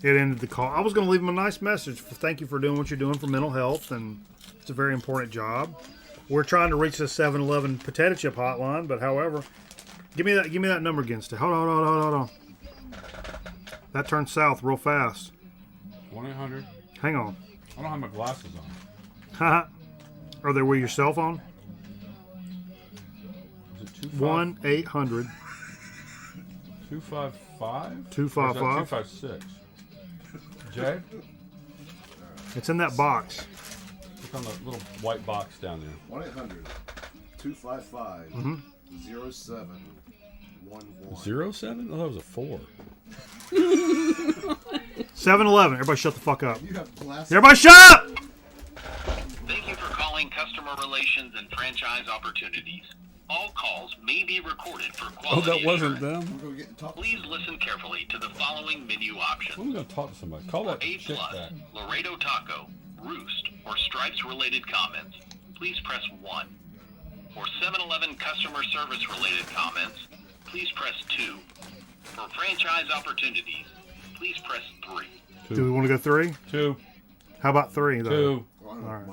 It ended the call. I was going to leave him a nice message. Thank you for doing what you're doing for mental health, and it's a very important job. We're trying to reach the 7-Eleven potato chip hotline, but however, give me that number again, Steve. Hold on. That turned south real fast. 1-800. Hang on. I don't have my glasses on. Haha. Are they with your cell phone? Is it 1-800 255 255 256. Jay? It's in that box. Look on the little white box down there. 1-800-255-0711. 07? Oh, that was a 4. 7-Eleven. Everybody shut the fuck up. You have glasses. Everybody shut up! Thank you for calling Customer Relations and Franchise Opportunities. All calls may be recorded for quality Oh, that wasn't assurance. them? Please listen carefully to the following menu options. I'm going to talk to somebody. Call that A+, chick back. Laredo Taco, Roost, or Stripes-related comments, please press 1. For 7-Eleven customer service-related comments, please press 2. For franchise opportunities, please press 3. Do we want to go 3? 2. How about 3, though? 2. All right.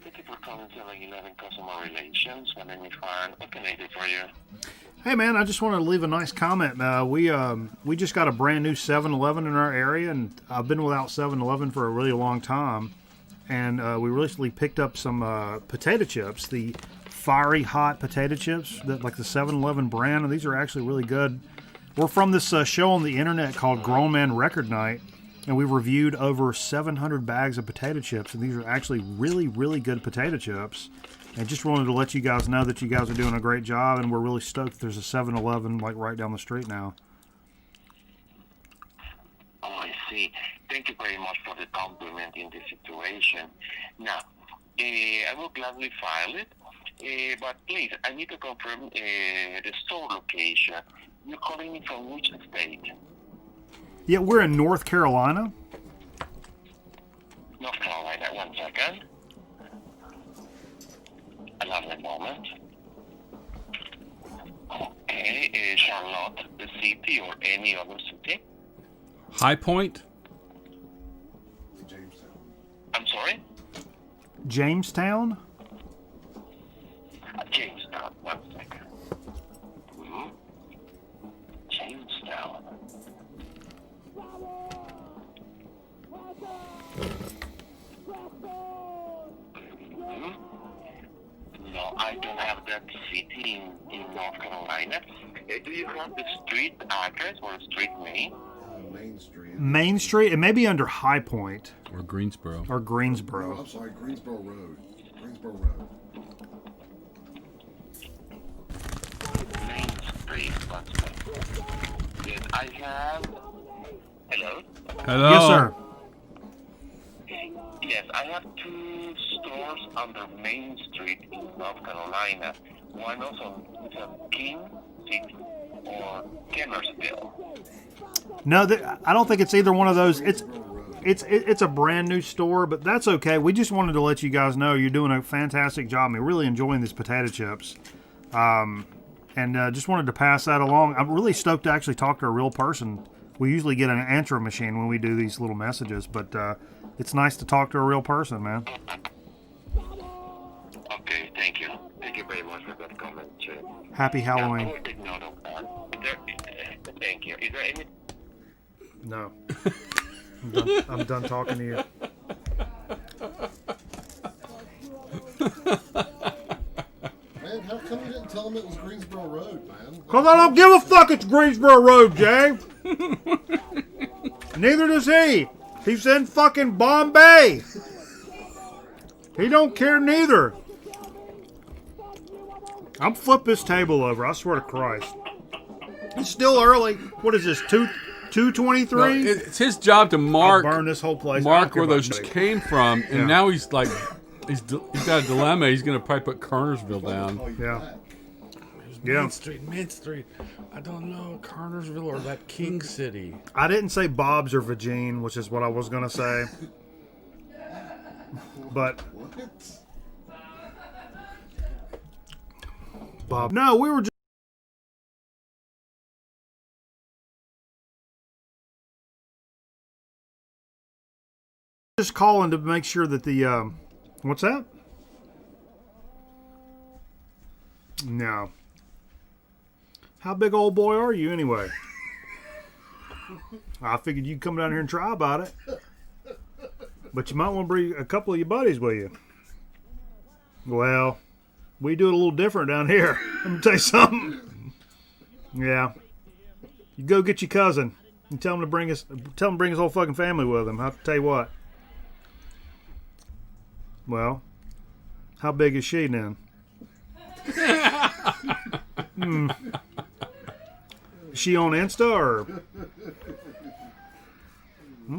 Thank you for calling 7-Eleven Customer Relations. My name is Juan. What can I do for you? Hey man, I just wanted to leave a nice comment. We just got a brand new 7-Eleven in our area, and I've been without 7-Eleven for a really long time. And we recently picked up some potato chips, the fiery hot potato chips, that like the 7-Eleven brand, and these are actually really good. We're from this show on the internet called Grown Man Record Night, and we reviewed over 700 bags of potato chips, and these are actually really, really good potato chips. And just wanted to let you guys know that you guys are doing a great job, and we're really stoked there's a 7-Eleven like right down the street now. Oh, I see. Thank you very much for the compliment in this situation. Now, I will gladly file it, but please, I need to confirm the store location. You're calling me from which state? Yeah, we're in North Carolina. North Carolina. 1 second. Another moment. Okay, Charlotte, the city, or any other city? High Point? I'm sorry? Jamestown? Jamestown. 1 second. Jamestown. No, I don't have that city in North Carolina. Do you have the street address or street name? Main Street. Main Street? It may be under High Point. Or Greensboro. Or Greensboro. Oh, I'm sorry, Greensboro Road. Greensboro Road. Main Street. Yes, I have... Hello? Hello? Yes, sir. Yes, I have 2 stores under Main Street in North Carolina. One is on King City or Kennersville. No, I don't think it's either one of those. It's a brand new store, but that's okay. We just wanted to let you guys know you're doing a fantastic job. I'm really enjoying these potato chips. And just wanted to pass that along. I'm really stoked to actually talk to a real person. We usually get an answer machine when we do these little messages, but it's nice to talk to a real person, man. Okay, thank you. Thank you very much for that comment, Jay. Happy Halloween. I will take note of that. Thank you. Is there any... No. I'm done talking to you. Man, how come you didn't tell him it was Greensboro Road, man? Because I don't give a fuck it's Greensboro Road, Jay. Neither does he. He's in fucking Bombay. He don't care neither. I'm flip this table over. I swear to Christ. It's still early. What is this? 2:23? No, it's his job to mark. I'll burn this whole place. Mark where those came from, and now he's like, he's got a dilemma. He's gonna probably put Kernersville down. Yeah. Main Street. I don't know, Kernersville or that King City. I didn't say Bob's or Virgin, which is what I was gonna say. But Bob. No, we were just calling to make sure that the what's that? No. How big old boy are you anyway? I figured you'd come down here and try about it. But you might want to bring a couple of your buddies with you. Well, we do it a little different down here. Let me tell you something. Yeah. You go get your cousin and tell him to bring his whole fucking family with him. I'll tell you what. Well, how big is she then? Is she on Insta or?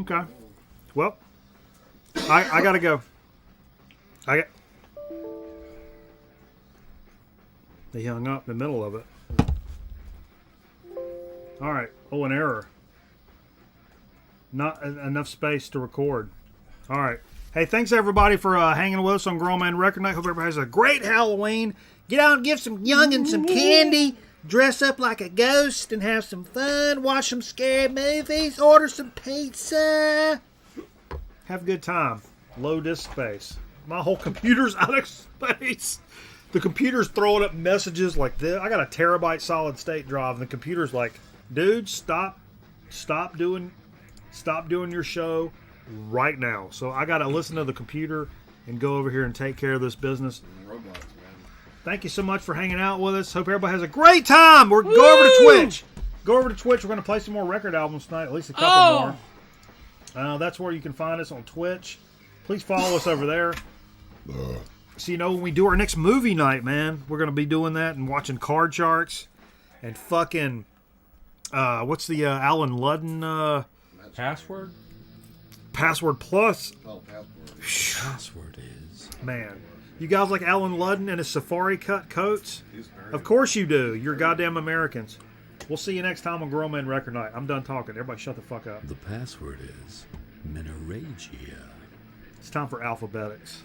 Okay. Well, I gotta go. They hung up in the middle of it. All right. Oh, an error. Not enough space to record. All right. Hey, thanks everybody for hanging with us on Grown Man Record Night. Hope everybody has a great Halloween. Get out and give some youngins some candy. Dress up like a ghost and have some fun. Watch some scary movies. Order some pizza. Have a good time. Low disk space. My whole computer's out of space. The computer's throwing up messages like this. I got a terabyte solid state drive, and the computer's like, dude, stop doing your show right now. So I got to listen to the computer and go over here and take care of this business. Roblox, man. Thank you so much for hanging out with us. Hope everybody has a great time. Go over to Twitch. Go over to Twitch. We're going to play some more record albums tonight, at least a couple more. That's where you can find us on Twitch. Please follow us over there. So, when we do our next movie night, man, we're going to be doing that and watching Card Sharks and fucking, what's the Alan Ludden? Password? Password Plus. Oh, Password. Password is. Man. You guys like Alan Ludden and his safari cut coats? Of course you do. You're goddamn Americans. We'll see you next time on Grown Man Record Night. I'm done talking. Everybody shut the fuck up. The password is Menorrhagia. It's time for alphabetics.